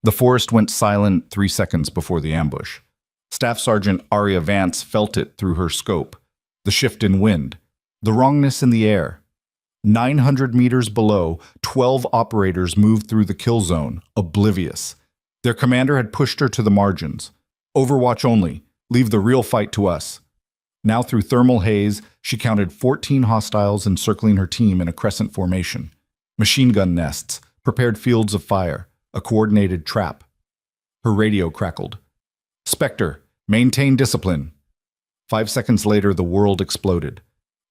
The forest went silent 3 seconds before the ambush. Staff Sergeant Arya Vance felt it through her scope. The shift in wind. The wrongness in the air. 900 meters below, 12 operators moved through the kill zone, oblivious. Their commander had pushed her to the margins. Overwatch only. Leave the real fight to us. Now through thermal haze, she counted 14 hostiles encircling her team in a crescent formation. Machine gun nests, prepared fields of fire, a coordinated trap. Her radio crackled. Spectre, maintain discipline. 5 seconds later, the world exploded.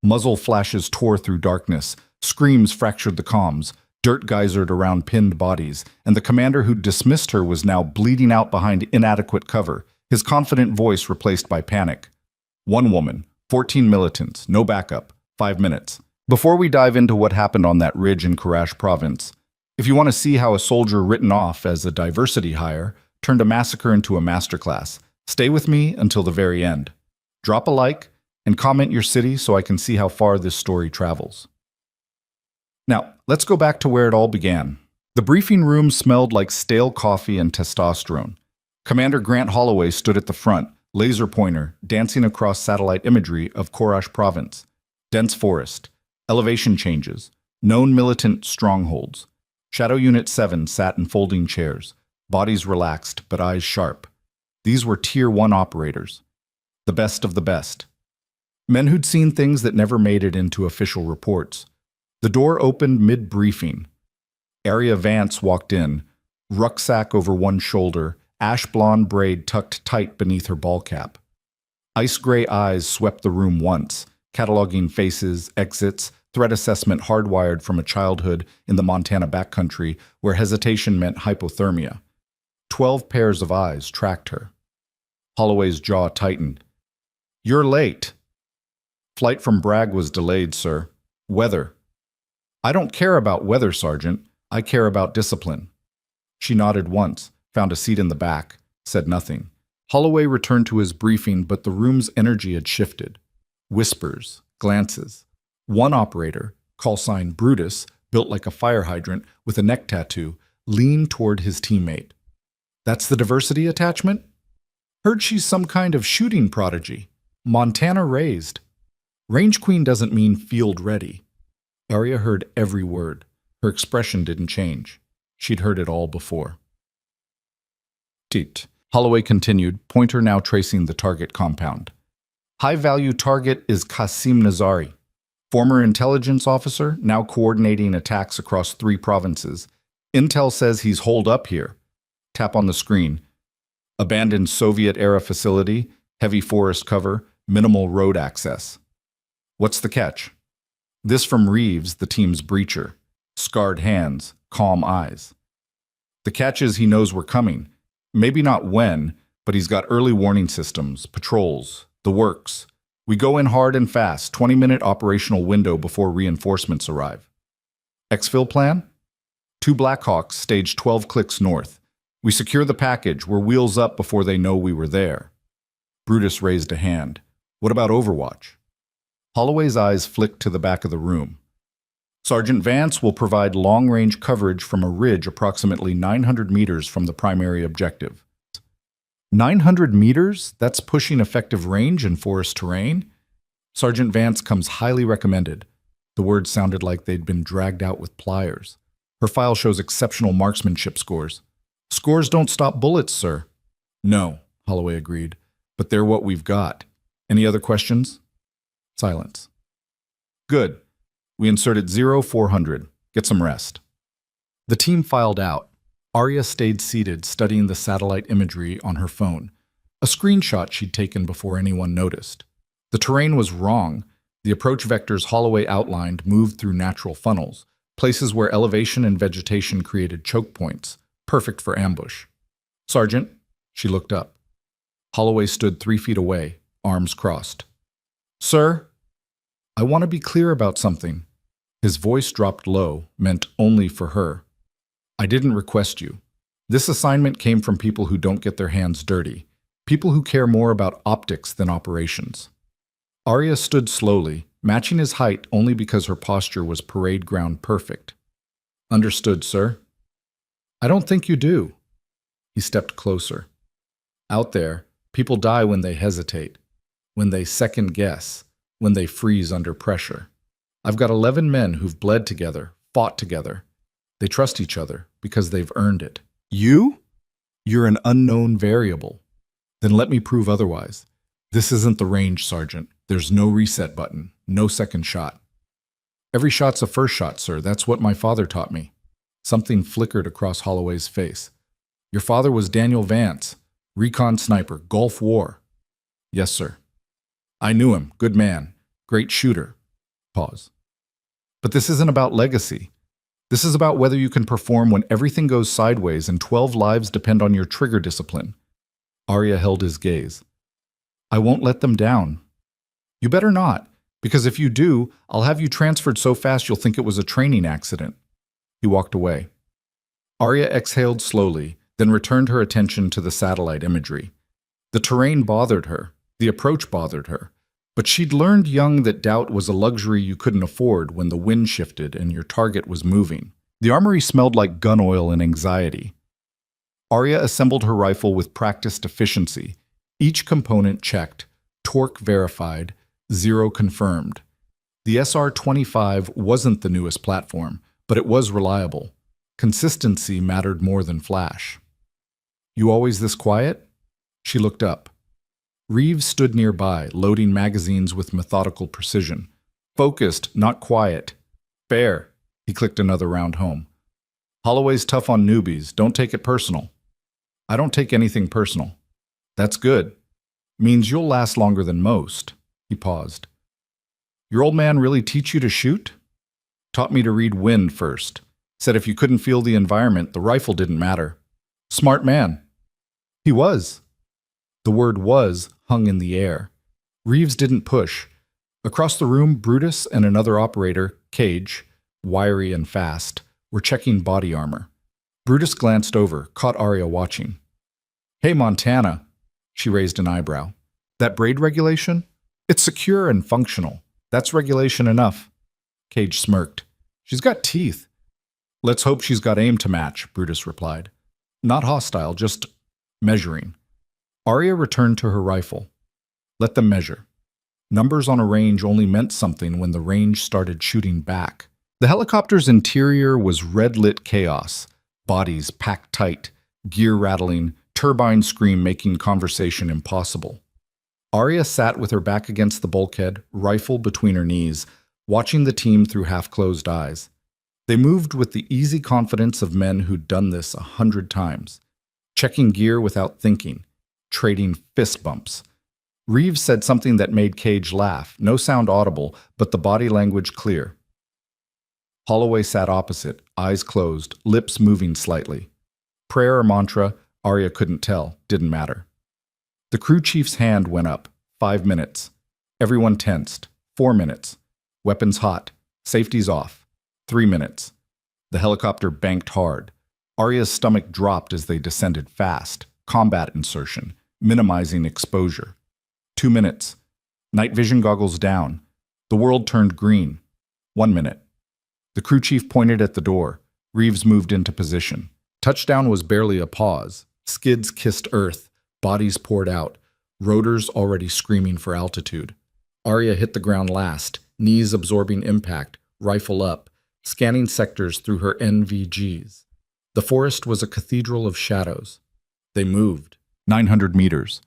Muzzle flashes tore through darkness, screams fractured the comms, dirt geysered around pinned bodies, and the commander who dismissed her was now bleeding out behind inadequate cover, his confident voice replaced by panic. 1 woman, 14 militants, no backup, 5 minutes. Before we dive into what happened on that ridge in Karash province, if you want to see how a soldier written off as a diversity hire turned a massacre into a masterclass, stay with me until the very end. Drop a like and comment your city so I can see how far this story travels. Now, let's go back to where it all began. The briefing room smelled like stale coffee and testosterone. Commander Grant Holloway stood at the front, laser pointer dancing across satellite imagery of Karash province. Dense forest, elevation changes, known militant strongholds. Shadow Unit 7 sat in folding chairs, bodies relaxed but eyes sharp. These were Tier 1 operators, the best of the best. Men who'd seen things that never made it into official reports. The door opened mid-briefing. Arya Vance walked in, rucksack over one shoulder, ash blonde braid tucked tight beneath her ball cap. Ice-gray eyes swept the room once, cataloging faces, exits, threat assessment hardwired from a childhood in the Montana backcountry where hesitation meant hypothermia. 12 pairs of eyes tracked her. Holloway's jaw tightened. "You're late." "Flight from Bragg was delayed, sir. Weather." "I don't care about weather, Sergeant. I care about discipline." She nodded once, found a seat in the back, said nothing. Holloway returned to his briefing, but the room's energy had shifted. Whispers, glances. One operator, call sign Brutus, built like a fire hydrant with a neck tattoo, leaned toward his teammate. "That's the diversity attachment? Heard she's some kind of shooting prodigy. Montana raised. Range Queen doesn't mean field ready." Arya heard every word. Her expression didn't change. She'd heard it all before. "Tit," Holloway continued, pointer now tracing the target compound. "High-value target is Qasim Nazari. Former intelligence officer, now coordinating attacks across 3 provinces. Intel says he's holed up here." Tap on the screen. Abandoned Soviet-era facility, heavy forest cover, minimal road access. What's the catch? This from Reeves, the team's breacher. Scarred hands, calm eyes. The catch is he knows we're coming. Maybe not when, but he's got early warning systems, patrols, the works. We go in hard and fast, 20-minute operational window before reinforcements arrive. Exfil plan? 2 Blackhawks, stage 12 clicks north. We secure the package, we're wheels up before they know we were there. Brutus raised a hand. What about Overwatch? Holloway's eyes flicked to the back of the room. Sergeant Vance will provide long-range coverage from a ridge approximately 900 meters from the primary objective. 900 meters? That's pushing effective range in forest terrain? Sergeant Vance comes highly recommended. The words sounded like they'd been dragged out with pliers. Her file shows exceptional marksmanship scores. "Scores don't stop bullets, sir." "No," Holloway agreed, "but they're what we've got. Any other questions?" Silence. "Good. We inserted 0400. Get some rest." The team filed out. Arya stayed seated, studying the satellite imagery on her phone, a screenshot she'd taken before anyone noticed. The terrain was wrong. The approach vectors Holloway outlined moved through natural funnels, places where elevation and vegetation created choke points, perfect for ambush. "Sergeant," she looked up. Holloway stood 3 feet away, arms crossed. "Sir, I want to be clear about something." His voice dropped low, meant only for her. "I didn't request you. This assignment came from people who don't get their hands dirty, people who care more about optics than operations." Arya stood slowly, matching his height only because her posture was parade ground perfect. "Understood, sir." "I don't think you do." He stepped closer. Out there, people die when they hesitate, when they second guess, when they freeze under pressure. I've got 11 men who've bled together, fought together. They trust each other because they've earned it. You? You're an unknown variable. Then let me prove otherwise. This isn't the range, Sergeant. There's no reset button, no second shot. Every shot's a first shot, sir. That's what my father taught me. Something flickered across Holloway's face. Your father was Daniel Vance, recon sniper, Gulf War. Yes, sir. I knew him. Good man. Great shooter. Pause. But this isn't about legacy. This is about whether you can perform when everything goes sideways and 12 lives depend on your trigger discipline. Arya held his gaze. I won't let them down. You better not, because if you do, I'll have you transferred so fast you'll think it was a training accident. He walked away. Arya exhaled slowly, then returned her attention to the satellite imagery. The terrain bothered her. The approach bothered her. But she'd learned young that doubt was a luxury you couldn't afford when the wind shifted and your target was moving. The armory smelled like gun oil and anxiety. Arya assembled her rifle with practiced efficiency. Each component checked, torque verified, 0 confirmed. The SR-25 wasn't the newest platform, but it was reliable. Consistency mattered more than flash. You always this quiet? She looked up. Reeves stood nearby, loading magazines with methodical precision. Focused, not quiet. Fair. He clicked another round home. Holloway's tough on newbies. Don't take it personal. I don't take anything personal. That's good. Means you'll last longer than most. He paused. Your old man really teach you to shoot? Taught me to read wind first. Said if you couldn't feel the environment, the rifle didn't matter. Smart man. He was. The word was hung in the air. Reeves didn't push. Across the room, Brutus and another operator, Cage, wiry and fast, were checking body armor. Brutus glanced over, caught Arya watching. Hey, Montana. She raised an eyebrow. That braid regulation? It's secure and functional. That's regulation enough. Cage smirked. She's got teeth. Let's hope she's got aim to match, Brutus replied. Not hostile, just measuring. Arya returned to her rifle. Let them measure. Numbers on a range only meant something when the range started shooting back. The helicopter's interior was red-lit chaos, bodies packed tight, gear rattling, turbine scream making conversation impossible. Arya sat with her back against the bulkhead, rifle between her knees, watching the team through half-closed eyes. They moved with the easy confidence of men who'd done this 100 times, checking gear without thinking, trading fist bumps. Reeves said something that made Cage laugh, no sound audible, but the body language clear. Holloway sat opposite, eyes closed, lips moving slightly. Prayer or mantra, Arya couldn't tell, didn't matter. The crew chief's hand went up. 5 minutes. Everyone tensed. 4 minutes. Weapons hot. Safety's off. 3 minutes. The helicopter banked hard. Arya's stomach dropped as they descended fast. Combat insertion. Minimizing exposure. 2 minutes. Night vision goggles down. The world turned green. 1 minute. The crew chief pointed at the door. Reeves moved into position. Touchdown was barely a pause. Skids kissed earth. Bodies poured out. Rotors already screaming for altitude. Arya hit the ground last, knees absorbing impact, rifle up, scanning sectors through her NVGs. The forest was a cathedral of shadows. They moved. 900 meters.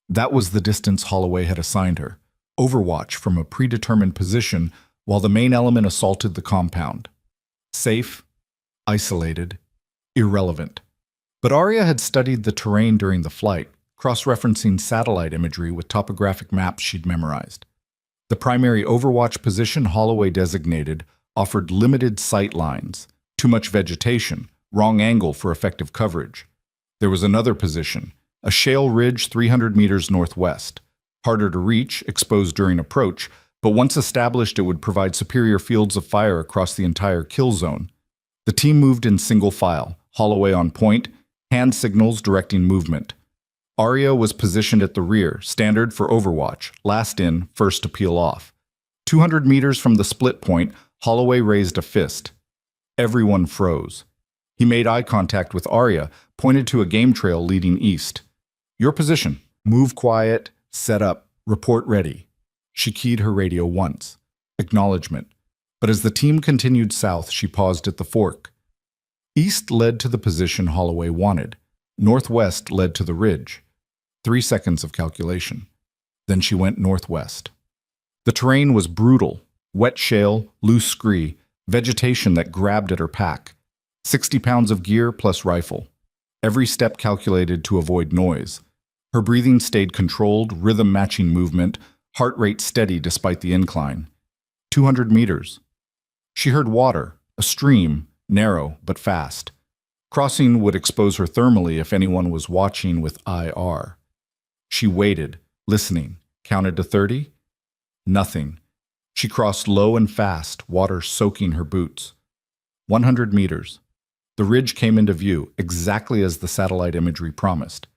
That was the distance Holloway had assigned her. Overwatch from a predetermined position while the main element assaulted the compound. Safe, isolated, irrelevant. But Arya had studied the terrain during the flight, cross-referencing satellite imagery with topographic maps she'd memorized. The primary overwatch position Holloway designated offered limited sight lines, too much vegetation, wrong angle for effective coverage. There was another position, a shale ridge 300 meters northwest, harder to reach, exposed during approach, but once established it would provide superior fields of fire across the entire kill zone. The team moved in single file, Holloway on point, hand signals directing movement. Arya was positioned at the rear, standard for overwatch, last in, first to peel off. 200 meters from the split point, Holloway raised a fist. Everyone froze. He made eye contact with Arya, pointed to a game trail leading east. Your position. Move quiet, set up, report ready. She keyed her radio once. Acknowledgement. But as the team continued south, she paused at the fork. East led to the position Holloway wanted. Northwest led to the ridge. 3 seconds of calculation. Then she went northwest. The terrain was brutal. Wet shale, loose scree, vegetation that grabbed at her pack. 60 pounds of gear plus rifle. Every step calculated to avoid noise. Her breathing stayed controlled, rhythm-matching movement, heart rate steady despite the incline. 200 meters. She heard water, a stream, narrow but fast. Crossing would expose her thermally if anyone was watching with IR. She waited, listening, counted to 30. Nothing. She crossed low and fast, water soaking her boots. 100 meters. The ridge came into view, exactly as the satellite imagery promised.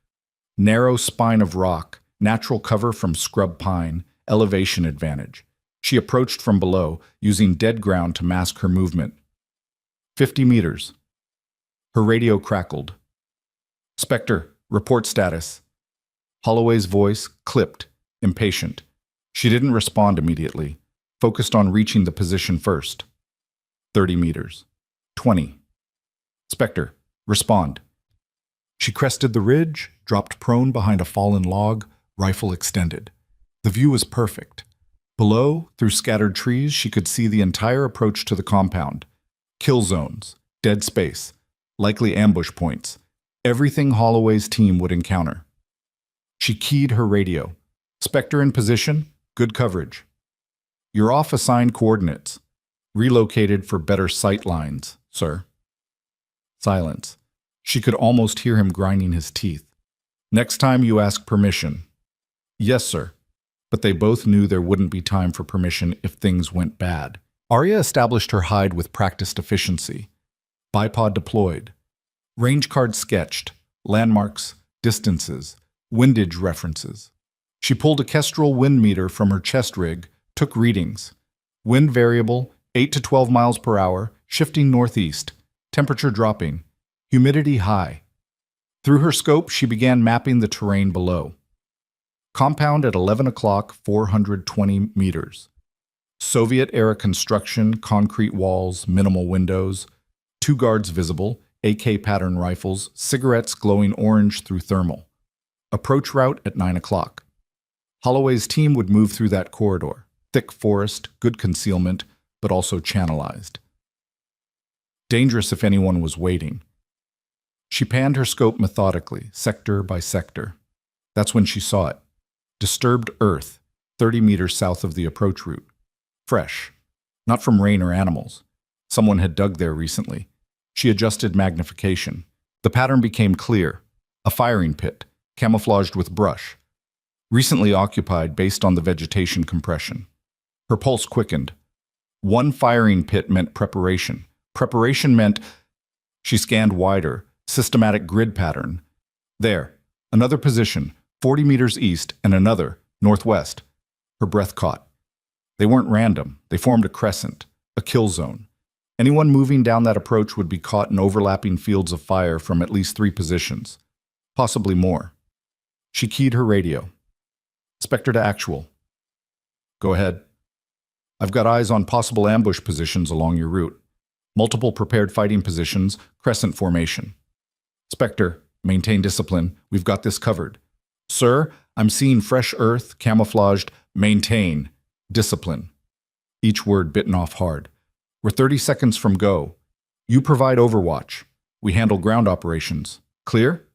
Narrow spine of rock, natural cover from scrub pine, elevation advantage. She approached from below, using dead ground to mask her movement. 50 meters. Her radio crackled. Spectre, report status. Holloway's voice clipped, impatient. She didn't respond immediately, focused on reaching the position first. 30 meters. 20. Spectre, respond. She crested the ridge, dropped prone behind a fallen log, rifle extended. The view was perfect. Below, through scattered trees, she could see the entire approach to the compound. Kill zones, dead space, likely ambush points, everything Holloway's team would encounter. She keyed her radio. Spectre in position, good coverage. You're off assigned coordinates. Relocated for better sight lines, sir. Silence. She could almost hear him grinding his teeth. Next time you ask permission. Yes, sir. But they both knew there wouldn't be time for permission if things went bad. Arya established her hide with practiced efficiency. Bipod deployed. Range card sketched. Landmarks, distances, windage references. She pulled a Kestrel wind meter from her chest rig, took readings. Wind variable, 8 to 12 miles per hour, shifting northeast. Temperature dropping. Humidity high. Through her scope, she began mapping the terrain below. Compound at 11 o'clock, 420 meters. Soviet-era construction, concrete walls, minimal windows. 2 guards visible, AK pattern rifles, cigarettes glowing orange through thermal. Approach route at 9 o'clock. Holloway's team would move through that corridor. Thick forest, good concealment, but also channelized. Dangerous if anyone was waiting. She panned her scope methodically, sector by sector. That's when she saw it. Disturbed earth, 30 meters south of the approach route. Fresh. Not from rain or animals. Someone had dug there recently. She adjusted magnification. The pattern became clear. A firing pit, camouflaged with brush. Recently occupied based on the vegetation compression. Her pulse quickened. One firing pit meant preparation. Preparation meant... She scanned wider. Systematic grid pattern. There. Another position, 40 meters east, and another, northwest. Her breath caught. They weren't random. They formed a crescent, a kill zone. Anyone moving down that approach would be caught in overlapping fields of fire from at least 3 positions. Possibly more. She keyed her radio. Spectre to actual. Go ahead. I've got eyes on possible ambush positions along your route. Multiple prepared fighting positions, crescent formation. Spectre, maintain discipline. We've got this covered. Sir, I'm seeing fresh earth, camouflaged. Maintain. Discipline. Each word bitten off hard. We're 30 seconds from go. You provide overwatch. We handle ground operations. Clear?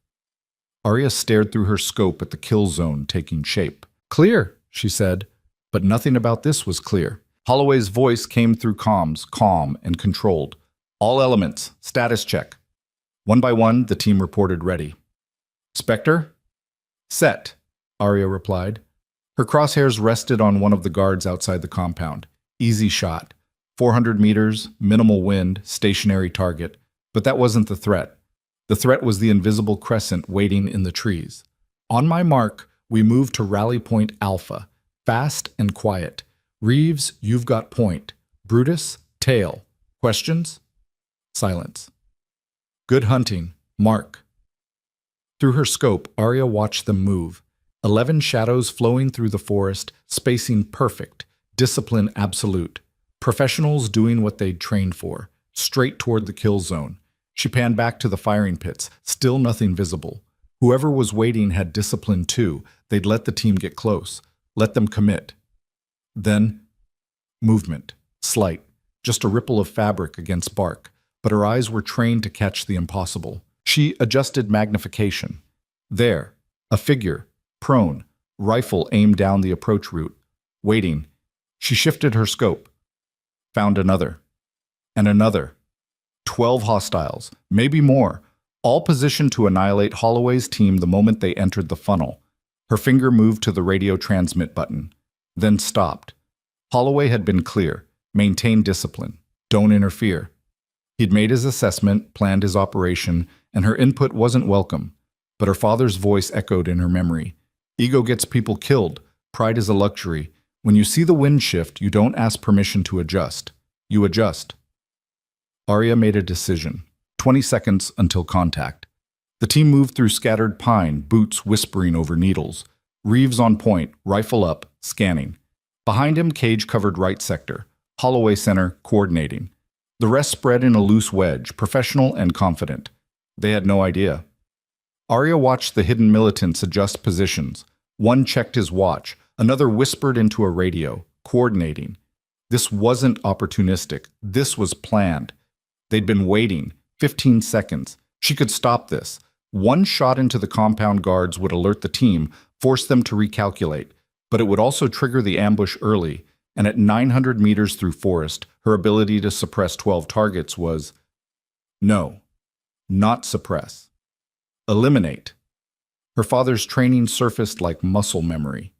Arya stared through her scope at the kill zone taking shape. Clear, she said, but nothing about this was clear. Holloway's voice came through comms, calm and controlled. All elements, status check. One by one, the team reported ready. Spectre? Set, Arya replied. Her crosshairs rested on one of the guards outside the compound. Easy shot. 400 meters, minimal wind, stationary target. But that wasn't the threat. The threat was the invisible crescent waiting in the trees. On my mark, we moved to Rally Point Alpha. Fast and quiet. Reeves, you've got point. Brutus, tail. Questions? Silence. Good hunting, Mark. Through her scope, Arya watched them move. 11 shadows flowing through the forest, spacing perfect, discipline absolute. Professionals doing what they'd trained for, straight toward the kill zone. She panned back to the firing pits, still nothing visible. Whoever was waiting had discipline too. They'd let the team get close, let them commit. Then, movement, slight, just a ripple of fabric against bark, but her eyes were trained to catch the impossible. She adjusted magnification. There, a figure, prone, rifle aimed down the approach route. Waiting, she shifted her scope. Found another. And another. 12 hostiles, maybe more, all positioned to annihilate Holloway's team the moment they entered the funnel. Her finger moved to the radio transmit button, then stopped. Holloway had been clear. Maintain discipline. Don't interfere. He'd made his assessment, planned his operation, and her input wasn't welcome. But her father's voice echoed in her memory. Ego gets people killed. Pride is a luxury. When you see the wind shift, you don't ask permission to adjust. You adjust. Arya made a decision. 20 seconds until contact. The team moved through scattered pine, boots whispering over needles. Reeves on point, rifle up, scanning. Behind him, Cage covered right sector. Holloway center, coordinating. The rest spread in a loose wedge, professional and confident. They had no idea. Arya watched the hidden militants adjust positions. One checked his watch. Another whispered into a radio, coordinating. This wasn't opportunistic. This was planned. They'd been waiting. 15 seconds. She could stop this. One shot into the compound guards would alert the team, force them to recalculate, but it would also trigger the ambush early, and at 900 meters through forest, her ability to suppress 12 targets was no, not suppress. Eliminate. Her father's training surfaced like muscle memory.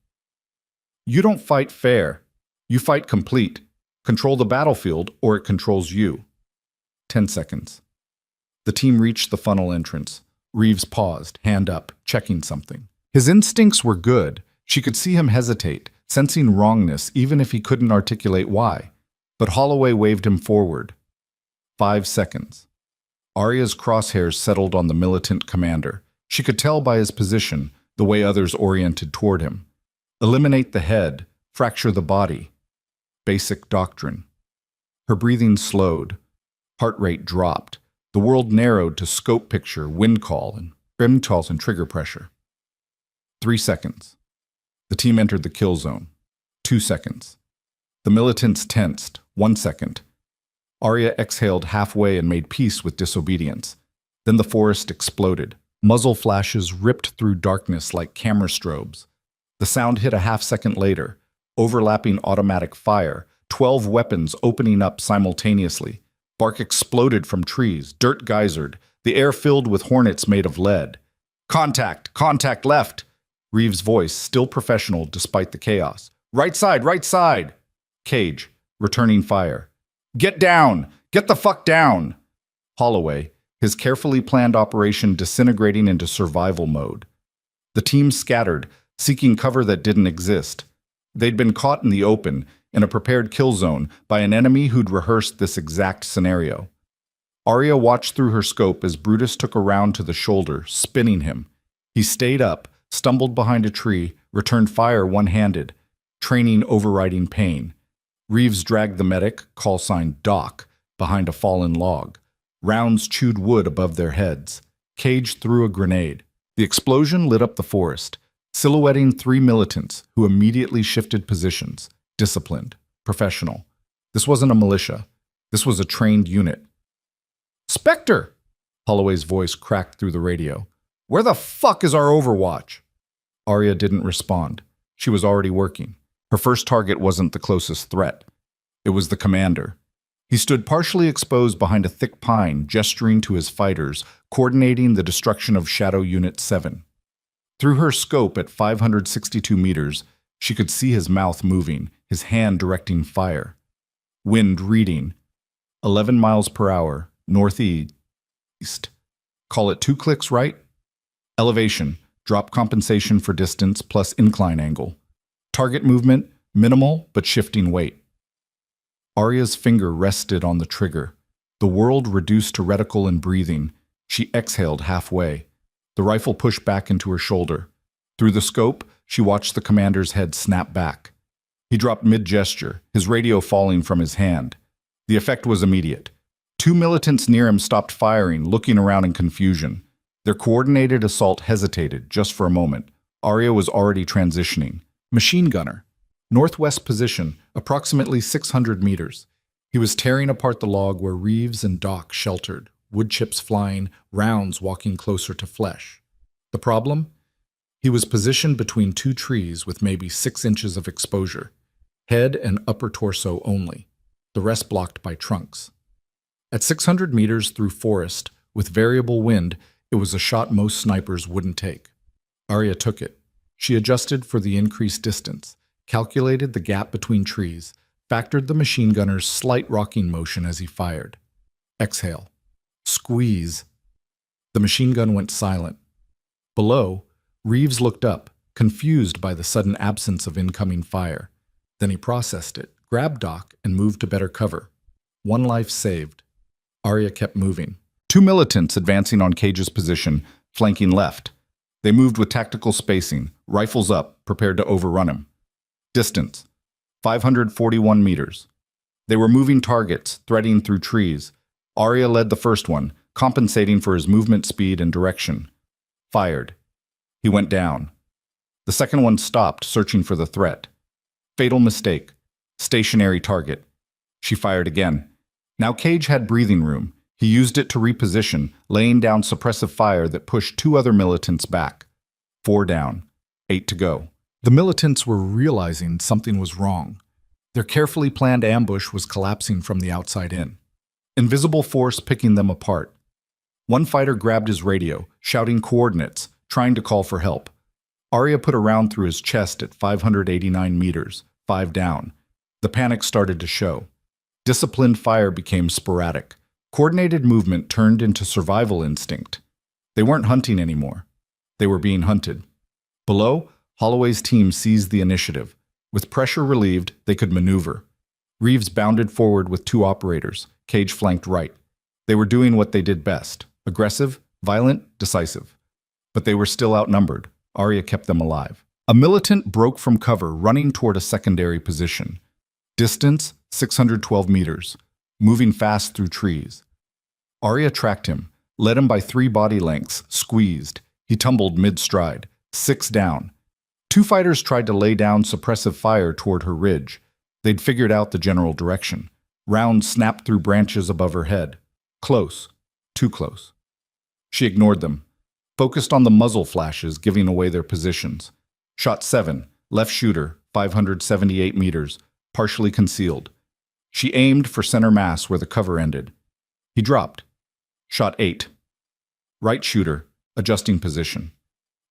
You don't fight fair. You fight complete. Control the battlefield, or it controls you. 10 seconds. The team reached the funnel entrance. Reeves paused, hand up, checking something. His instincts were good. She could see him hesitate, sensing wrongness even if he couldn't articulate why. But Holloway waved him forward. 5 seconds. Arya's crosshairs settled on the militant commander. She could tell by his position, the way others oriented toward him. Eliminate the head, fracture the body. Basic doctrine. Her breathing slowed. Heart rate dropped. The world narrowed to scope picture, wind call, and rim calls and trigger pressure. 3 seconds. The team entered the kill zone. 2 seconds. The militants tensed. 1 second. Arya exhaled halfway and made peace with disobedience. Then the forest exploded. Muzzle flashes ripped through darkness like camera strobes. The sound hit a half-second later. Overlapping automatic fire. 12 weapons opening up simultaneously. Bark exploded from trees, dirt geysered, the air filled with hornets made of lead. Contact! Contact left! Reeves' voice, still professional despite the chaos. Right side! Right side! Cage, returning fire. Get down! Get the fuck down! Holloway, his carefully planned operation disintegrating into survival mode. The team scattered, seeking cover that didn't exist. They'd been caught in the open, in a prepared kill zone, by an enemy who'd rehearsed this exact scenario. Arya watched through her scope as Brutus took a round to the shoulder, spinning him. He stayed up, stumbled behind a tree, returned fire one-handed, training overriding pain. Reeves dragged the medic, call sign Doc, behind a fallen log. Rounds chewed wood above their heads. Cage threw a grenade. The explosion lit up the forest, silhouetting 3 militants who immediately shifted positions. Disciplined, professional. This wasn't a militia. This was a trained unit. Spectre! Holloway's voice cracked through the radio. Where the fuck is our overwatch? Arya didn't respond. She was already working. Her first target wasn't the closest threat. It was the commander. He stood partially exposed behind a thick pine, gesturing to his fighters, coordinating the destruction of Shadow Unit 7. Through her scope at 562 meters, she could see his mouth moving, his hand directing fire. Wind reading. 11 miles per hour, northeast. Call it 2 clicks right. Elevation, drop compensation for distance plus incline angle. Target movement, minimal but shifting weight. Arya's finger rested on the trigger. The world reduced to reticle and breathing. She exhaled halfway. The rifle pushed back into her shoulder. Through the scope, she watched the commander's head snap back. He dropped mid-gesture, his radio falling from his hand. The effect was immediate. Two militants near him stopped firing, looking around in confusion. Their coordinated assault hesitated just for a moment. Arya was already transitioning. Machine gunner. Northwest position, approximately 600 meters. He was tearing apart the log where Reeves and Doc sheltered, wood chips flying, rounds walking closer to flesh. The problem? He was positioned between two trees with maybe 6 inches of exposure. Head and upper torso only. The rest blocked by trunks. At 600 meters through forest, with variable wind, it was a shot most snipers wouldn't take. Arya took it. She adjusted for the increased distance, calculated the gap between trees, factored the machine gunner's slight rocking motion as he fired. Exhale. Squeeze. The machine gun went silent. Below, Reeves looked up, confused by the sudden absence of incoming fire. Then he processed it, grabbed Doc, and moved to better cover. 1 life saved. Arya kept moving. 2 militants advancing on Cage's position, flanking left. They moved with tactical spacing, rifles up, prepared to overrun him. Distance, 541 meters. They were moving targets, threading through trees. Arya led the first one, compensating for his movement speed and direction. Fired. He went down. The second one stopped, searching for the threat. Fatal mistake. Stationary target. She fired again. Now Cage had breathing room. He used it to reposition, laying down suppressive fire that pushed 2 other militants back. 4 down. 8 to go. The militants were realizing something was wrong. Their carefully planned ambush was collapsing from the outside in. Invisible force picking them apart. One fighter grabbed his radio, shouting coordinates, trying to call for help. Arya put a round through his chest at 589 meters, 5 down. The panic started to show. Disciplined fire became sporadic. Coordinated movement turned into survival instinct. They weren't hunting anymore. They were being hunted. Below, Holloway's team seized the initiative. With pressure relieved, they could maneuver. Reeves bounded forward with 2 operators. Cage flanked right. They were doing what they did best. Aggressive, violent, decisive. But they were still outnumbered. Arya kept them alive. A militant broke from cover, running toward a secondary position. Distance, 612 meters. Moving fast through trees. Arya tracked him, led him by 3 body lengths, squeezed. He tumbled mid-stride. 6 down. 2 fighters tried to lay down suppressive fire toward her ridge. They'd figured out the general direction. Rounds snapped through branches above her head. Close. Too close. She ignored them. Focused on the muzzle flashes, giving away their positions. Shot 7. Left shooter, 578 meters. Partially concealed. She aimed for center mass where the cover ended. He dropped. Shot 8. Right shooter, adjusting position.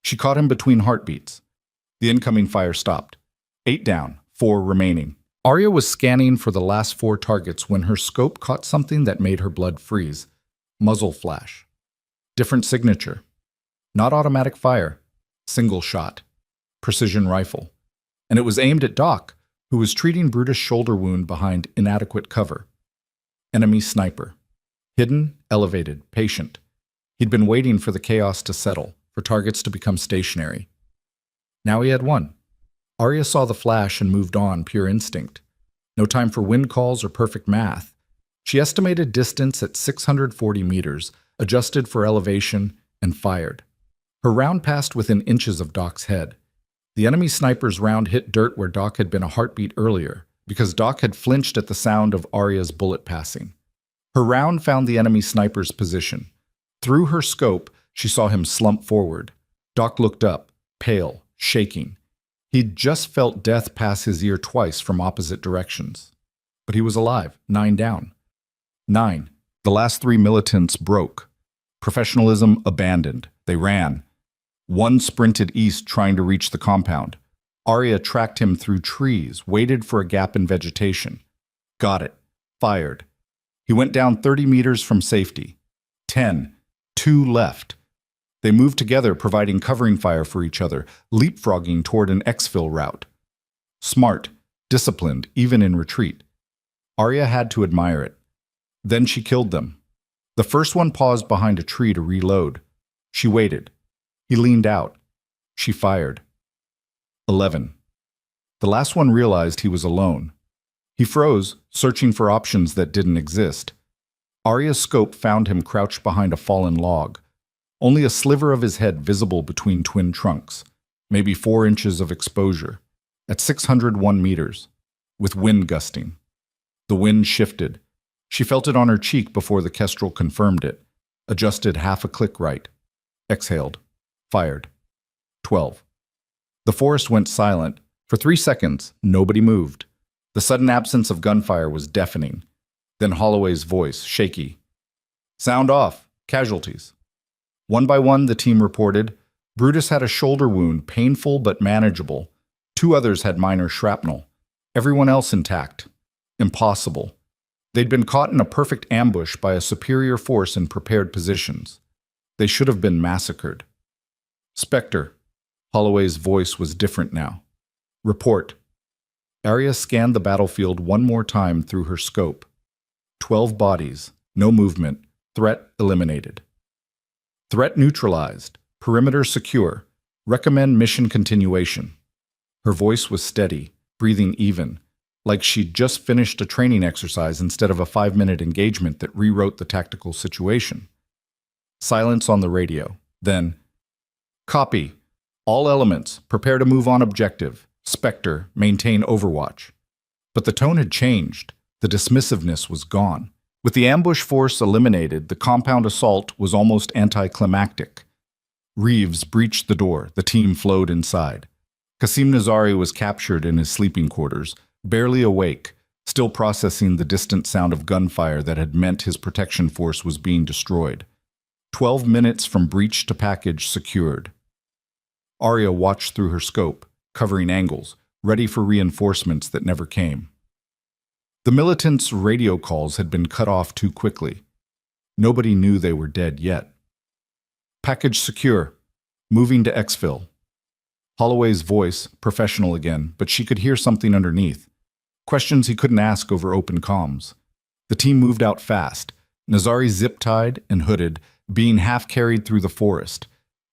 She caught him between heartbeats. The incoming fire stopped. 8 down, 4 remaining. Arya was scanning for the last 4 targets when her scope caught something that made her blood freeze. Muzzle flash. Different signature. Not automatic fire. Single shot. Precision rifle. And it was aimed at Doc, who was treating Brutus' shoulder wound behind inadequate cover. Enemy sniper. Hidden, elevated, patient. He'd been waiting for the chaos to settle, for targets to become stationary. Now he had one. Arya saw the flash and moved on, pure instinct. No time for wind calls or perfect math. She estimated distance at 640 meters, adjusted for elevation, and fired. Her round passed within inches of Doc's head. The enemy sniper's round hit dirt where Doc had been a heartbeat earlier, because Doc had flinched at the sound of Arya's bullet passing. Her round found the enemy sniper's position. Through her scope, she saw him slump forward. Doc looked up, pale, shaking. He'd just felt death pass his ear twice from opposite directions. But he was alive, 9 down. 9. The last 3 militants broke. Professionalism abandoned. They ran. One sprinted east trying to reach the compound. Arya tracked him through trees, waited for a gap in vegetation. Got it. Fired. He went down 30 meters from safety. 10. 2 left. They moved together, providing covering fire for each other, leapfrogging toward an exfil route. Smart, disciplined, even in retreat. Arya had to admire it. Then she killed them. The first one paused behind a tree to reload. She waited. He leaned out. She fired. 11. The last one realized he was alone. He froze, searching for options that didn't exist. Arya's scope found him crouched behind a fallen log, only a sliver of his head visible between twin trunks, maybe 4 inches of exposure, at 601 meters, with wind gusting. The wind shifted. She felt it on her cheek before the Kestrel confirmed it, adjusted half a click right, exhaled, fired. 12. The forest went silent. For 3 seconds, nobody moved. The sudden absence of gunfire was deafening. Then Holloway's voice, shaky. Sound off. Casualties. One by one, the team reported. Brutus had a shoulder wound, painful but manageable. 2 others had minor shrapnel. Everyone else intact. Impossible. They'd been caught in a perfect ambush by a superior force in prepared positions. They should have been massacred. Spectre. Holloway's voice was different now. Report. Arya scanned the battlefield one more time through her scope. 12 bodies, no movement, threat eliminated. Threat neutralized, perimeter secure, recommend mission continuation. Her voice was steady, breathing even, like she'd just finished a training exercise instead of a 5-minute engagement that rewrote the tactical situation. Silence on the radio. Then, copy. All elements, prepare to move on objective. Spectre, maintain overwatch. But the tone had changed. The dismissiveness was gone. With the ambush force eliminated, the compound assault was almost anticlimactic. Reeves breached the door. The team flowed inside. Qasim Nazari was captured in his sleeping quarters, barely awake, still processing the distant sound of gunfire that had meant his protection force was being destroyed. 12 minutes from breach to package secured. Arya watched through her scope, covering angles, ready for reinforcements that never came. The militants' radio calls had been cut off too quickly. Nobody knew they were dead yet. Package secure. Moving to exfil. Holloway's voice, professional again, but she could hear something underneath. Questions he couldn't ask over open comms. The team moved out fast, Nazari zip-tied and hooded, being half-carried through the forest.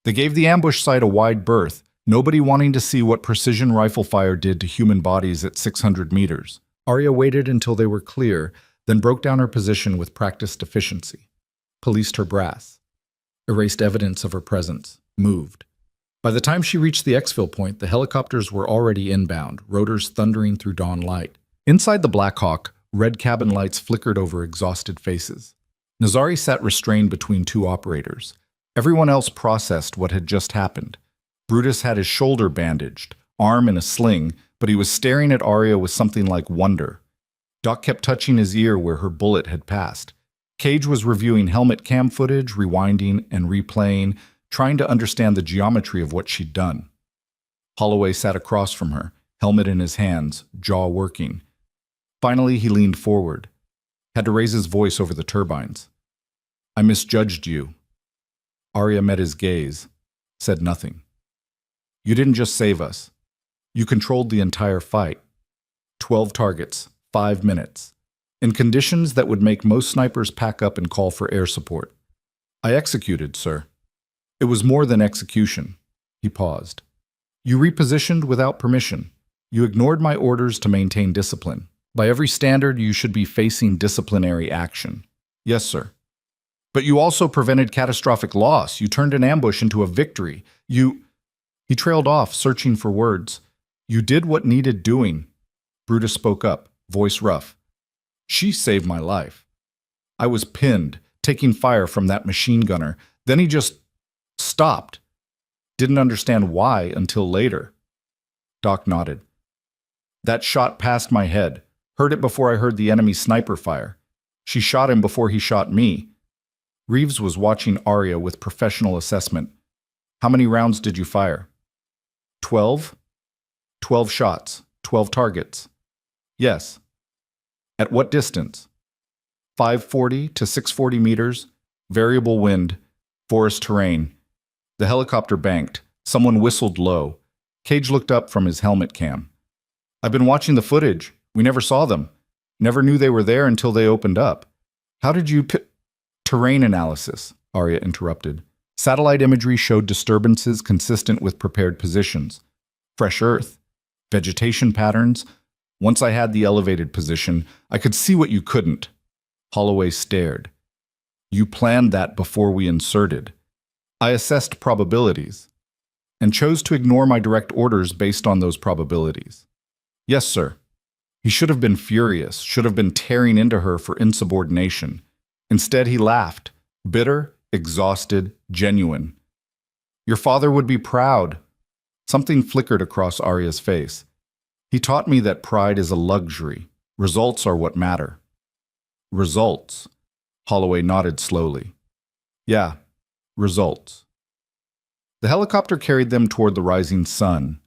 They gave the ambush site a wide berth, nobody wanting to see what precision rifle fire did to human bodies at 600 meters. Arya waited until they were clear, then broke down her position with practiced efficiency. Policed her brass. Erased evidence of her presence. Moved. By the time she reached the exfil point, the helicopters were already inbound, rotors thundering through dawn light. Inside the Black Hawk, red cabin lights flickered over exhausted faces. Nazari sat restrained between 2 operators. Everyone else processed what had just happened. Brutus had his shoulder bandaged, arm in a sling, but he was staring at Arya with something like wonder. Doc kept touching his ear where her bullet had passed. Cage was reviewing helmet cam footage, rewinding and replaying, trying to understand the geometry of what she'd done. Holloway sat across from her, helmet in his hands, jaw working. Finally, he leaned forward. Had to raise his voice over the turbines. I misjudged you. Arya met his gaze, said nothing. You didn't just save us. You controlled the entire fight. 12 targets, 5 minutes. In conditions that would make most snipers pack up and call for air support. I executed, sir. It was more than execution. He paused. You repositioned without permission. You ignored my orders to maintain discipline. By every standard, you should be facing disciplinary action. Yes, sir. But you also prevented catastrophic loss. You turned an ambush into a victory. He trailed off, searching for words. You did what needed doing. Brutus spoke up, voice rough. She saved my life. I was pinned, taking fire from that machine gunner. Then he just stopped. Didn't understand why until later. Doc nodded. That shot passed my head. Heard it before I heard the enemy sniper fire. She shot him before he shot me. Reeves was watching Arya with professional assessment. How many rounds did you fire? 12? 12 shots, 12 targets. Yes. At what distance? 540 to 640 meters, variable wind, forest terrain. The helicopter banked. Someone whistled low. Cage looked up from his helmet cam. I've been watching the footage. We never saw them. Never knew they were there until they opened up. How did you Terrain analysis, Arya interrupted. Satellite imagery showed disturbances consistent with prepared positions. Fresh earth, vegetation patterns. Once I had the elevated position, I could see what you couldn't. Holloway stared. You planned that before we inserted. I assessed probabilities and chose to ignore my direct orders based on those probabilities. Yes, sir. He should have been furious, should have been tearing into her for insubordination. Instead, he laughed, bitter, exhausted, genuine. Your father would be proud. Something flickered across Arya's face. He taught me that pride is a luxury. Results are what matter. Results. Holloway nodded slowly. Yeah, results. The helicopter carried them toward the rising sun,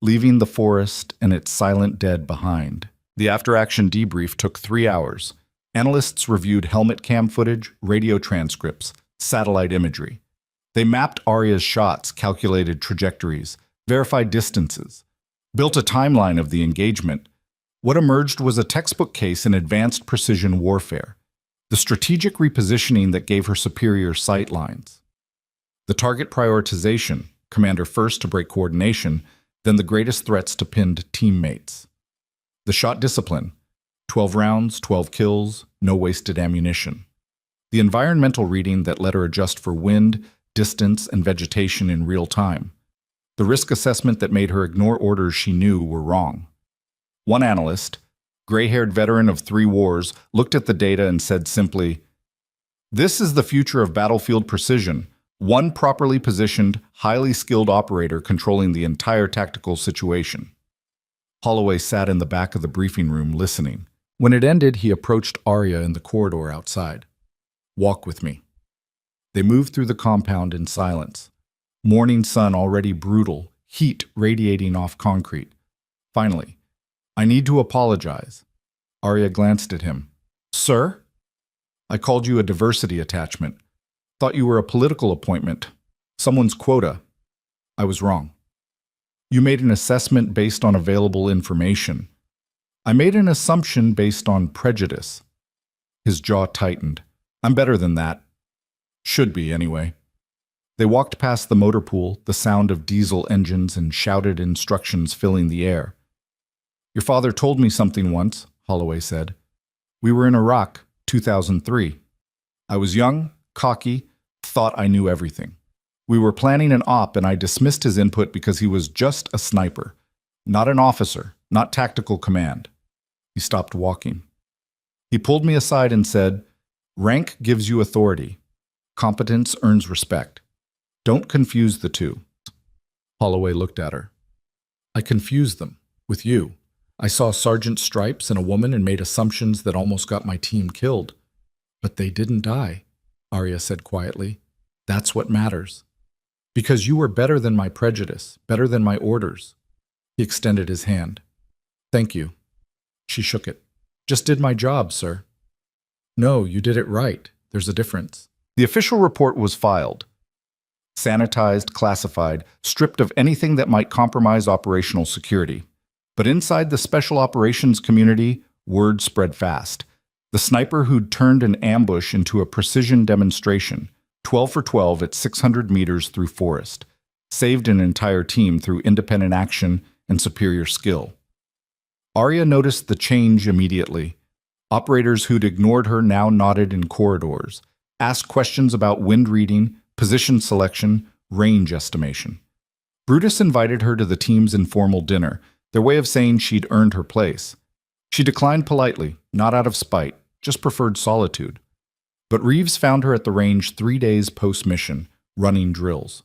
leaving the forest and its silent dead behind. The after-action debrief took 3 hours. Analysts reviewed helmet cam footage, radio transcripts, satellite imagery. They mapped Arya's shots, calculated trajectories, verified distances, built a timeline of the engagement. What emerged was a textbook case in advanced precision warfare, the strategic repositioning that gave her superior sight lines. The target prioritization, commander first to break coordination, then the greatest threats to pinned teammates. The shot discipline, 12 rounds, 12 kills, no wasted ammunition. The environmental reading that let her adjust for wind, distance, and vegetation in real time. The risk assessment that made her ignore orders she knew were wrong. One analyst, gray-haired veteran of 3 wars, looked at the data and said simply, "This is the future of battlefield precision, one properly positioned, highly skilled operator controlling the entire tactical situation." Holloway sat in the back of the briefing room listening. When it ended, he approached Arya in the corridor outside. "Walk with me." They moved through the compound in silence. Morning sun already brutal, heat radiating off concrete. Finally, "I need to apologize." Arya glanced at him. "Sir?" "I called you a diversity attachment. Thought you were a political appointment. Someone's quota. I was wrong. You made an assessment based on available information. I made an assumption based on prejudice." His jaw tightened. "I'm better than that. Should be, anyway." They walked past the motor pool, the sound of diesel engines and shouted instructions filling the air. "Your father told me something once," Holloway said. "We were in Iraq, 2003. I was young, cocky, thought I knew everything. We were planning an op and I dismissed his input because he was just a sniper, not an officer, not tactical command." He stopped walking. He pulled me aside and said, "Rank gives you authority. Competence earns respect. Don't confuse the two." Holloway looked at her. "I confused them. With you. I saw sergeant stripes and a woman and made assumptions that almost got my team killed. But they didn't die," Arya said quietly. "That's what matters. Because you were better than my prejudice, better than my orders." He extended his hand. "Thank you." She shook it. "Just did my job, sir." "No, you did it right. There's a difference." The official report was filed. Sanitized, classified, stripped of anything that might compromise operational security. But inside the special operations community, word spread fast. The sniper who'd turned an ambush into a precision demonstration, 12 for 12 at 600 meters through forest, saved an entire team through independent action and superior skill. Arya noticed the change immediately. Operators who'd ignored her now nodded in corridors, asked questions about wind reading, position selection, range estimation. Brutus invited her to the team's informal dinner, their way of saying she'd earned her place. She declined politely, not out of spite, just preferred solitude. But Reeves found her at the range 3 days post-mission, running drills.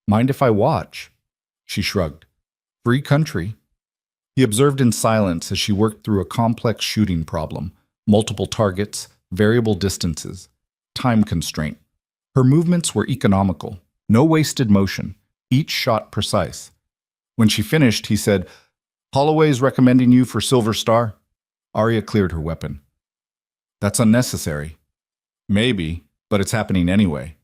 "Mind if I watch?" She shrugged. "Free country." He observed in silence as she worked through a complex shooting problem, multiple targets, variable distances, time constraint. Her movements were economical, no wasted motion, each shot precise. When she finished, he said, "Holloway's recommending you for Silver Star." Arya cleared her weapon. "That's unnecessary." "Maybe, but it's happening anyway."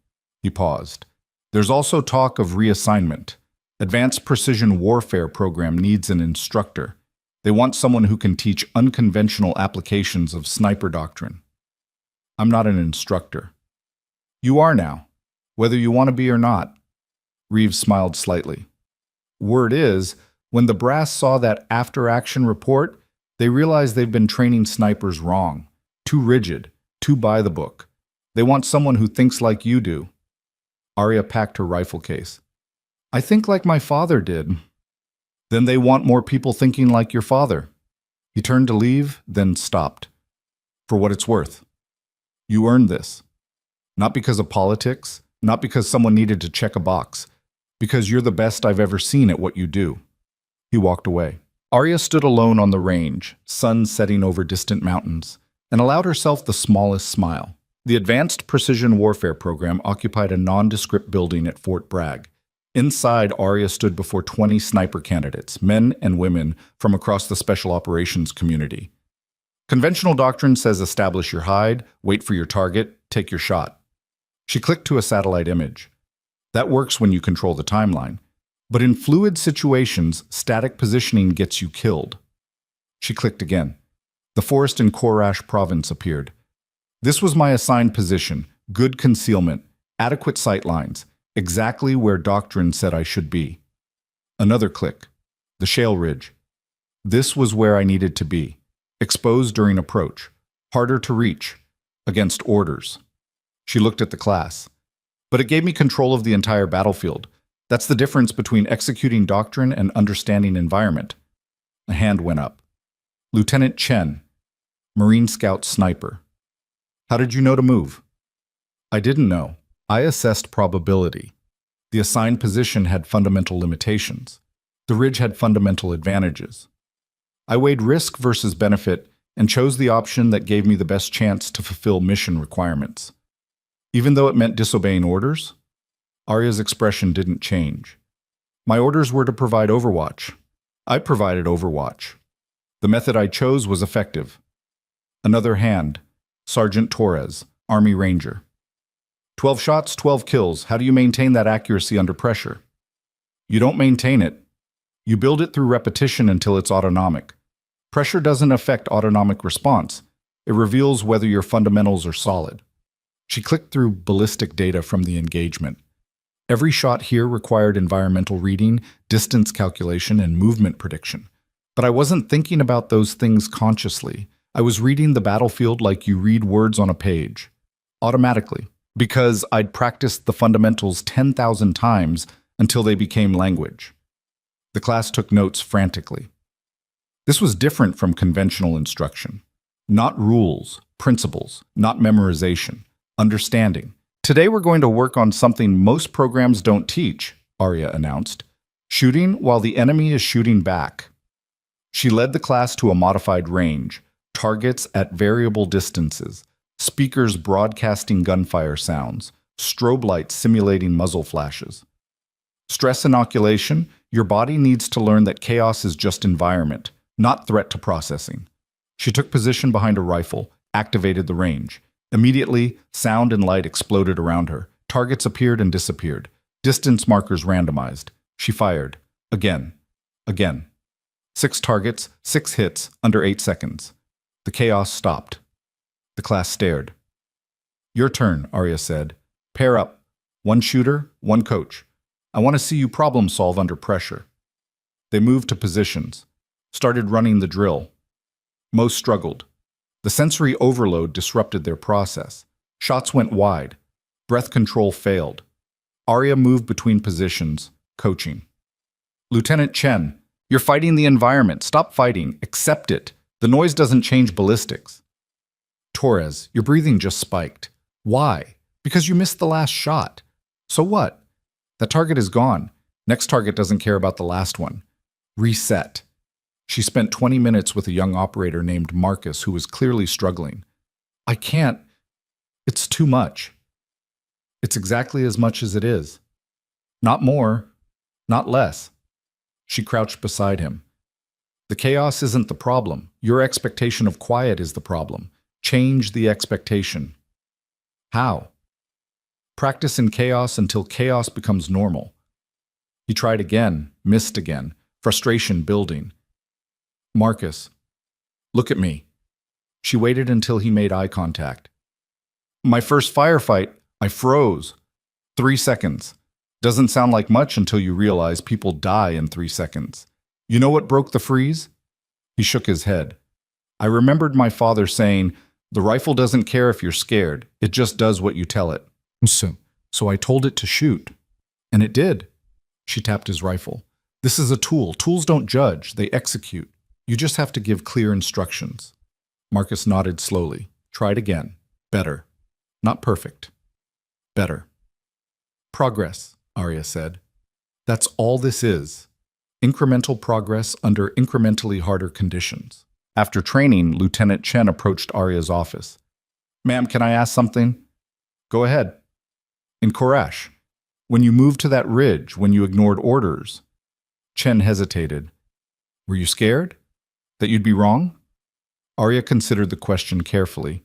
He paused. "There's also talk of reassignment. Advanced Precision Warfare program needs an instructor. They want someone who can teach unconventional applications of sniper doctrine." I'm not an instructor. You are now, whether you want to be or not. Reeves smiled slightly. Word is, when the brass saw that after-action report, they realized they've been training snipers wrong. Too rigid, too by the book. They want someone who thinks like you do. Arya packed her rifle case. I think like my father did. Then they want more people thinking like your father. He turned to leave, then stopped. For what it's worth. You earned this. Not because of politics, not because someone needed to check a box, because you're the best I've ever seen at what you do. He walked away. Arya stood alone on the range, sun setting over distant mountains, and allowed herself the smallest smile. The Advanced Precision Warfare program occupied a nondescript building at Fort Bragg. Inside, Arya stood before 20 sniper candidates, men and women from across the special operations community. Conventional doctrine says establish your hide, wait for your target, take your shot. She clicked to a satellite image. That works when you control the timeline. But in fluid situations, static positioning gets you killed. She clicked again. The forest in Korash province appeared. This was my assigned position, good concealment, adequate sight lines, exactly where doctrine said I should be. Another click. The shale ridge. This was where I needed to be. Exposed during approach. Harder to reach. Against orders. She looked at the class. But it gave me control of the entire battlefield. That's the difference between executing doctrine and understanding environment. A hand went up. Lieutenant Chen, Marine Scout Sniper. How did you know to move? I didn't know. I assessed probability. The assigned position had fundamental limitations. The ridge had fundamental advantages. I weighed risk versus benefit and chose the option that gave me the best chance to fulfill mission requirements. Even though it meant disobeying orders, Arya's expression didn't change. My orders were to provide overwatch. I provided overwatch. The method I chose was effective. Another hand, Sergeant Torres, Army Ranger. 12 shots, 12 kills. How do you maintain that accuracy under pressure? You don't maintain it. You build it through repetition until it's autonomic. Pressure doesn't affect autonomic response. It reveals whether your fundamentals are solid. She clicked through ballistic data from the engagement. Every shot here required environmental reading, distance calculation, and movement prediction. But I wasn't thinking about those things consciously. I was reading the battlefield like you read words on a page. Automatically. Because I'd practiced the fundamentals 10,000 times until they became language. The class took notes frantically. This was different from conventional instruction. Not rules, principles, not memorization, understanding. Today we're going to work on something most programs don't teach, Arya announced. Shooting while the enemy is shooting back. She led the class to a modified range, targets at variable distances, speakers broadcasting gunfire sounds, strobe lights simulating muzzle flashes. Stress inoculation, your body needs to learn that chaos is just environment, not threat to processing. She took position behind a rifle, activated the range. Immediately, sound and light exploded around her. Targets appeared and disappeared. Distance markers randomized. She fired. Again. Again. 6 targets, 6 hits, under 8 seconds. The chaos stopped. The class stared. Your turn, Arya said. Pair up. 1 shooter, 1 coach. I want to see you problem solve under pressure. They moved to positions. Started running the drill. Most struggled. The sensory overload disrupted their process. Shots went wide. Breath control failed. Arya moved between positions, coaching. Lieutenant Chen, you're fighting the environment. Stop fighting. Accept it. The noise doesn't change ballistics. Torres, your breathing just spiked. Why? Because you missed the last shot. So what? That target is gone. Next target doesn't care about the last one. Reset. She spent 20 minutes with a young operator named Marcus who was clearly struggling. I can't. It's too much. It's exactly as much as it is. Not more, not less. She crouched beside him. The chaos isn't the problem. Your expectation of quiet is the problem. Change the expectation. How? Practice in chaos until chaos becomes normal. He tried again, missed again, frustration building. Marcus, look at me. She waited until he made eye contact. My first firefight, I froze. 3 seconds. Doesn't sound like much until you realize people die in 3 seconds. You know what broke the freeze? He shook his head. I remembered my father saying, the rifle doesn't care if you're scared. It just does what you tell it. So I told it to shoot. And it did. She tapped his rifle. This is a tool. Tools don't judge, they execute. You just have to give clear instructions. Marcus nodded slowly. Try it again. Better. Not perfect. Better. Progress, Arya said. That's all this is. Incremental progress under incrementally harder conditions. After training, Lieutenant Chen approached Arya's office. Ma'am, can I ask something? Go ahead. In Korash, when you moved to that ridge, when you ignored orders, Chen hesitated. Were you scared? That you'd be wrong? Arya considered the question carefully.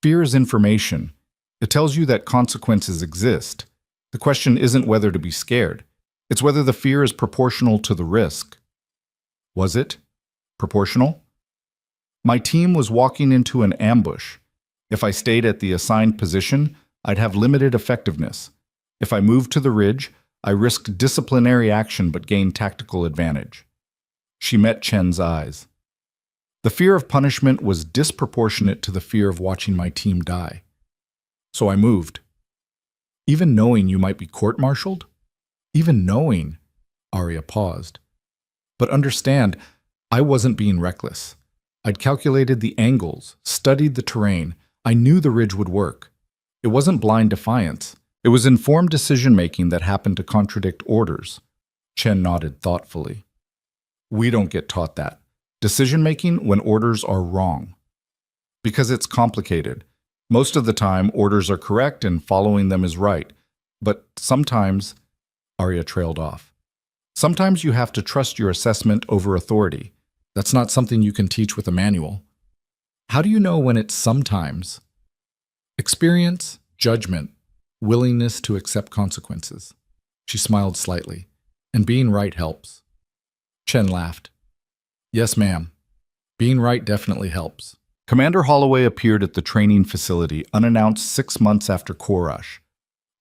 Fear is information. It tells you that consequences exist. The question isn't whether to be scared. It's whether the fear is proportional to the risk. Was it proportional? My team was walking into an ambush. If I stayed at the assigned position, I'd have limited effectiveness. If I moved to the ridge, I risked disciplinary action but gained tactical advantage. She met Chen's eyes. The fear of punishment was disproportionate to the fear of watching my team die. So I moved. Even knowing you might be court-martialed? Even knowing, Arya paused. But understand, I wasn't being reckless. I'd calculated the angles, studied the terrain. I knew the ridge would work. It wasn't blind defiance. It was informed decision-making that happened to contradict orders. Chen nodded thoughtfully. We don't get taught that. Decision-making when orders are wrong. Because it's complicated. Most of the time, orders are correct and following them is right. But sometimes, Arya trailed off. Sometimes you have to trust your assessment over authority. That's not something you can teach with a manual. How do you know when it's sometimes? Experience, judgment, willingness to accept consequences. She smiled slightly. And being right helps. Chen laughed. Yes, ma'am. Being right definitely helps. Commander Holloway appeared at the training facility unannounced 6 months after Korash.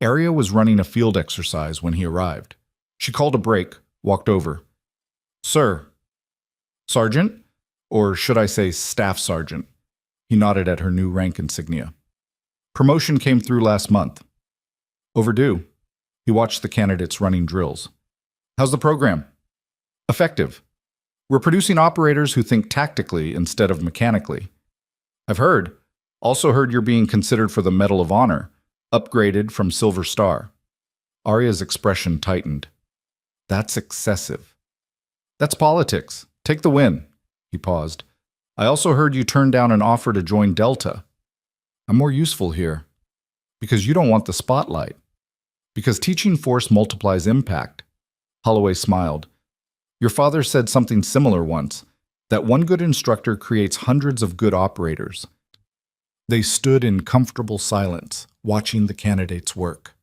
Arya was running a field exercise when he arrived. She called a break, walked over. Sir. Sergeant? Or should I say staff sergeant? He nodded at her new rank insignia. Promotion came through last month. Overdue. He watched the candidates running drills. How's the program? Effective. We're producing operators who think tactically instead of mechanically. I've heard. Also heard you're being considered for the Medal of Honor, upgraded from Silver Star. Arya's expression tightened. That's excessive. That's politics. Take the win. He paused. I also heard you turned down an offer to join Delta. I'm more useful here. Because you don't want the spotlight. Because teaching force multiplies impact. Holloway smiled. Your father said something similar once, that one good instructor creates hundreds of good operators. They stood in comfortable silence, watching the candidates work.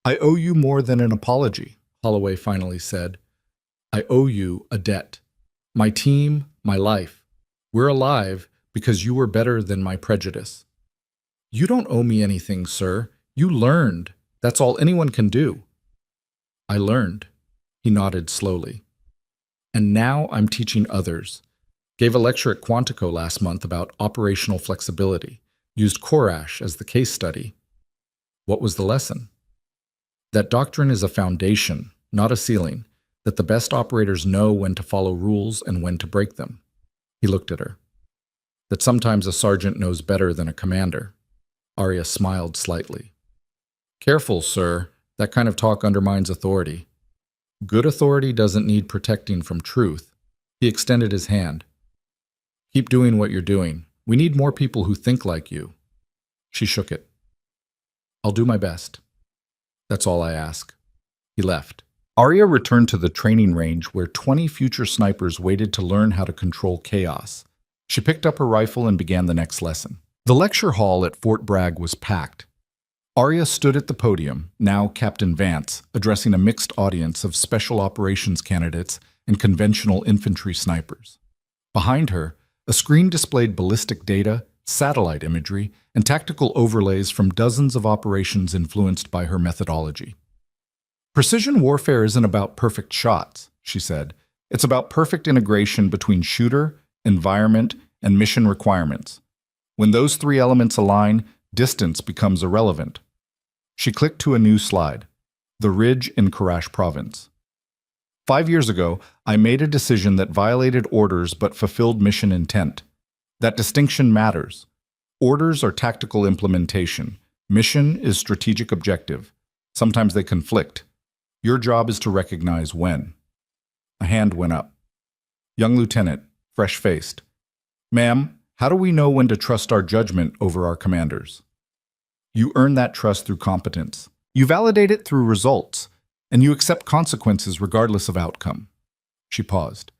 I owe you more than an apology, Holloway finally said. I owe you a debt. My team, my life. We're alive because you were better than my prejudice. You don't owe me anything, sir. You learned. That's all anyone can do. I learned. He nodded slowly. And now I'm teaching others. Gave a lecture at Quantico last month about operational flexibility. Used Korash as the case study. What was the lesson? That doctrine is a foundation, not a ceiling. That the best operators know when to follow rules and when to break them. He looked at her. That sometimes a sergeant knows better than a commander. Arya smiled slightly. Careful, sir. That kind of talk undermines authority. Good authority doesn't need protecting from truth. He extended his hand. Keep doing what you're doing. We need more people who think like you. She shook it. I'll do my best. That's all I ask. He left. Arya returned to the training range where 20 future snipers waited to learn how to control chaos. She picked up her rifle and began the next lesson. The lecture hall at Fort Bragg was packed. Arya stood at the podium, now Captain Vance, addressing a mixed audience of special operations candidates and conventional infantry snipers. Behind her, a screen displayed ballistic data, satellite imagery, and tactical overlays from dozens of operations influenced by her methodology. Precision warfare isn't about perfect shots, she said. It's about perfect integration between shooter, environment, and mission requirements. When those three elements align, distance becomes irrelevant. She clicked to a new slide, the ridge in Karash province. 5 years ago, I made a decision that violated orders but fulfilled mission intent. That distinction matters. Orders are tactical implementation. Mission is strategic objective. Sometimes they conflict. Your job is to recognize when. A hand went up. Young lieutenant, fresh-faced. Ma'am, how do we know when to trust our judgment over our commanders? You earn that trust through competence. You validate it through results, and you accept consequences regardless of outcome. She paused.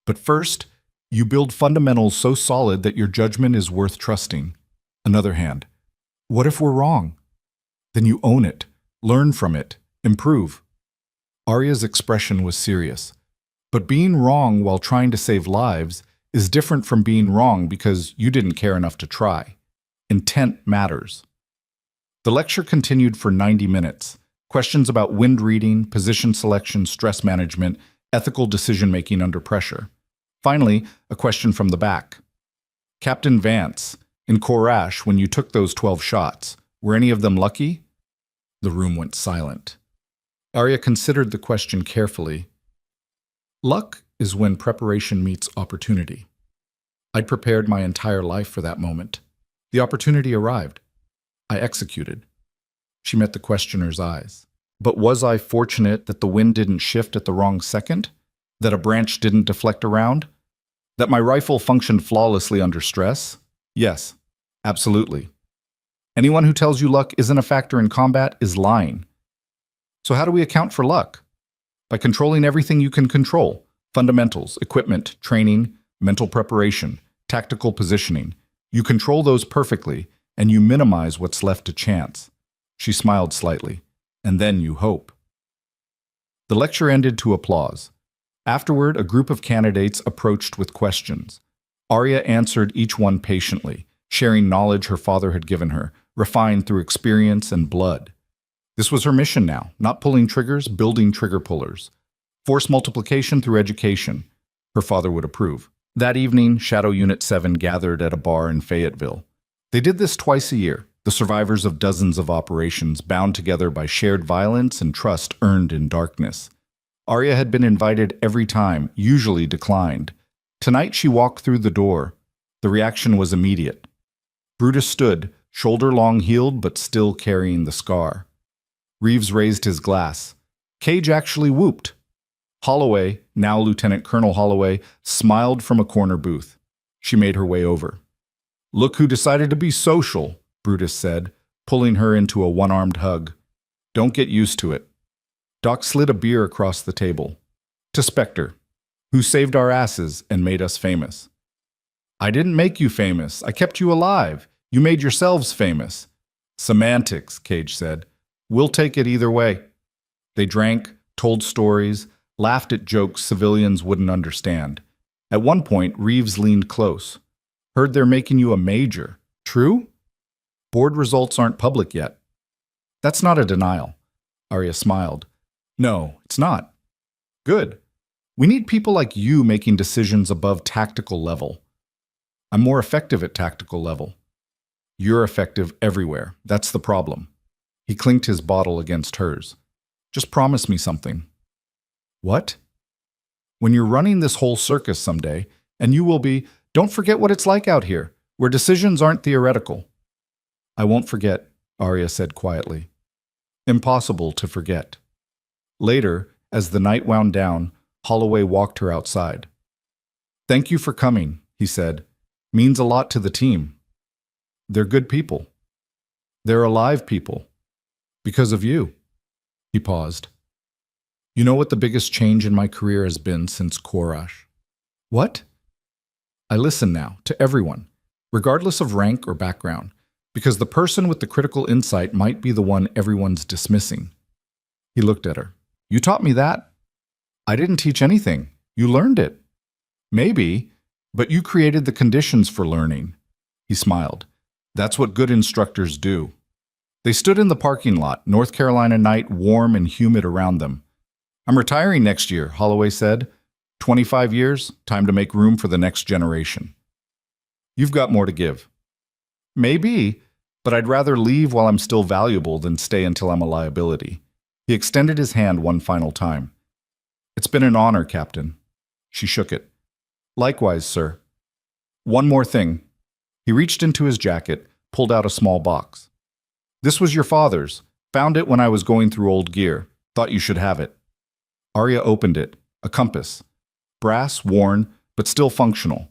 But first, you build fundamentals so solid that your judgment is worth trusting. Another hand. What if we're wrong? Then you own it, learn from it, improve. Arya's expression was serious. But being wrong while trying to save lives is different from being wrong because you didn't care enough to try. Intent matters. The lecture continued for 90 minutes. Questions about wind reading, position selection, stress management, ethical decision-making under pressure. Finally, a question from the back. Captain Vance, in Korash, when you took those 12 shots, were any of them lucky? The room went silent. Arya considered the question carefully. Luck is when preparation meets opportunity. I'd prepared my entire life for that moment. The opportunity arrived. I executed. She met the questioner's eyes. But was I fortunate that the wind didn't shift at the wrong second? That a branch didn't deflect around? That my rifle functioned flawlessly under stress? Yes, absolutely. Anyone who tells you luck isn't a factor in combat is lying. So how do we account for luck? By controlling everything you can control. Fundamentals, equipment, training, mental preparation, tactical positioning. You control those perfectly, and you minimize what's left to chance. She smiled slightly. And then you hope. The lecture ended to applause. Afterward, a group of candidates approached with questions. Arya answered each one patiently, sharing knowledge her father had given her, refined through experience and blood. This was her mission now, not pulling triggers, building trigger pullers. Force multiplication through education. Her father would approve. That evening, Shadow Unit 7 gathered at a bar in Fayetteville. They did this twice a year, the survivors of dozens of operations bound together by shared violence and trust earned in darkness. Arya had been invited every time, usually declined. Tonight she walked through the door. The reaction was immediate. Brutus stood, shoulder-long healed but still carrying the scar. Reeves raised his glass. Cage actually whooped. Holloway, now Lieutenant Colonel Holloway, smiled from a corner booth. She made her way over. "Look who decided to be social," Brutus said, pulling her into a one-armed hug. "Don't get used to it." Doc slid a beer across the table. "To Spectre, who saved our asses and made us famous." "I didn't make you famous. I kept you alive. You made yourselves famous." "Semantics," Cage said. "We'll take it either way." They drank, told stories, laughed at jokes civilians wouldn't understand. At one point, Reeves leaned close. "Heard they're making you a major. True?" "Board results aren't public yet." "That's not a denial." Arya smiled. "No, it's not." "Good. We need people like you making decisions above tactical level." "I'm more effective at tactical level." "You're effective everywhere. That's the problem." He clinked his bottle against hers. "Just promise me something." "What?" "When you're running this whole circus someday, and you will be, don't forget what it's like out here, where decisions aren't theoretical." "I won't forget," Arya said quietly. Impossible to forget. Later, as the night wound down, Holloway walked her outside. "Thank you for coming," he said. "Means a lot to the team. They're good people. They're alive people. Because of you." He paused. "You know what the biggest change in my career has been since Korash?" "What?" "I listen now, to everyone, regardless of rank or background, because the person with the critical insight might be the one everyone's dismissing." He looked at her. "You taught me that?" "I didn't teach anything. You learned it." "Maybe, but you created the conditions for learning." He smiled. That's what good instructors do. They stood in the parking lot, North Carolina night warm and humid around them. I'm retiring next year, Holloway said. 25 years, time to make room for the next generation. You've got more to give. Maybe, but I'd rather leave while I'm still valuable than stay until I'm a liability. He extended his hand one final time. It's been an honor, Captain. She shook it. Likewise, sir. One more thing. He reached into his jacket, pulled out a small box. This was your father's. Found it when I was going through old gear. Thought you should have it. Arya opened it. A compass. Brass, worn, but still functional.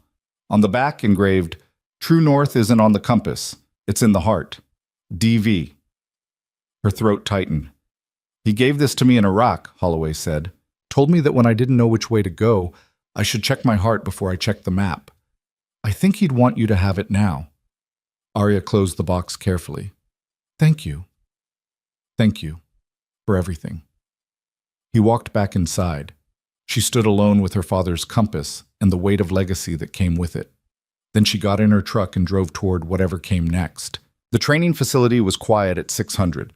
On the back engraved, True North isn't on the compass. It's in the heart. DV. Her throat tightened. He gave this to me in Iraq, Holloway said. Told me that when I didn't know which way to go, I should check my heart before I checked the map. I think he'd want you to have it now. Arya closed the box carefully. Thank you. Thank you for everything. He walked back inside. She stood alone with her father's compass and the weight of legacy that came with it. Then she got in her truck and drove toward whatever came next. The training facility was quiet at 600.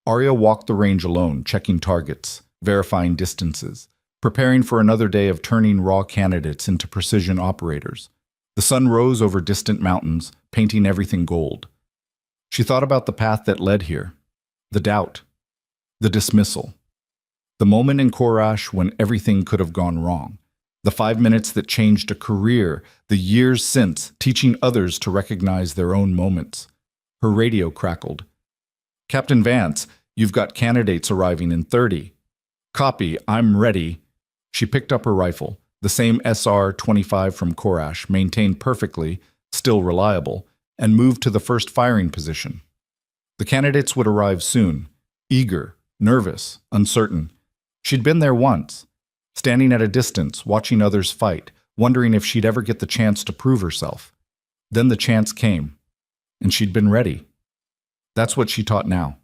Arya walked the range alone, checking targets, verifying distances, preparing for another day of turning raw candidates into precision operators. The sun rose over distant mountains, painting everything gold. She thought about the path that led here, the doubt, the dismissal, the moment in Korash when everything could have gone wrong, the 5 minutes that changed a career, the years since teaching others to recognize their own moments. Her radio crackled. Captain Vance, you've got candidates arriving in 30. Copy, I'm ready. She picked up her rifle, the same SR-25 from Korash, maintained perfectly, still reliable, and moved to the first firing position. The candidates would arrive soon, eager, nervous, uncertain. She'd been there once, standing at a distance, watching others fight, wondering if she'd ever get the chance to prove herself. Then the chance came, and she'd been ready. That's what she taught now.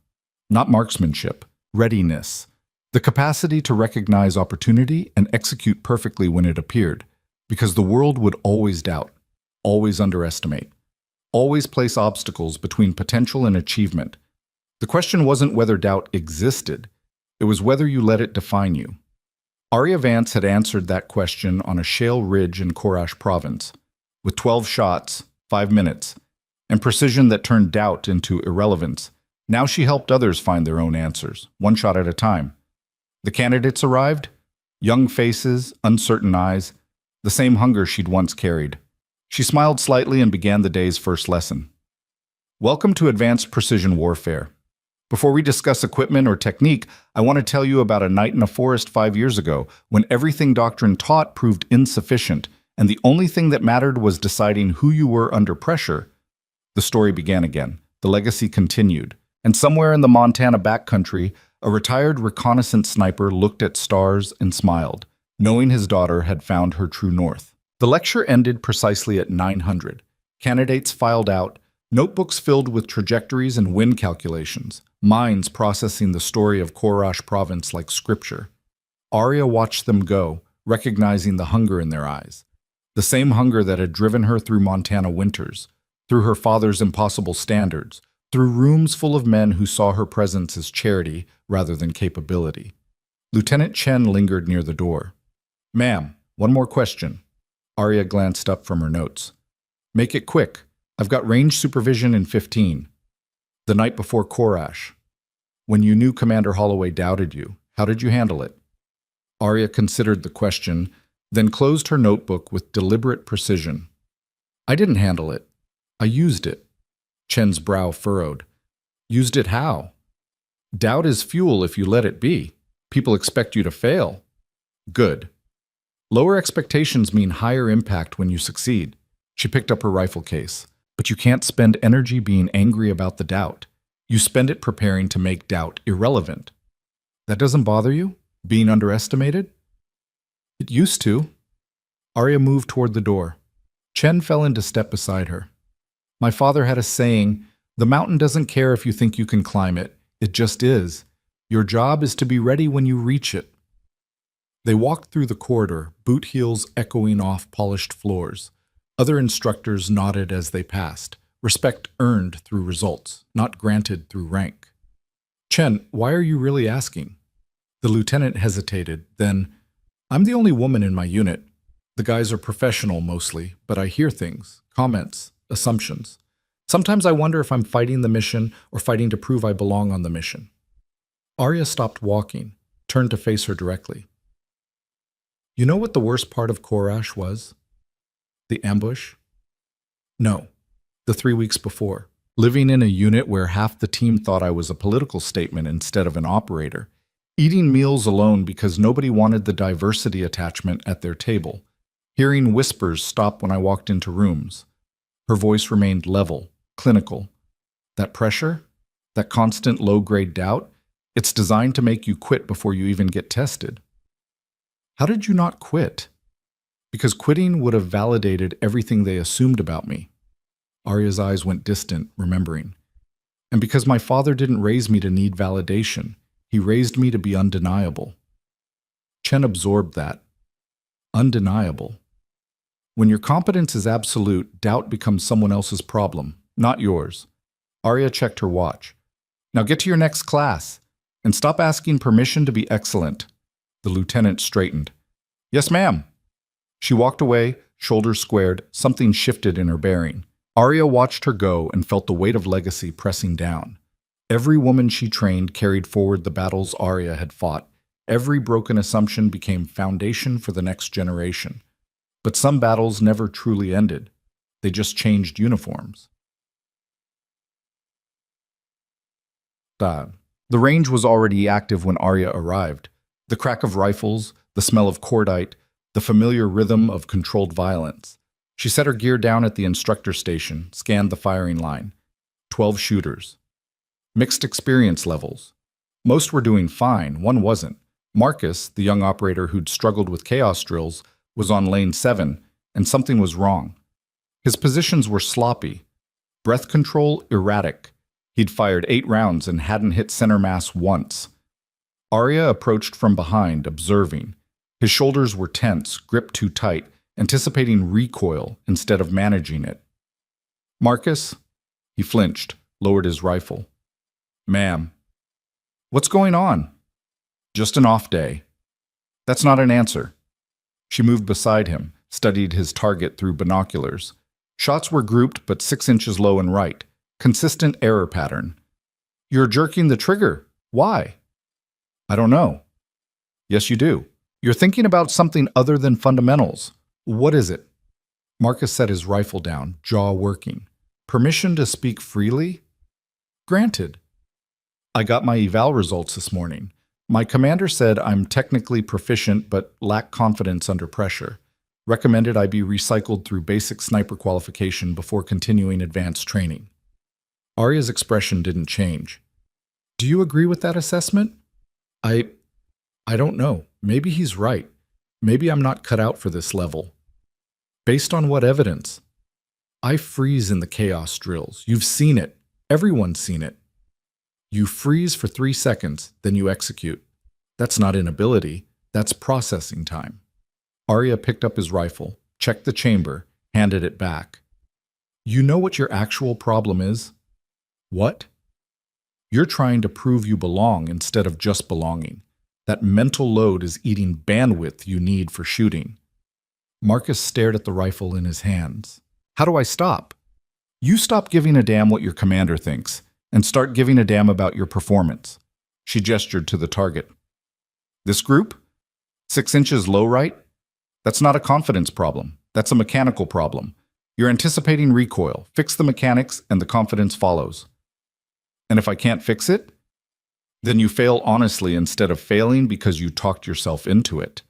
Not marksmanship, readiness. The capacity to recognize opportunity and execute perfectly when it appeared, because the world would always doubt, always underestimate, always place obstacles between potential and achievement. The question wasn't whether doubt existed, it was whether you let it define you. Arya Vance had answered that question on a shale ridge in Korash province, with 12 shots, 5 minutes, and precision that turned doubt into irrelevance. Now she helped others find their own answers, one shot at a time. The candidates arrived, young faces, uncertain eyes, the same hunger she'd once carried. She smiled slightly and began the day's first lesson. Welcome to Advanced Precision Warfare. Before we discuss equipment or technique, I want to tell you about a night in a forest 5 years ago when everything doctrine taught proved insufficient, and the only thing that mattered was deciding who you were under pressure. The story began again. The legacy continued. And somewhere in the Montana backcountry, a retired reconnaissance sniper looked at stars and smiled, knowing his daughter had found her true north. The lecture ended precisely at 900. Candidates filed out, notebooks filled with trajectories and wind calculations, minds processing the story of Korash province like scripture. Arya watched them go, recognizing the hunger in their eyes. The same hunger that had driven her through Montana winters, through her father's impossible standards, through rooms full of men who saw her presence as charity rather than capability. Lieutenant Chen lingered near the door. Ma'am, one more question. Arya glanced up from her notes. Make it quick. I've got range supervision in 15. The night before Korash. When you knew Commander Holloway doubted you, how did you handle it? Arya considered the question, then closed her notebook with deliberate precision. I didn't handle it. I used it. Chen's brow furrowed. Used it how? Doubt is fuel if you let it be. People expect you to fail. Good. Lower expectations mean higher impact when you succeed. She picked up her rifle case. But you can't spend energy being angry about the doubt. You spend it preparing to make doubt irrelevant. That doesn't bother you? Being underestimated? It used to. Arya moved toward the door. Chen fell into step beside her. My father had a saying, the mountain doesn't care if you think you can climb it. It just is. Your job is to be ready when you reach it. They walked through the corridor, boot heels echoing off polished floors. Other instructors nodded as they passed, Respect earned through results, not granted through rank. Chen, why are you really asking? The lieutenant hesitated, then, I'm the only woman in my unit. The guys are professional mostly, but I hear things, comments, assumptions. Sometimes I wonder if I'm fighting the mission or fighting to prove I belong on the mission. Arya stopped walking, turned to face her directly. You know what the worst part of Korash was? The ambush? No, the 3 weeks before. Living in a unit where half the team thought I was a political statement instead of an operator. Eating meals alone because nobody wanted the diversity attachment at their table. Hearing whispers stop when I walked into rooms. Her voice remained level, clinical. That pressure? That constant low-grade doubt? It's designed to make you quit before you even get tested. How did you not quit? Because quitting would have validated everything they assumed about me. Arya's eyes went distant, remembering. And because my father didn't raise me to need validation, he raised me to be undeniable. Chen absorbed that. Undeniable. When your competence is absolute, doubt becomes someone else's problem, not yours. Arya checked her watch. Now get to your next class, and stop asking permission to be excellent. The lieutenant straightened. Yes, ma'am. She walked away, shoulders squared, something shifted in her bearing. Arya watched her go and felt the weight of legacy pressing down. Every woman she trained carried forward the battles Arya had fought. Every broken assumption became foundation for the next generation. But some battles never truly ended. They just changed uniforms. The range was already active when Arya arrived. The crack of rifles, the smell of cordite, the familiar rhythm of controlled violence. She set her gear down at the instructor station, scanned the firing line. 12 shooters. Mixed experience levels. Most were doing fine, one wasn't. Marcus, the young operator who'd struggled with chaos drills, was on lane 7, and something was wrong. His positions were sloppy. Breath control erratic. He'd fired 8 rounds and hadn't hit center mass once. Arya approached from behind, observing. His shoulders were tense, gripped too tight, anticipating recoil instead of managing it. Marcus? He flinched, lowered his rifle. Ma'am. What's going on? Just an off day. That's not an answer. She moved beside him, studied his target through binoculars. Shots were grouped but 6 inches low and right. Consistent error pattern. You're jerking the trigger. Why? I don't know. Yes, you do. You're thinking about something other than fundamentals. What is it? Marcus set his rifle down, jaw working. Permission to speak freely? Granted. I got my eval results this morning. My commander said I'm technically proficient but lack confidence under pressure. Recommended I be recycled through basic sniper qualification before continuing advanced training. Arya's expression didn't change. Do you agree with that assessment? I don't know. Maybe he's right. Maybe I'm not cut out for this level. Based on what evidence? I freeze in the chaos drills. You've seen it. Everyone's seen it. You freeze for 3 seconds, then you execute. That's not inability. That's processing time. Arya picked up his rifle, checked the chamber, handed it back. You know what your actual problem is? What? You're trying to prove you belong instead of just belonging. That mental load is eating bandwidth you need for shooting. Marcus stared at the rifle in his hands. How do I stop? You stop giving a damn what your commander thinks, and start giving a damn about your performance. She gestured to the target. This group? 6 inches low right? That's not a confidence problem. That's a mechanical problem. You're anticipating recoil. Fix the mechanics and the confidence follows. And if I can't fix it? Then you fail honestly instead of failing because you talked yourself into it.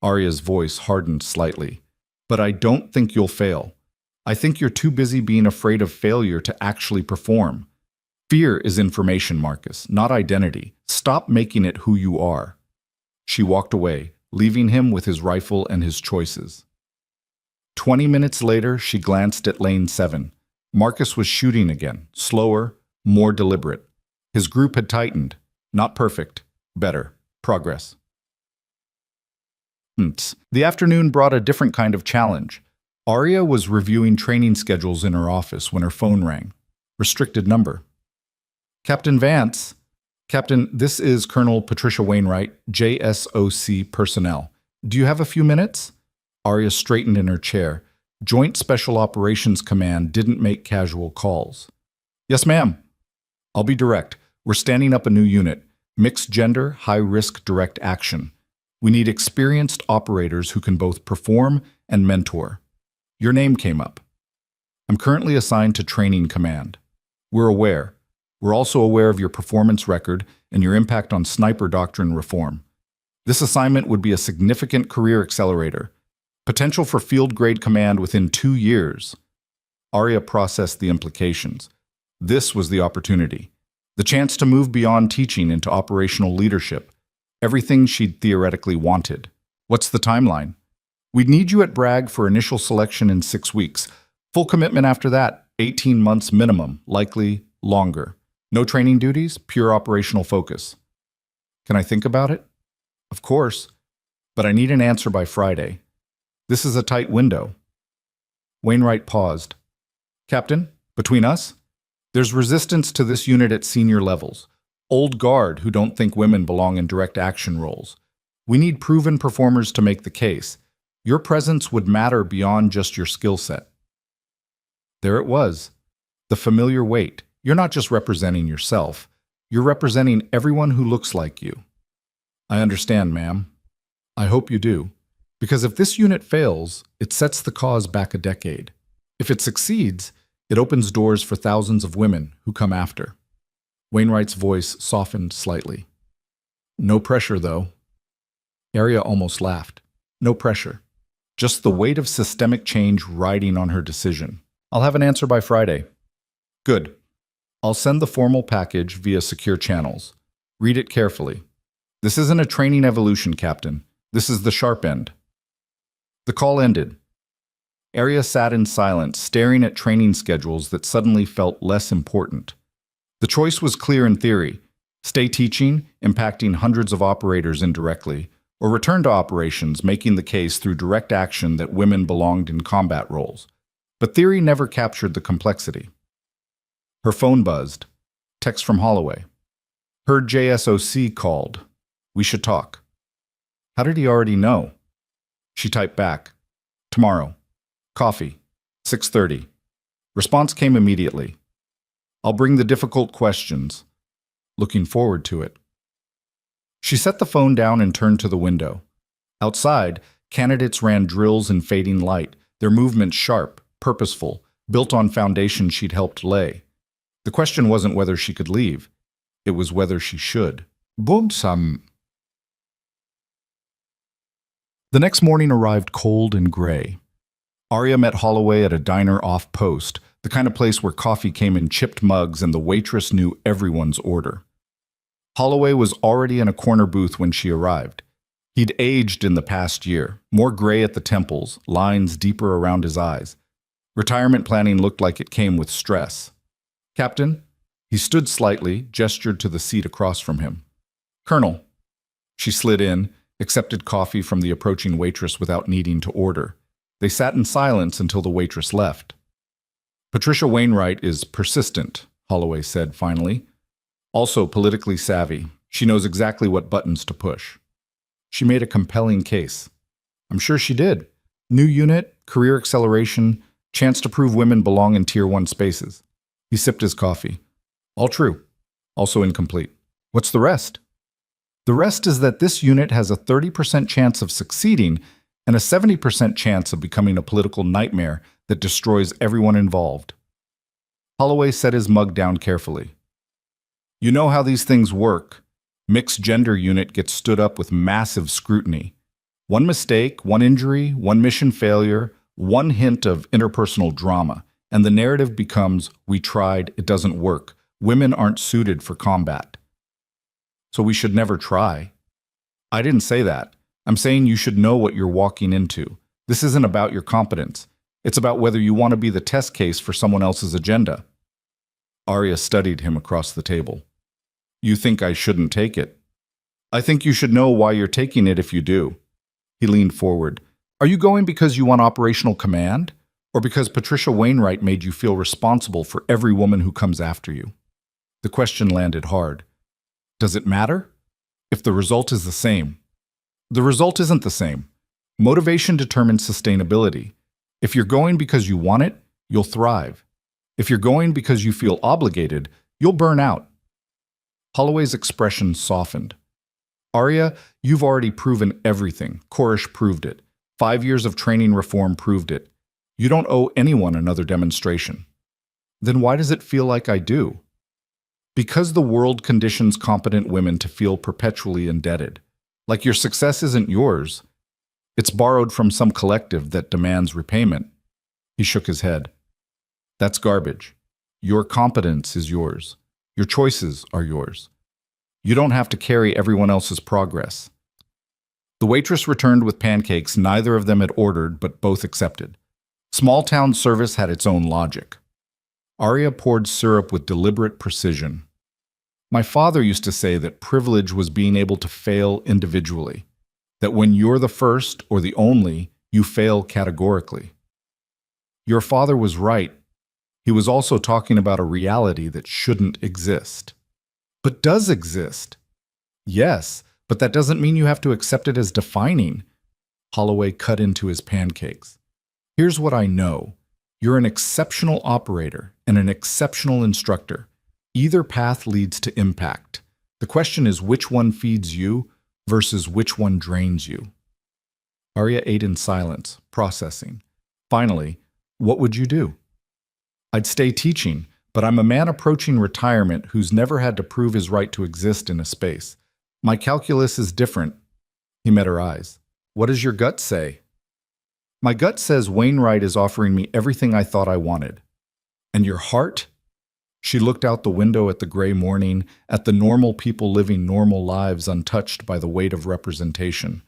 Arya's voice hardened slightly. But I don't think you'll fail. I think you're too busy being afraid of failure to actually perform. Fear is information, Marcus, not identity. Stop making it who you are. She walked away, leaving him with his rifle and his choices. 20 minutes later, she glanced at lane 7. Marcus was shooting again, slower, more deliberate. His group had tightened. Not perfect. Better. Progress. The afternoon brought a different kind of challenge. Arya was reviewing training schedules in her office when her phone rang. Restricted number. Captain Vance. Captain, this is Colonel Patricia Wainwright, JSOC personnel. Do you have a few minutes? Arya straightened in her chair. Joint Special Operations Command didn't make casual calls. Yes, ma'am. I'll be direct. We're standing up a new unit. Mixed gender, high-risk direct action. We need experienced operators who can both perform and mentor. Your name came up. I'm currently assigned to Training Command. We're aware. We're also aware of your performance record and your impact on sniper doctrine reform. This assignment would be a significant career accelerator. Potential for field-grade command within 2 years. Arya processed the implications. This was the opportunity. The chance to move beyond teaching into operational leadership. Everything she'd theoretically wanted. What's the timeline? We'd need you at Bragg for initial selection in 6 weeks. Full commitment after that, 18 months minimum, likely longer. No training duties, pure operational focus. Can I think about it? Of course, but I need an answer by Friday. This is a tight window. Wainwright paused. Captain, between us, there's resistance to this unit at senior levels. Old guard who don't think women belong in direct action roles. We need proven performers to make the case. Your presence would matter beyond just your skill set. There it was. The familiar weight. You're not just representing yourself. You're representing everyone who looks like you. I understand, ma'am. I hope you do. Because if this unit fails, it sets the cause back a decade. If it succeeds, it opens doors for thousands of women who come after. Wainwright's voice softened slightly. No pressure, though. Arya almost laughed. No pressure. Just the weight of systemic change riding on her decision. I'll have an answer by Friday. Good. I'll send the formal package via secure channels. Read it carefully. This isn't a training evolution, Captain. This is the sharp end. The call ended. Arya sat in silence, staring at training schedules that suddenly felt less important. The choice was clear in theory. Stay teaching, impacting hundreds of operators indirectly, or return to operations, making the case through direct action that women belonged in combat roles. But theory never captured the complexity. Her phone buzzed. Text from Holloway. Heard JSOC called. We should talk. How did he already know? She typed back. Tomorrow. Coffee. 6:30. Response came immediately. I'll bring the difficult questions. Looking forward to it. She set the phone down and turned to the window. Outside, candidates ran drills in fading light, their movements sharp, purposeful, built on foundation she'd helped lay. The question wasn't whether she could leave. It was whether she should. Bumsam. The next morning arrived cold and gray. Arya met Holloway at a diner off-post, the kind of place where coffee came in chipped mugs and the waitress knew everyone's order. Holloway was already in a corner booth when she arrived. He'd aged in the past year, more gray at the temples, lines deeper around his eyes. Retirement planning looked like it came with stress. Captain? He stood slightly, gestured to the seat across from him. Colonel. She slid in, accepted coffee from the approaching waitress without needing to order. They sat in silence until the waitress left. Patricia Wainwright is persistent, Holloway said finally. Also politically savvy. She knows exactly what buttons to push. She made a compelling case. I'm sure she did. New unit, career acceleration, chance to prove women belong in Tier 1 spaces. He sipped his coffee. All true. Also incomplete. What's the rest? The rest is that this unit has a 30% chance of succeeding and a 70% chance of becoming a political nightmare that destroys everyone involved. Holloway set his mug down carefully. You know how these things work. Mixed gender unit gets stood up with massive scrutiny. One mistake, one injury, one mission failure, one hint of interpersonal drama, and the narrative becomes, we tried, it doesn't work. Women aren't suited for combat. So we should never try. I didn't say that. I'm saying you should know what you're walking into. This isn't about your competence. It's about whether you want to be the test case for someone else's agenda. Arya studied him across the table. You think I shouldn't take it? I think you should know why you're taking it if you do. He leaned forward. Are you going because you want operational command? Or because Patricia Wainwright made you feel responsible for every woman who comes after you? The question landed hard. Does it matter? If the result is the same. The result isn't the same. Motivation determines sustainability. If you're going because you want it, you'll thrive. If you're going because you feel obligated, you'll burn out. Holloway's expression softened. Arya, you've already proven everything. Korish proved it. 5 years of training reform proved it. You don't owe anyone another demonstration. Then why does it feel like I do? Because the world conditions competent women to feel perpetually indebted. Like your success isn't yours. It's borrowed from some collective that demands repayment. He shook his head. That's garbage. Your competence is yours. Your choices are yours. You don't have to carry everyone else's progress. The waitress returned with pancakes neither of them had ordered, but both accepted. Small-town service had its own logic. Arya poured syrup with deliberate precision. My father used to say that privilege was being able to fail individually, that when you're the first or the only, you fail categorically. Your father was right. He was also talking about a reality that shouldn't exist. But does exist. Yes, but that doesn't mean you have to accept it as defining. Holloway cut into his pancakes. Here's what I know. You're an exceptional operator and an exceptional instructor. Either path leads to impact. The question is which one feeds you versus which one drains you. Arya ate in silence, processing. Finally, what would you do? I'd stay teaching, but I'm a man approaching retirement who's never had to prove his right to exist in a space. My calculus is different. He met her eyes. What does your gut say? My gut says Wainwright is offering me everything I thought I wanted. And your heart? She looked out the window at the gray morning, at the normal people living normal lives untouched by the weight of representation.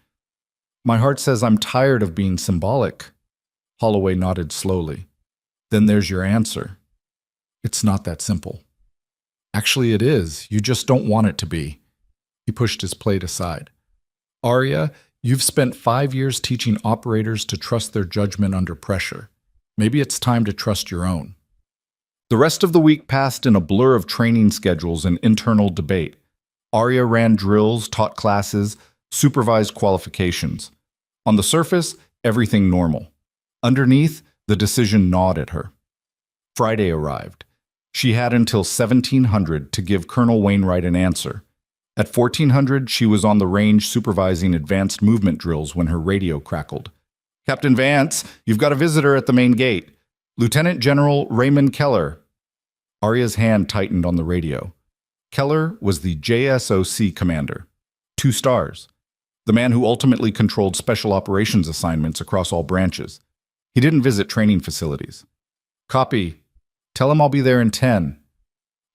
My heart says I'm tired of being symbolic. Holloway nodded slowly. Then there's your answer. It's not that simple. Actually, it is. You just don't want it to be. He pushed his plate aside. Arya, you've spent 5 years teaching operators to trust their judgment under pressure. Maybe it's time to trust your own. The rest of the week passed in a blur of training schedules and internal debate. Arya ran drills, taught classes, supervised qualifications. On the surface, everything normal. Underneath, the decision gnawed at her. Friday arrived. She had until 1700 to give Colonel Wainwright an answer. At 1400, she was on the range supervising advanced movement drills when her radio crackled. Captain Vance, you've got a visitor at the main gate. Lieutenant General Raymond Keller. Arya's hand tightened on the radio. Keller was the JSOC commander. 2 stars. The man who ultimately controlled special operations assignments across all branches. He didn't visit training facilities. Copy. Tell him I'll be there in 10.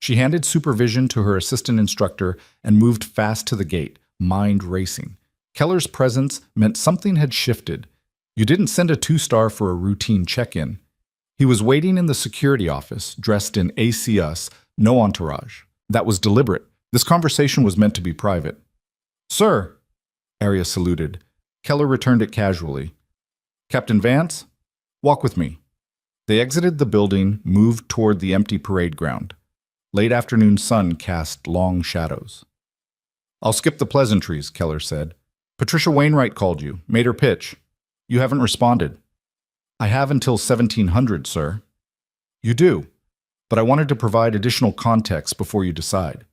She handed supervision to her assistant instructor and moved fast to the gate, mind racing. Keller's presence meant something had shifted. You didn't send a 2-star for a routine check-in. He was waiting in the security office, dressed in ACS, no entourage. That was deliberate. This conversation was meant to be private. Sir, Arya saluted. Keller returned it casually. Captain Vance, walk with me. They exited the building, moved toward the empty parade ground. Late afternoon sun cast long shadows. I'll skip the pleasantries, Keller said. Patricia Wainwright called you, made her pitch. You haven't responded. I have until 1700, sir. You do, but I wanted to provide additional context before you decide.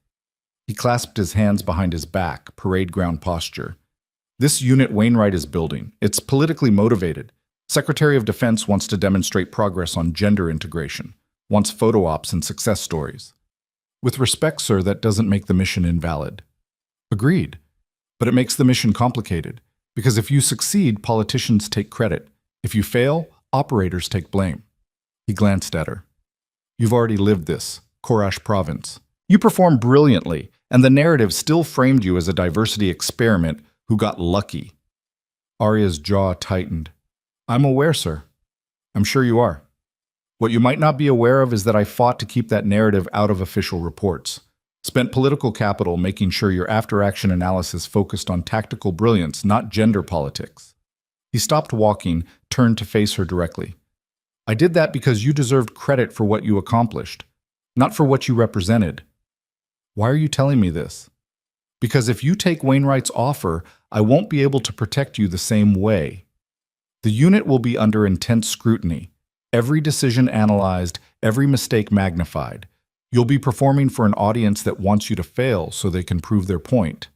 He clasped his hands behind his back, parade ground posture. This unit Wainwright is building. It's politically motivated. Secretary of Defense wants to demonstrate progress on gender integration, wants photo ops and success stories. With respect, sir, that doesn't make the mission invalid. Agreed. But it makes the mission complicated, because if you succeed, politicians take credit. If you fail, operators take blame. He glanced at her. You've already lived this, Korash Province. You performed brilliantly, and the narrative still framed you as a diversity experiment who got lucky. Arya's jaw tightened. I'm aware, sir. I'm sure you are. What you might not be aware of is that I fought to keep that narrative out of official reports. Spent political capital making sure your after-action analysis focused on tactical brilliance, not gender politics. He He stopped walking, turned to face her directly. I did that because you deserved credit for what you accomplished, not for what you represented. Why are you telling me this? Because if you take Wainwright's offer, I won't be able to protect you the same way. The unit will be under intense scrutiny, every decision analyzed, every mistake magnified. You'll be performing for an audience that wants you to fail so they can prove their point.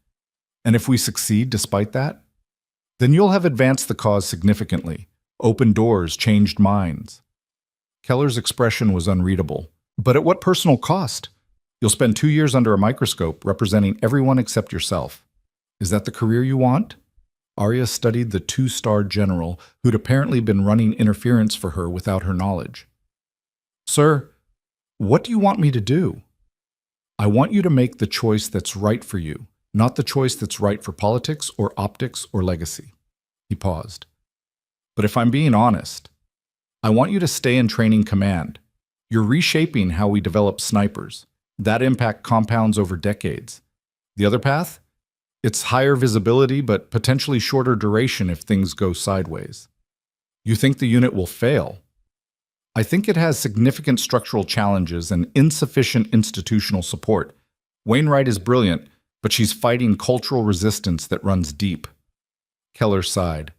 And if we succeed despite that, then you'll have advanced the cause significantly, opened doors, changed minds. Keller's expression was unreadable. But at what personal cost? You'll spend 2 years under a microscope representing everyone except yourself. Is that the career you want? Arya studied the 2-star general who'd apparently been running interference for her without her knowledge. Sir, what do you want me to do? I want you to make the choice that's right for you, not the choice that's right for politics or optics or legacy. He paused. But if I'm being honest, I want you to stay in training command. You're reshaping how we develop snipers. That impact compounds over decades. The other path? It's higher visibility, but potentially shorter duration if things go sideways. You think the unit will fail? I think it has significant structural challenges and insufficient institutional support. Wainwright is brilliant, but she's fighting cultural resistance that runs deep. Keller sighed.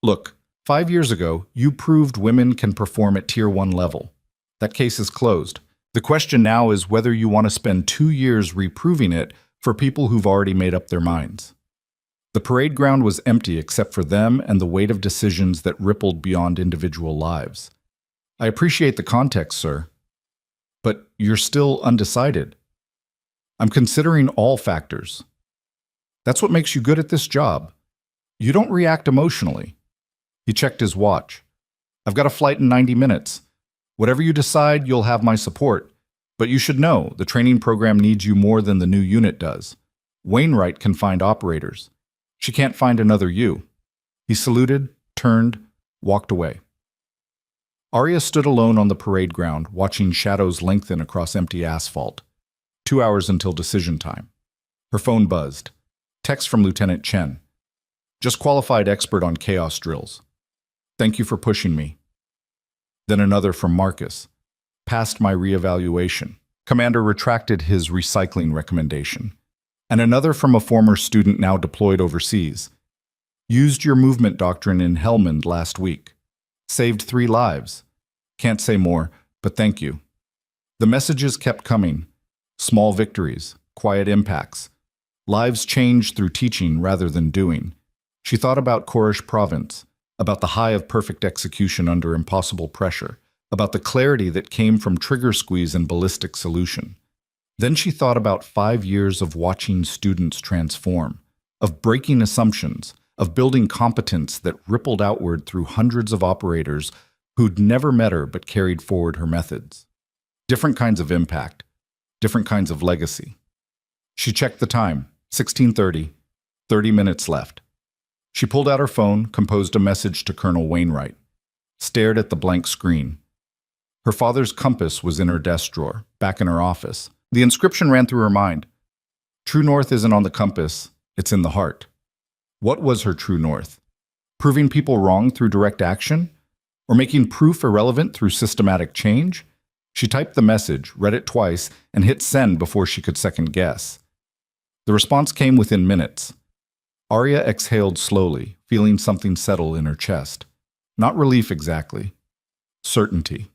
Look, 5 years ago, you proved women can perform at Tier 1 level. That case is closed. The question now is whether you want to spend 2 years reproving it for people who've already made up their minds. The parade ground was empty except for them and the weight of decisions that rippled beyond individual lives. I appreciate the context, sir. But you're still undecided. I'm considering all factors. That's what makes you good at this job. You don't react emotionally. He checked his watch. I've got a flight in 90 minutes. Whatever you decide, you'll have my support. But you should know, the training program needs you more than the new unit does. Wainwright can find operators. She can't find another you. He saluted, turned, walked away. Arya stood alone on the parade ground, watching shadows lengthen across empty asphalt. 2 hours until decision time. Her phone buzzed. Text from Lieutenant Chen. Just qualified expert on chaos drills. Thank you for pushing me. Then another from Marcus. Passed my reevaluation. Commander retracted his recycling recommendation. And another from a former student now deployed overseas. Used your movement doctrine in Helmand last week. Saved 3 lives. Can't say more, but thank you. The messages kept coming. Small victories, quiet impacts. Lives changed through teaching rather than doing. She thought about Korish Province, about the high of perfect execution under impossible pressure, about the clarity that came from trigger squeeze and ballistic solution. Then she thought about 5 years of watching students transform, of breaking assumptions, of building competence that rippled outward through hundreds of operators who'd never met her but carried forward her methods. Different kinds of impact, different kinds of legacy. She checked the time, 16:30, 30 minutes left. She pulled out her phone, composed a message to Colonel Wainwright, stared at the blank screen. Her father's compass was in her desk drawer, back in her office. The inscription ran through her mind. True north isn't on the compass, it's in the heart. What was her true north? Proving people wrong through direct action? Or making proof irrelevant through systematic change? She typed the message, read it twice, and hit send before she could second guess. The response came within minutes. Arya exhaled slowly, feeling something settle in her chest. Not relief exactly. Certainty.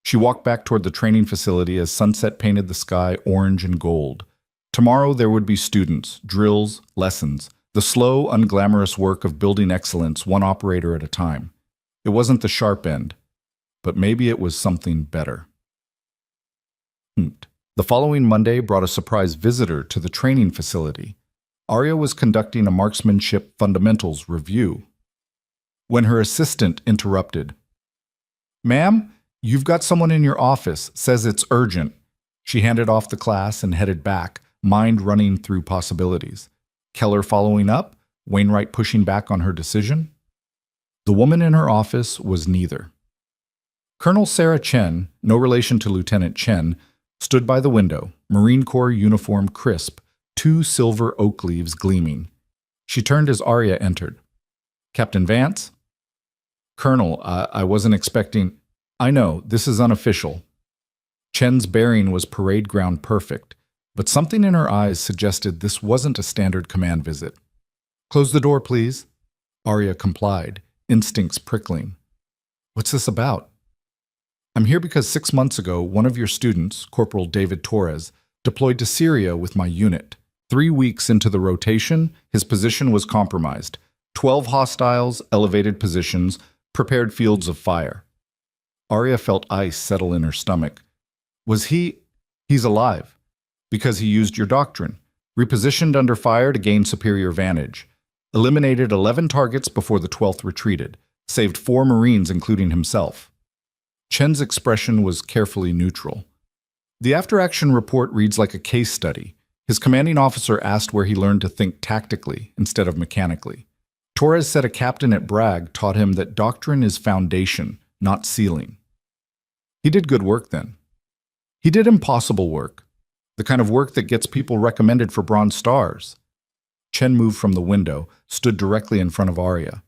She walked back toward the training facility as sunset painted the sky orange and gold. Tomorrow there would be students, drills, lessons, the slow, unglamorous work of building excellence one operator at a time. It wasn't the sharp end, but maybe it was something better. The following Monday brought a surprise visitor to the training facility. Arya was conducting a marksmanship fundamentals review when her assistant interrupted. Ma'am, you've got someone in your office, says it's urgent. She handed off the class and headed back, mind running through possibilities. Keller following up, Wainwright pushing back on her decision. The woman in her office was neither. Colonel Sarah Chen, no relation to Lieutenant Chen, stood by the window, Marine Corps uniform crisp, 2 silver oak leaves gleaming. She turned as Arya entered. Captain Vance? Colonel, I wasn't expecting... I know, this is unofficial. Chen's bearing was parade ground perfect, but something in her eyes suggested this wasn't a standard command visit. Close the door, please. Arya complied, instincts prickling. What's this about? I'm here because 6 months ago, one of your students, Corporal David Torres, deployed to Syria with my unit. 3 weeks into the rotation, his position was compromised. 12 hostiles, elevated positions, prepared fields of fire. Arya felt ice settle in her stomach. Was he... He's alive. Because he used your doctrine. Repositioned under fire to gain superior vantage. Eliminated 11 targets before the 12th retreated. Saved 4 Marines, including himself. Chen's expression was carefully neutral. The after-action report reads like a case study. His commanding officer asked where he learned to think tactically instead of mechanically. Torres said a captain at Bragg taught him that doctrine is foundation, not ceiling. He did good work then. He did impossible work. The kind of work that gets people recommended for Bronze Stars. Chen moved from the window, stood directly in front of Arya.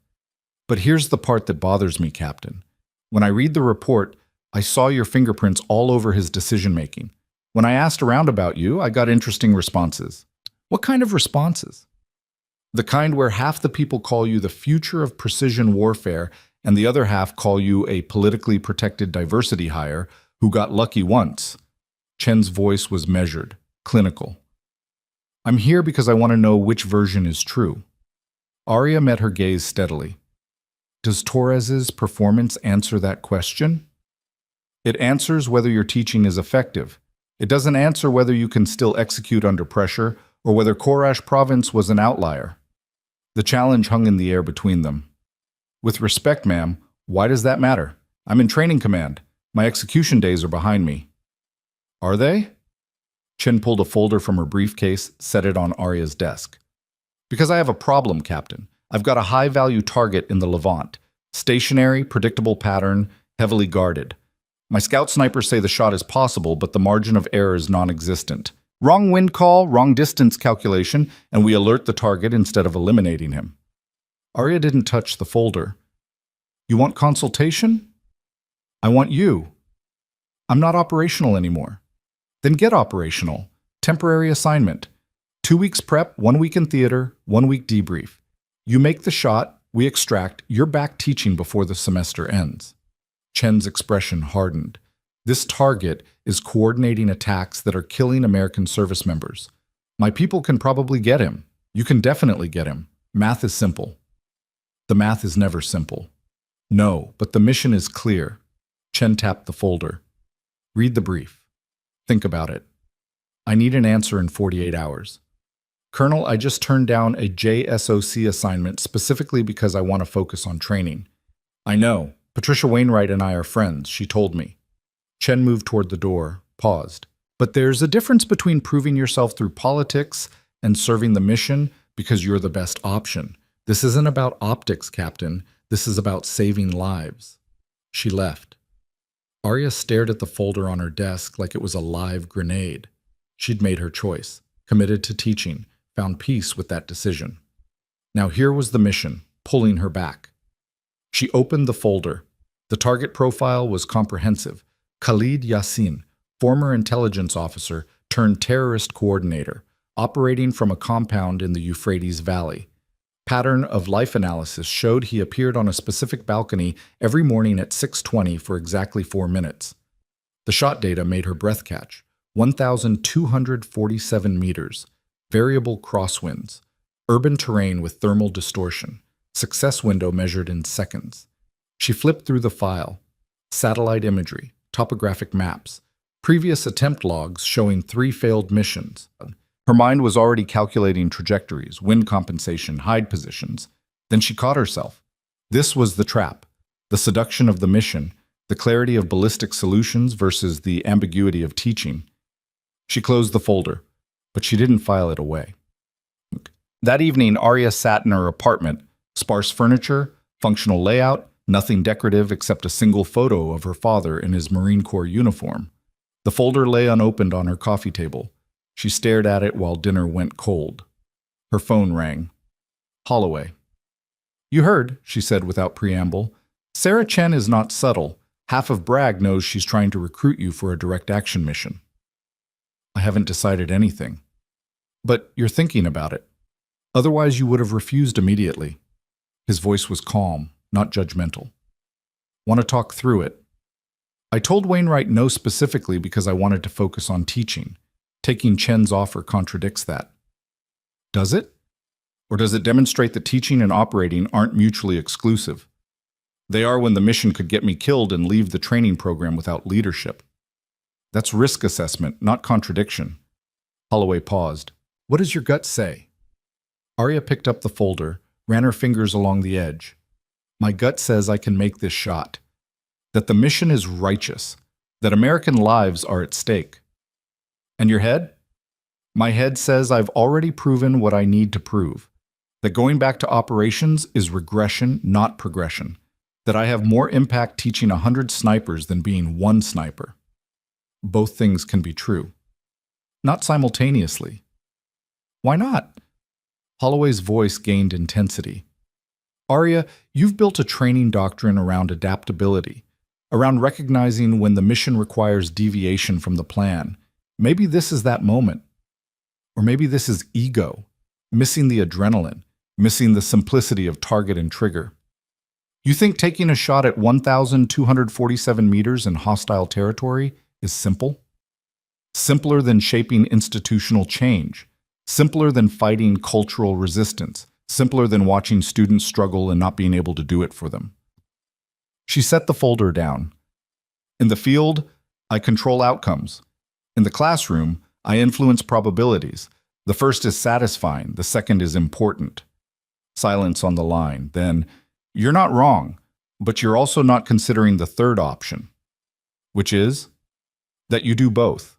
But here's the part that bothers me, Captain. When I read the report, I saw your fingerprints all over his decision-making. When I asked around about you, I got interesting responses. What kind of responses? The kind where half the people call you the future of precision warfare and the other half call you a politically protected diversity hire who got lucky once. Chen's voice was measured, clinical. I'm here because I want to know which version is true. Arya met her gaze steadily. Does Torres's performance answer that question? It answers whether your teaching is effective. It doesn't answer whether you can still execute under pressure or whether Korash province was an outlier. The challenge hung in the air between them. With respect, ma'am, why does that matter? I'm in training command. My execution days are behind me. Are they? Chen pulled a folder from her briefcase, set it on Arya's desk. Because I have a problem, Captain. I've got a high-value target in the Levant. Stationary, predictable pattern, heavily guarded. My scout snipers say the shot is possible, but the margin of error is non-existent. Wrong wind call, wrong distance calculation, and we alert the target instead of eliminating him. Arya didn't touch the folder. You want consultation? I want you. I'm not operational anymore. Then get operational. Temporary assignment. 2 weeks prep, 1 week in theater, 1 week debrief. You make the shot, we extract, you're back teaching before the semester ends. Chen's expression hardened. This target is coordinating attacks that are killing American service members. My people can probably get him. You can definitely get him. Math is simple. The math is never simple. No, but the mission is clear. Chen tapped the folder. Read the brief. Think about it. I need an answer in 48 hours. Colonel, I just turned down a JSOC assignment specifically because I want to focus on training. I know. Patricia Wainwright and I are friends, she told me. Chen moved toward the door, paused. But there's a difference between proving yourself through politics and serving the mission because you're the best option. This isn't about optics, Captain. This is about saving lives. She left. Arya stared at the folder on her desk like it was a live grenade. She'd made her choice, committed to teaching, found peace with that decision. Now here was the mission, pulling her back. She opened the folder. The target profile was comprehensive. Khalid Yassin, former intelligence officer turned terrorist coordinator, operating from a compound in the Euphrates Valley. Pattern of life analysis showed he appeared on a specific balcony every morning at 6:20 for exactly 4 minutes. The shot data made her breath catch. 1,247 meters. Variable crosswinds. Urban terrain with thermal distortion. Success window measured in seconds. She flipped through the file. Satellite imagery. Topographic maps. Previous attempt logs showing 3 failed missions. Her mind was already calculating trajectories, wind compensation, hide positions. Then she caught herself. This was the trap. The seduction of the mission. The clarity of ballistic solutions versus the ambiguity of teaching. She closed the folder, but she didn't file it away. That evening, Arya sat in her apartment. Sparse furniture, functional layout, nothing decorative except a single photo of her father in his Marine Corps uniform. The folder lay unopened on her coffee table. She stared at it while dinner went cold. Her phone rang. Holloway. You heard, she said without preamble. Sarah Chen is not subtle. Half of Bragg knows she's trying to recruit you for a direct action mission. I haven't decided anything. But you're thinking about it. Otherwise, you would have refused immediately. His voice was calm, not judgmental. Want to talk through it? I told Wainwright no specifically because I wanted to focus on teaching. Taking Chen's offer contradicts that. Does it? Or does it demonstrate that teaching and operating aren't mutually exclusive? They are when the mission could get me killed and leave the training program without leadership. That's risk assessment, not contradiction. Holloway paused. What does your gut say? Arya picked up the folder, ran her fingers along the edge. My gut says I can make this shot. That the mission is righteous. That American lives are at stake. And your head? My head says I've already proven what I need to prove. That going back to operations is regression, not progression. That I have more impact teaching 100 snipers than being one sniper. Both things can be true. Not simultaneously. Why not? Holloway's voice gained intensity. Arya, you've built a training doctrine around adaptability, around recognizing when the mission requires deviation from the plan. Maybe this is that moment. Or maybe this is ego, missing the adrenaline, missing the simplicity of target and trigger. You think taking a shot at 1,247 meters in hostile territory is simple? Simpler than shaping institutional change, simpler than fighting cultural resistance, simpler than watching students struggle and not being able to do it for them. She set the folder down. In the field, I control outcomes. In the classroom, I influence probabilities. The first is satisfying, the second is important. Silence on the line. Then, you're not wrong, but you're also not considering the third option, which is that you do both.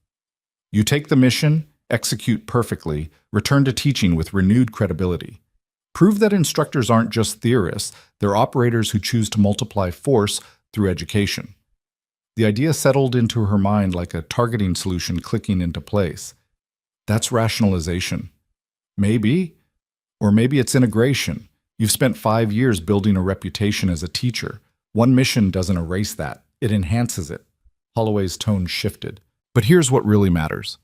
You take the mission, execute perfectly, return to teaching with renewed credibility. Prove that instructors aren't just theorists, they're operators who choose to multiply force through education. The idea settled into her mind like a targeting solution clicking into place. That's rationalization. Maybe, or maybe it's integration. You've spent 5 years building a reputation as a teacher. One mission doesn't erase that. It enhances it. Holloway's tone shifted. But here's what really matters.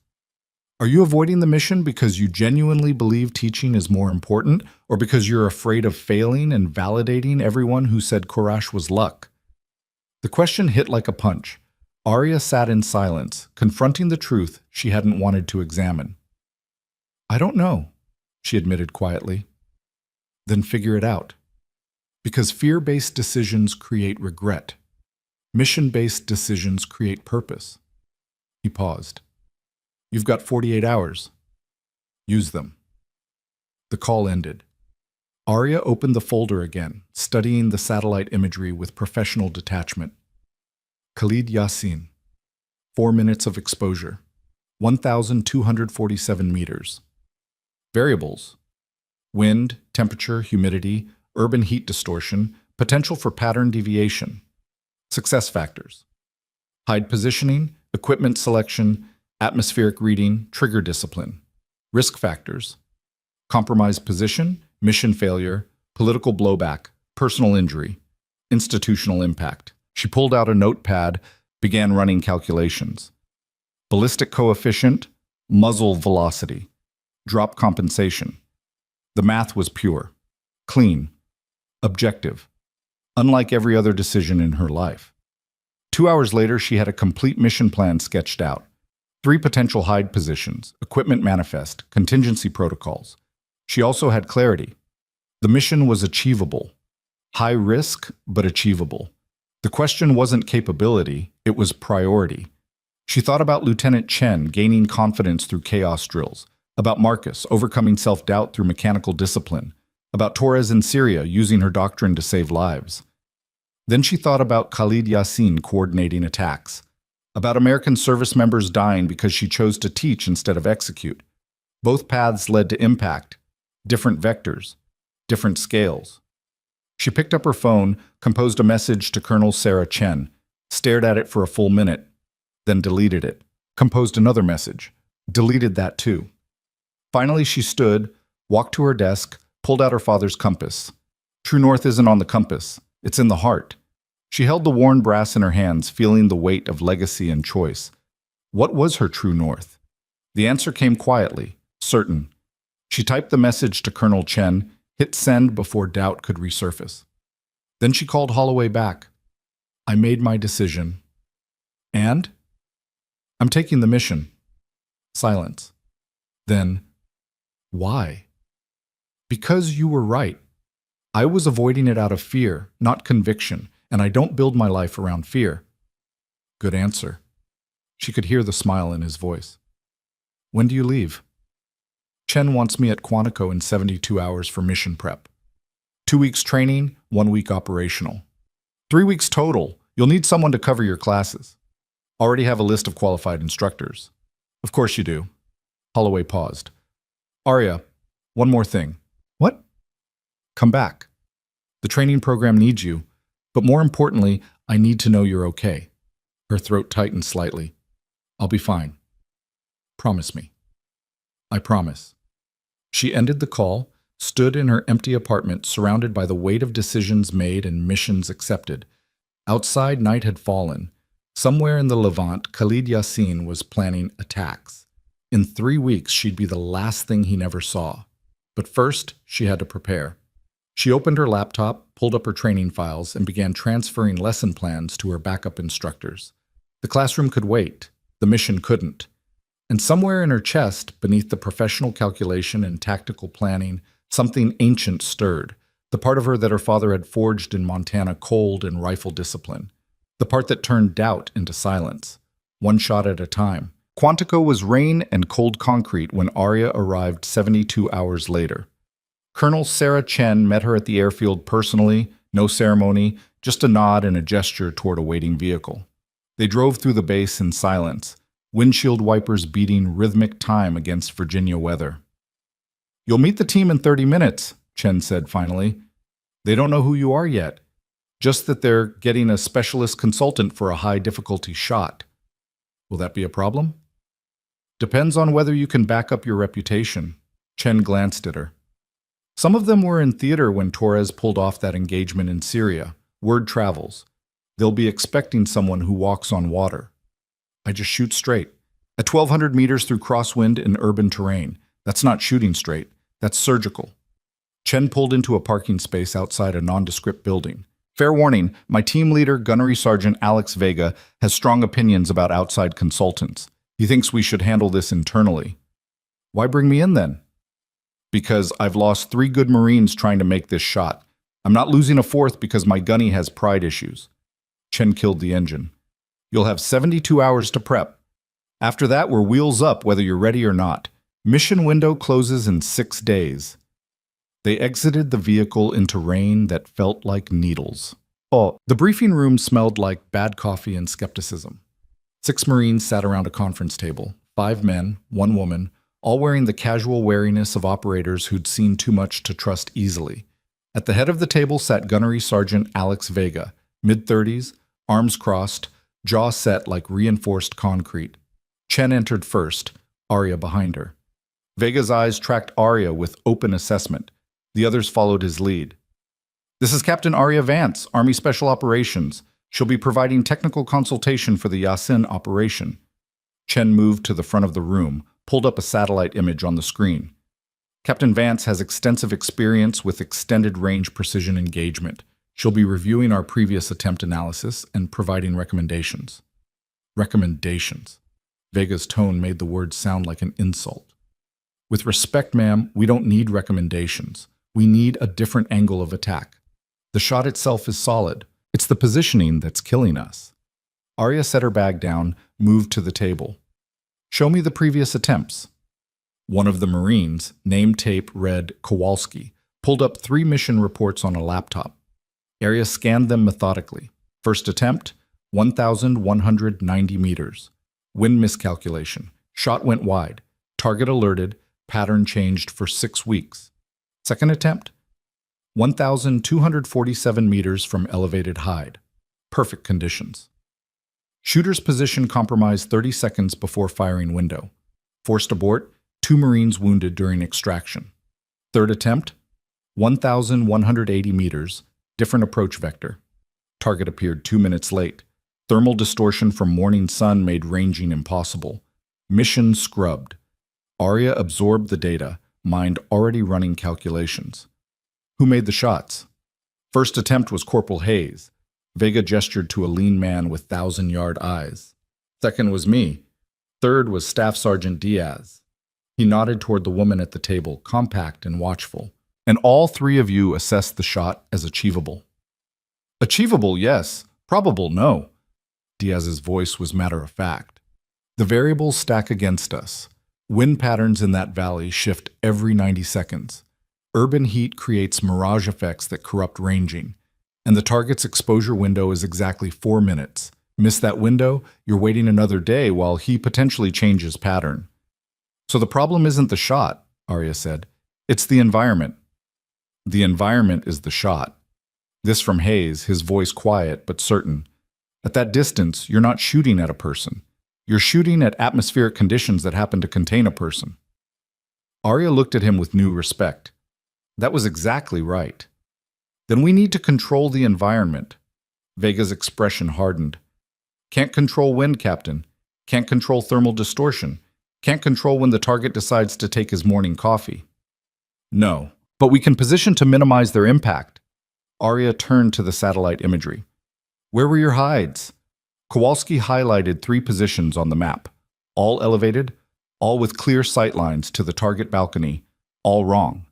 Are you avoiding the mission because you genuinely believe teaching is more important, or because you're afraid of failing and validating everyone who said courage was luck? The question hit like a punch. Arya sat in silence, confronting the truth she hadn't wanted to examine. I don't know, she admitted quietly. Then figure it out. Because fear-based decisions create regret. Mission-based decisions create purpose. He paused. You've got 48 hours. Use them. The call ended. Arya opened the folder again, studying the satellite imagery with professional detachment. Khalid Yassin. 4 minutes of exposure. 1,247 meters. Variables. Wind, temperature, humidity, urban heat distortion, potential for pattern deviation. Success factors. Hide positioning, equipment selection, atmospheric reading, trigger discipline. Risk factors. Compromised position, mission failure, political blowback, personal injury, institutional impact. She pulled out a notepad, began running calculations. Ballistic coefficient, muzzle velocity, drop compensation. The math was pure, clean, objective, unlike every other decision in her life. 2 hours later, she had a complete mission plan sketched out. 3 potential hide positions, equipment manifest, contingency protocols. She also had clarity. The mission was achievable. High risk, but achievable. The question wasn't capability, it was priority. She thought about Lieutenant Chen gaining confidence through chaos drills, about Marcus overcoming self-doubt through mechanical discipline, about Torres in Syria using her doctrine to save lives. Then she thought about Khalid Yassin coordinating attacks, about American service members dying because she chose to teach instead of execute. Both paths led to impact, different vectors, different scales. She picked up her phone, composed a message to Colonel Sarah Chen, stared at it for a full minute, then deleted it, composed another message, deleted that too. Finally, she stood, walked to her desk, pulled out her father's compass. True north isn't on the compass, it's in the heart. She held the worn brass in her hands, feeling the weight of legacy and choice. What was her true north? The answer came quietly, certain. She typed the message to Colonel Chen, hit send before doubt could resurface. Then she called Holloway back. I made my decision. And? I'm taking the mission. Silence. Then, why? Because you were right. I was avoiding it out of fear, not conviction, and I don't build my life around fear. Good answer. She could hear the smile in his voice. When do you leave? Chen wants me at Quantico in 72 hours for mission prep. 2 weeks training, 1 week operational. 3 weeks total. You'll need someone to cover your classes. Already have a list of qualified instructors. Of course you do. Holloway paused. Arya, one more thing. What? Come back. The training program needs you, but more importantly, I need to know you're okay. Her throat tightened slightly. I'll be fine. Promise me. I promise. She ended the call, stood in her empty apartment surrounded by the weight of decisions made and missions accepted. Outside, night had fallen. Somewhere in the Levant, Khalid Yassin was planning attacks. In 3 weeks, she'd be the last thing he never saw. But first, she had to prepare. She opened her laptop, pulled up her training files, and began transferring lesson plans to her backup instructors. The classroom could wait. The mission couldn't. And somewhere in her chest, beneath the professional calculation and tactical planning, something ancient stirred. The part of her that her father had forged in Montana cold and rifle discipline. The part that turned doubt into silence. One shot at a time. Quantico was rain and cold concrete when Arya arrived 72 hours later. Colonel Sarah Chen met her at the airfield personally, no ceremony, just a nod and a gesture toward a waiting vehicle. They drove through the base in silence, windshield wipers beating rhythmic time against Virginia weather. You'll meet the team in 30 minutes, Chen said finally. They don't know who you are yet, just that they're getting a specialist consultant for a high-difficulty shot. Will that be a problem? Depends on whether you can back up your reputation. Chen glanced at her. Some of them were in theater when Torres pulled off that engagement in Syria. Word travels. They'll be expecting someone who walks on water. I just shoot straight. At 1,200 meters through crosswind in urban terrain. That's not shooting straight. That's surgical. Chen pulled into a parking space outside a nondescript building. Fair warning, my team leader, Gunnery Sergeant Alex Vega, has strong opinions about outside consultants. He thinks we should handle this internally. Why bring me in then? Because I've lost 3 good Marines trying to make this shot. I'm not losing a 4th because my gunny has pride issues. Chen killed the engine. You'll have 72 hours to prep. After that, we're wheels up whether you're ready or not. Mission window closes in 6 days. They exited the vehicle into rain that felt like needles. The briefing room smelled like bad coffee and skepticism. 6 Marines sat around a conference table, 5 men, 1 woman, all wearing the casual wariness of operators who'd seen too much to trust easily. At the head of the table sat Gunnery Sergeant Alex Vega, mid-30s, arms crossed, jaw set like reinforced concrete. Chen entered first, Arya behind her. Vega's eyes tracked Arya with open assessment. The others followed his lead. This is Captain Arya Vance, Army Special Operations. She'll be providing technical consultation for the Yassin operation. Chen moved to the front of the room, pulled up a satellite image on the screen. Captain Vance has extensive experience with extended-range precision engagement. She'll be reviewing our previous attempt analysis and providing recommendations. Recommendations. Vega's tone made the word sound like an insult. With respect, ma'am, we don't need recommendations. We need a different angle of attack. The shot itself is solid. It's the positioning that's killing us. Arya set her bag down, moved to the table. Show me the previous attempts. One of the Marines, name tape read Kowalski, pulled up 3 mission reports on a laptop. Arya scanned them methodically. First attempt, 1,190 meters. Wind miscalculation. Shot went wide. Target alerted. Pattern changed for 6 weeks. Second attempt, 1,247 meters from elevated hide. Perfect conditions. Shooter's position compromised 30 seconds before firing window. Forced abort, 2 Marines wounded during extraction. Third attempt, 1,180 meters, different approach vector. Target appeared 2 minutes late. Thermal distortion from morning sun made ranging impossible. Mission scrubbed. Arya absorbed the data, mind already running calculations. Who made the shots? First attempt was Corporal Hayes. Vega gestured to a lean man with 1,000-yard eyes. Second was me. Third was Staff Sergeant Diaz. He nodded toward the woman at the table, compact and watchful. And all three of you assessed the shot as achievable. Achievable, yes. Probable, no. Diaz's voice was matter-of-fact. The variables stack against us. Wind patterns in that valley shift every 90 seconds. Urban heat creates mirage effects that corrupt ranging. And the target's exposure window is exactly 4 minutes. Miss that window, you're waiting another day while he potentially changes pattern. So the problem isn't the shot, Arya said. It's the environment. The environment is the shot. This from Hayes, his voice quiet but certain. At that distance, you're not shooting at a person. You're shooting at atmospheric conditions that happen to contain a person. Arya looked at him with new respect. That was exactly right. Then we need to control the environment. Vega's expression hardened. Can't control wind, Captain. Can't control thermal distortion. Can't control when the target decides to take his morning coffee. No, but we can position to minimize their impact. Arya turned to the satellite imagery. Where were your hides? Kowalski highlighted 3 positions on the map. All elevated, all with clear sightlines to the target balcony, all wrong.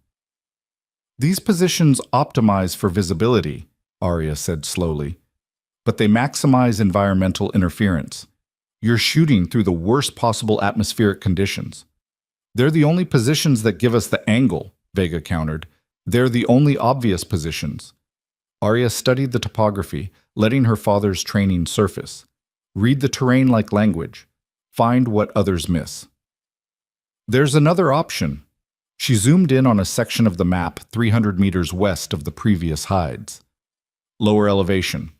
These positions optimize for visibility, Arya said slowly, but they maximize environmental interference. You're shooting through the worst possible atmospheric conditions. They're the only positions that give us the angle, Vega countered. They're the only obvious positions. Arya studied the topography, letting her father's training surface. Read the terrain like language. Find what others miss. There's another option. She zoomed in on a section of the map 300 meters west of the previous hides. Lower elevation.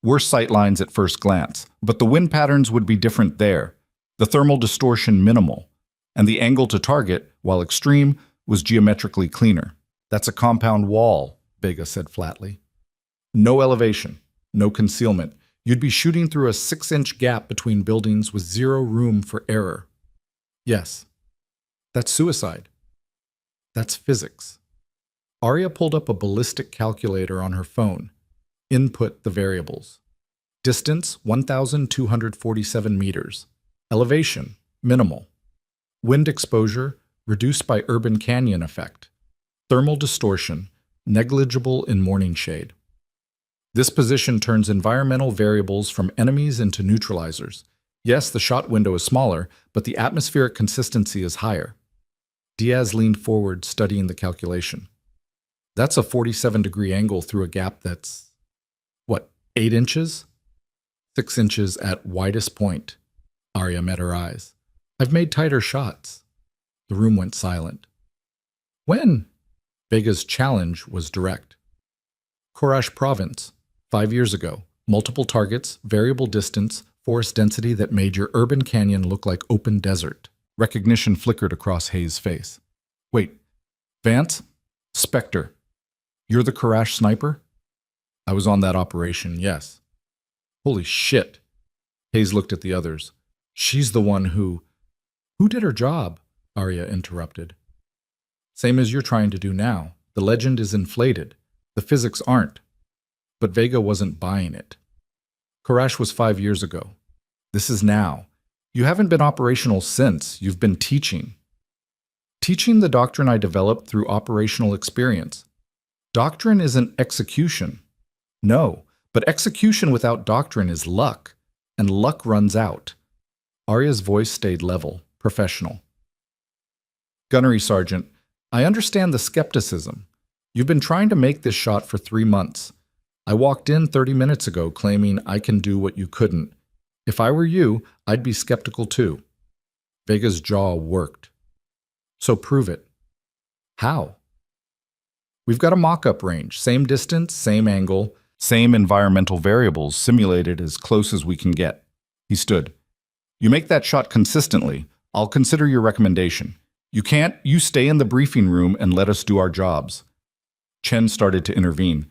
Worse sightlines at first glance, but the wind patterns would be different there. The thermal distortion minimal, and the angle to target, while extreme, was geometrically cleaner. That's a compound wall, Vega said flatly. No elevation, no concealment. You'd be shooting through a 6-inch gap between buildings with zero room for error. Yes, that's suicide. That's physics. Arya pulled up a ballistic calculator on her phone. Input the variables. Distance, 1,247 meters. Elevation, minimal. Wind exposure, reduced by urban canyon effect. Thermal distortion, negligible in morning shade. This position turns environmental variables from enemies into neutralizers. Yes, the shot window is smaller, but the atmospheric consistency is higher. Diaz leaned forward, studying the calculation. That's a 47-degree angle through a gap that's, 8 inches? 6 inches at widest point. Arya met her eyes. I've made tighter shots. The room went silent. When? Vega's challenge was direct. Korash Province, 5 years ago. Multiple targets, variable distance, forest density that made your urban canyon look like open desert. Recognition flickered across Hayes' face. Wait, Vance? Spectre. You're the Korash sniper? I was on that operation, yes. Holy shit. Hayes looked at the others. She's the one who... Who did her job? Arya interrupted. Same as you're trying to do now. The legend is inflated. The physics aren't. But Vega wasn't buying it. Korash was 5 years ago. This is now. You haven't been operational since. You've been teaching. Teaching the doctrine I developed through operational experience. Doctrine isn't execution. No, but execution without doctrine is luck, and luck runs out. Arya's voice stayed level, professional. Gunnery Sergeant, I understand the skepticism. You've been trying to make this shot for 3 months. I walked in 30 minutes ago claiming I can do what you couldn't. If I were you, I'd be skeptical too. Vega's jaw worked. So prove it. How? We've got a mock-up range, same distance, same angle, same environmental variables simulated as close as we can get. He stood. You make that shot consistently, I'll consider your recommendation. You can't, you stay in the briefing room and let us do our jobs. Chen started to intervene.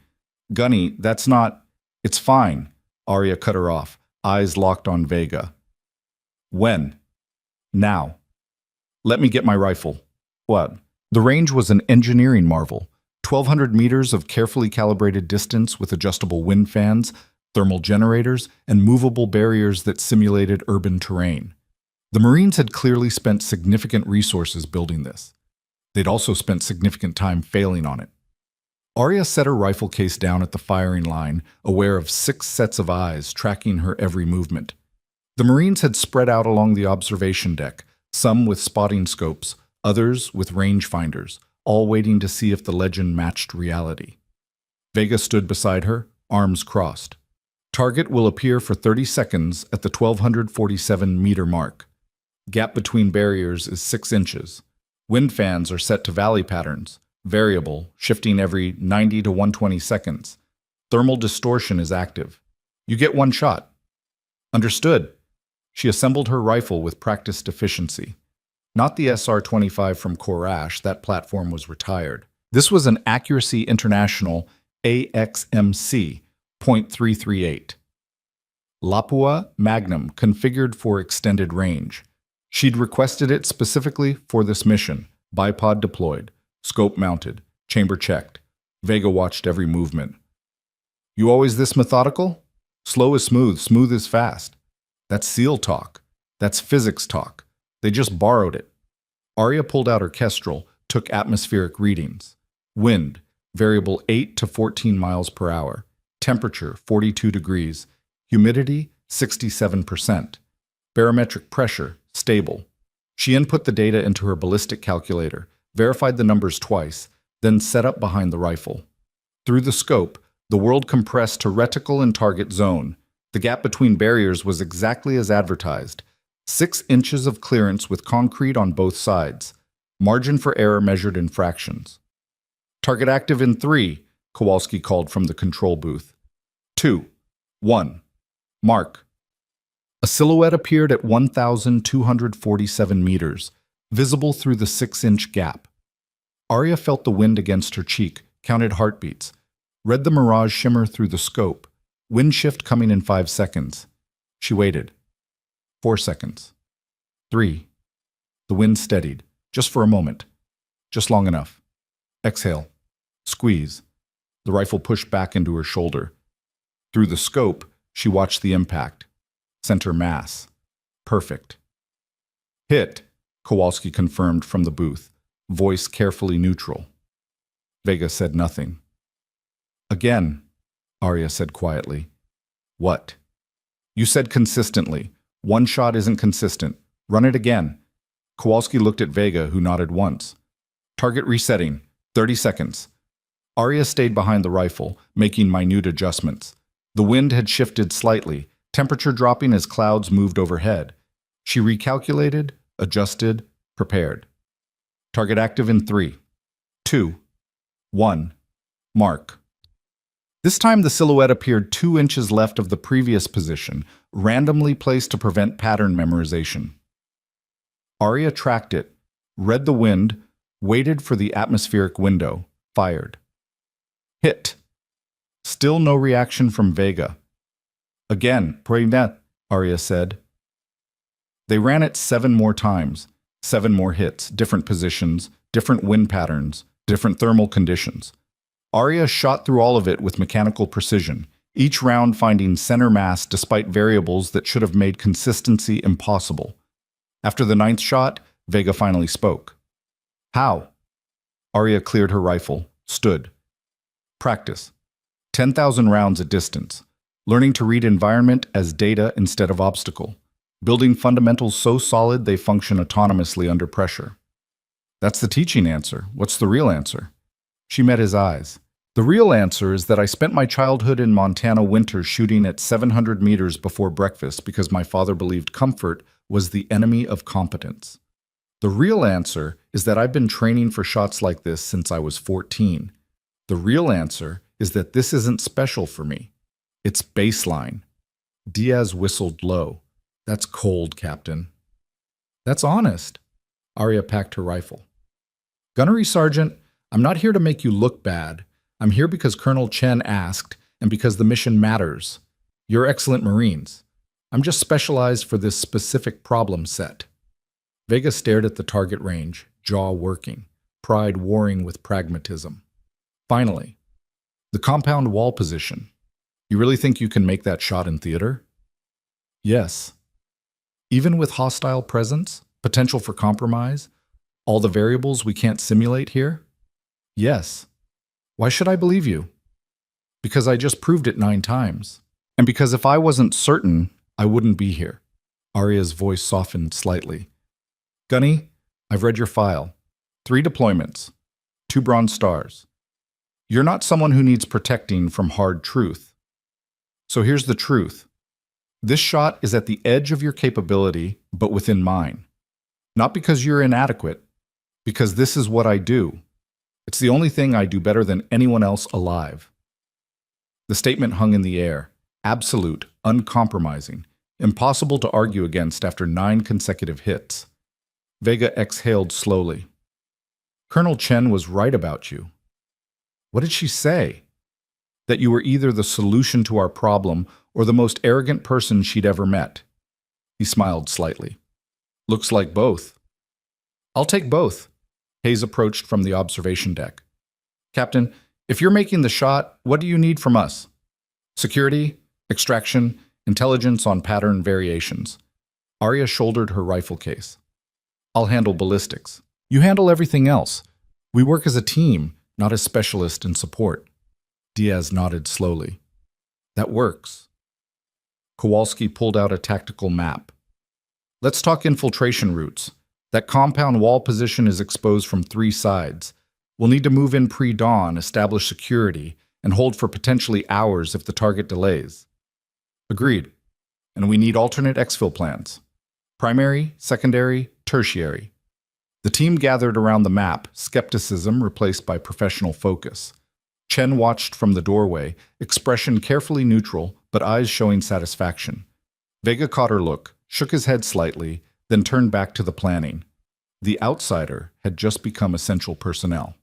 Gunny, that's not... It's fine, Arya cut her off, eyes locked on Vega. When? Now. Let me get my rifle. What? The range was an engineering marvel. 1,200 meters of carefully calibrated distance with adjustable wind fans, thermal generators, and movable barriers that simulated urban terrain. The Marines had clearly spent significant resources building this. They'd also spent significant time failing on it. Arya set her rifle case down at the firing line, aware of 6 sets of eyes tracking her every movement. The Marines had spread out along the observation deck, some with spotting scopes, others with rangefinders, all waiting to see if the legend matched reality. Vega stood beside her, arms crossed. Target will appear for 30 seconds at the 1,247-meter mark. Gap between barriers is 6 inches. Wind fans are set to valley patterns, variable, shifting every 90 to 120 seconds. Thermal distortion is active. You get 1 shot. Understood. She assembled her rifle with practiced efficiency. Not the SR-25 from Korash, that platform was retired. This was an Accuracy International AXMC .338. Lapua Magnum, configured for extended range. She'd requested it specifically for this mission. Bipod deployed, scope mounted, chamber checked. Vega watched every movement. You always this methodical? Slow is smooth, smooth is fast. That's SEAL talk. That's physics talk. They just borrowed it. Arya pulled out her kestrel, took atmospheric readings. Wind, variable 8 to 14 miles per hour. Temperature, 42 degrees. Humidity, 67%. Barometric pressure, stable. She input the data into her ballistic calculator, verified the numbers twice, then set up behind the rifle. Through the scope, the world compressed to reticle and target zone. The gap between barriers was exactly as advertised. 6 inches of clearance with concrete on both sides. Margin for error measured in fractions. Target active in 3, Kowalski called from the control booth. 2, 1. Mark. A silhouette appeared at 1,247 meters, visible through the 6-inch gap. Arya felt the wind against her cheek, counted heartbeats, read the mirage shimmer through the scope, wind shift coming in 5 seconds. She waited. 4 seconds. 3. The wind steadied, just for a moment. Just long enough. Exhale. Squeeze. The rifle pushed back into her shoulder. Through the scope, she watched the impact. Center mass. Perfect. Hit, Kowalski confirmed from the booth, voice carefully neutral. Vega said nothing. Again, Arya said quietly. What? You said consistently. 1 shot isn't consistent. Run it again. Kowalski looked at Vega, who nodded once. Target resetting. 30 seconds. Arya stayed behind the rifle, making minute adjustments. The wind had shifted slightly, temperature dropping as clouds moved overhead. She recalculated, adjusted, prepared. Target active in 3, 2, 1. Mark. This time the silhouette appeared 2 inches left of the previous position, randomly placed to prevent pattern memorization. Arya tracked it, read the wind, waited for the atmospheric window, fired. Hit. Still no reaction from Vega. Again, Prenet, Arya said. They ran it 7 more times, 7 more hits, different positions, different wind patterns, different thermal conditions. Arya shot through all of it with mechanical precision, each round finding center mass despite variables that should have made consistency impossible. After the 9th shot, Vega finally spoke. How? Arya cleared her rifle, stood. Practice. 10,000 rounds at distance. Learning to read environment as data instead of obstacle. Building fundamentals so solid they function autonomously under pressure. That's the teaching answer. What's the real answer? She met his eyes. The real answer is that I spent my childhood in Montana winters shooting at 700 meters before breakfast because my father believed comfort was the enemy of competence. The real answer is that I've been training for shots like this since I was 14. The real answer is that this isn't special for me. It's baseline. Diaz whistled low. That's cold, Captain. That's honest. Arya packed her rifle. Gunnery Sergeant, I'm not here to make you look bad. I'm here because Colonel Chen asked, and because the mission matters. You're excellent Marines. I'm just specialized for this specific problem set. Vega stared at the target range, jaw working, pride warring with pragmatism. Finally, the compound wall position. You really think you can make that shot in theater? Yes. Even with hostile presence, potential for compromise, all the variables we can't simulate here? Yes. Why should I believe you? Because I just proved it 9 times. And because if I wasn't certain, I wouldn't be here. Arya's voice softened slightly. Gunny, I've read your file. 3 deployments. 2 Bronze Stars. You're not someone who needs protecting from hard truth. So here's the truth. This shot is at the edge of your capability, but within mine. Not because you're inadequate, because this is what I do. It's the only thing I do better than anyone else alive. The statement hung in the air, absolute, uncompromising, impossible to argue against after 9 consecutive hits. Vega exhaled slowly. Colonel Chen was right about you. What did she say? That you were either the solution to our problem or the most arrogant person she'd ever met. He smiled slightly. Looks like both. I'll take both. Hayes approached from the observation deck. Captain, if you're making the shot, what do you need from us? Security, extraction, intelligence on pattern variations. Arya shouldered her rifle case. I'll handle ballistics. You handle everything else. We work as a team, not as specialists in support. Diaz nodded slowly. That works. Kowalski pulled out a tactical map. Let's talk infiltration routes. That compound wall position is exposed from 3 sides. We'll need to move in pre-dawn, establish security, and hold for potentially hours if the target delays. Agreed. And we need alternate exfil plans. Primary, secondary, tertiary. The team gathered around the map, skepticism replaced by professional focus. Chen watched from the doorway, expression carefully neutral, but eyes showing satisfaction. Vega caught her look, shook his head slightly, then turned back to the planning. The outsider had just become essential personnel.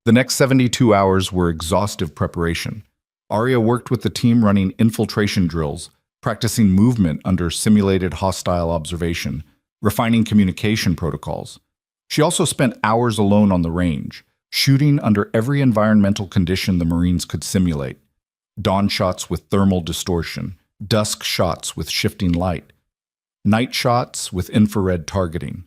The next 72 hours were exhaustive preparation. Arya worked with the team running infiltration drills, practicing movement under simulated hostile observation, refining communication protocols. She also spent hours alone on the range, shooting under every environmental condition the Marines could simulate. Dawn shots with thermal distortion, dusk shots with shifting light, night shots with infrared targeting.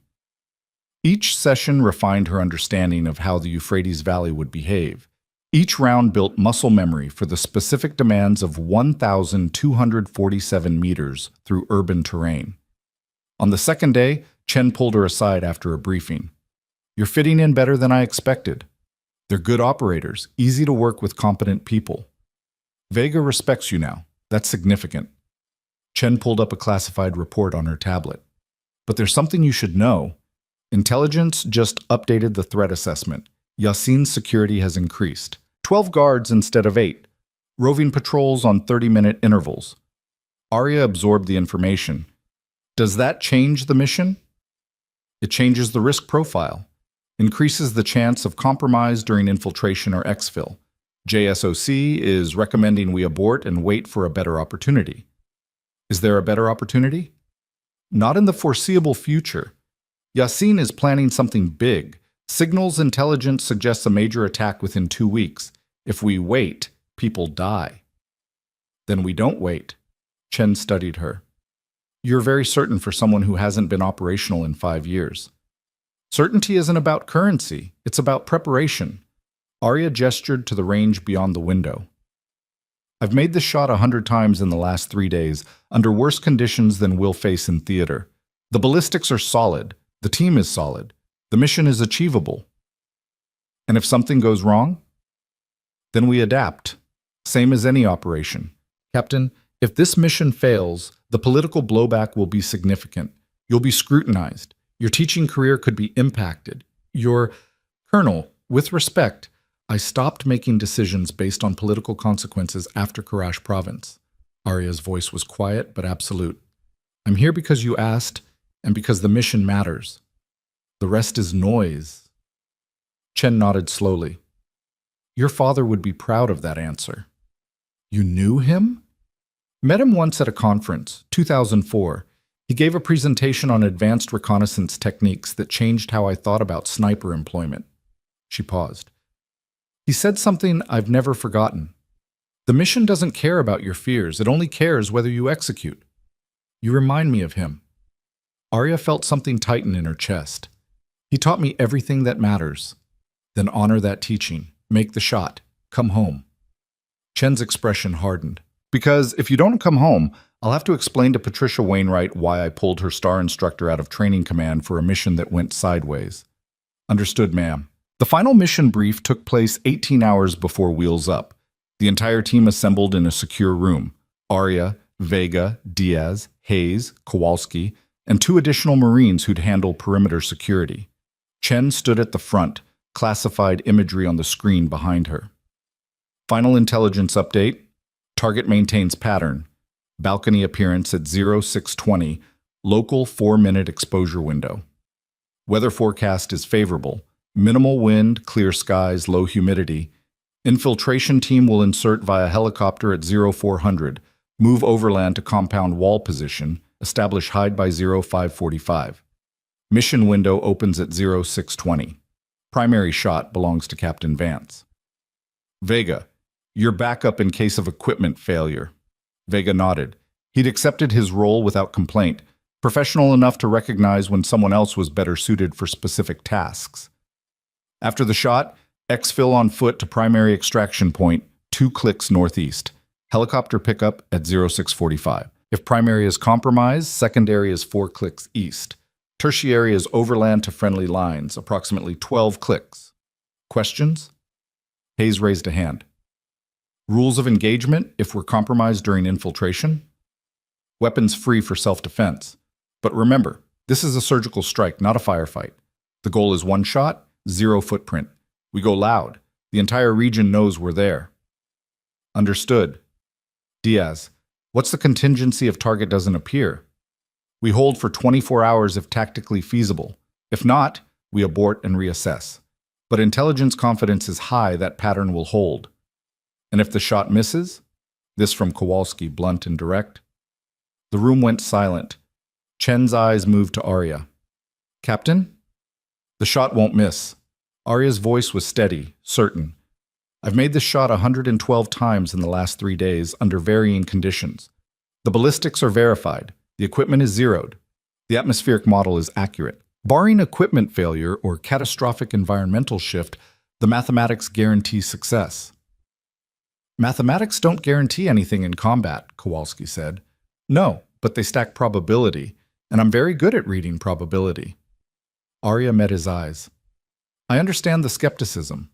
Each session refined her understanding of how the Euphrates Valley would behave. Each round built muscle memory for the specific demands of 1,247 meters through urban terrain. On the second day, Chen pulled her aside after a briefing. You're fitting in better than I expected. They're good operators, easy to work with competent people. Vega respects you now. That's significant. Chen pulled up a classified report on her tablet. But there's something you should know. Intelligence just updated the threat assessment. Yasin's security has increased. 12 guards instead of 8. Roving patrols on 30-minute intervals. Arya absorbed the information. Does that change the mission? It changes the risk profile. Increases the chance of compromise during infiltration or exfil. JSOC is recommending we abort and wait for a better opportunity. Is there a better opportunity? Not in the foreseeable future. Yasin is planning something big. Signals intelligence suggests a major attack within 2 weeks. If we wait, people die. Then we don't wait. Chen studied her. You're very certain for someone who hasn't been operational in 5 years. Certainty isn't about currency. It's about preparation. Arya gestured to the range beyond the window. I've made this shot 100 times in the last 3 days, under worse conditions than we'll face in theater. The ballistics are solid. The team is solid. The mission is achievable. And if something goes wrong, then we adapt. Same as any operation. Captain, if this mission fails, the political blowback will be significant. You'll be scrutinized. Your teaching career could be impacted. Your Colonel, with respect, I stopped making decisions based on political consequences after Karash Province. Arya's voice was quiet but absolute. I'm here because you asked, and because the mission matters. The rest is noise. Chen nodded slowly. Your father would be proud of that answer. You knew him? Met him once at a conference, 2004. He gave a presentation on advanced reconnaissance techniques that changed how I thought about sniper employment. She paused. He said something I've never forgotten. The mission doesn't care about your fears. It only cares whether you execute. You remind me of him. Arya felt something tighten in her chest. He taught me everything that matters. Then honor that teaching. Make the shot. Come home. Chen's expression hardened. Because if you don't come home, I'll have to explain to Patricia Wainwright why I pulled her star instructor out of training command for a mission that went sideways. Understood, ma'am. The final mission brief took place 18 hours before Wheels Up. The entire team assembled in a secure room. Arya, Vega, Diaz, Hayes, Kowalski, and 2 additional Marines who'd handle perimeter security. Chen stood at the front, classified imagery on the screen behind her. Final intelligence update. Target maintains pattern. Balcony appearance at 0620. Local 4-minute exposure window. Weather forecast is favorable. Minimal wind, clear skies, low humidity. Infiltration team will insert via helicopter at 0400. Move overland to compound wall position. Establish hide by 0545. Mission window opens at 0620. Primary shot belongs to Captain Vance. Vega, your backup in case of equipment failure. Vega nodded. He'd accepted his role without complaint, professional enough to recognize when someone else was better suited for specific tasks. After the shot, exfil on foot to primary extraction point, 2 clicks northeast. Helicopter pickup at 0645. If primary is compromised, secondary is 4 clicks east. Tertiary is overland to friendly lines, approximately 12 clicks. Questions? Hayes raised a hand. Rules of engagement if we're compromised during infiltration? Weapons free for self-defense. But remember, this is a surgical strike, not a firefight. The goal is 1 shot, 0 footprint. We go loud. The entire region knows we're there. Understood. Diaz, what's the contingency if target doesn't appear? We hold for 24 hours if tactically feasible. If not, we abort and reassess. But intelligence confidence is high that pattern will hold. And if the shot misses? This from Kowalski, blunt and direct. The room went silent. Chen's eyes moved to Arya. Captain? The shot won't miss. Arya's voice was steady, certain. I've made this shot 112 times in the last 3 days under varying conditions. The ballistics are verified. The equipment is zeroed. The atmospheric model is accurate. Barring equipment failure or catastrophic environmental shift, the mathematics guarantee success. Mathematics don't guarantee anything in combat, Kowalski said. No, but they stack probability, and I'm very good at reading probability. Arya met his eyes. I understand the skepticism.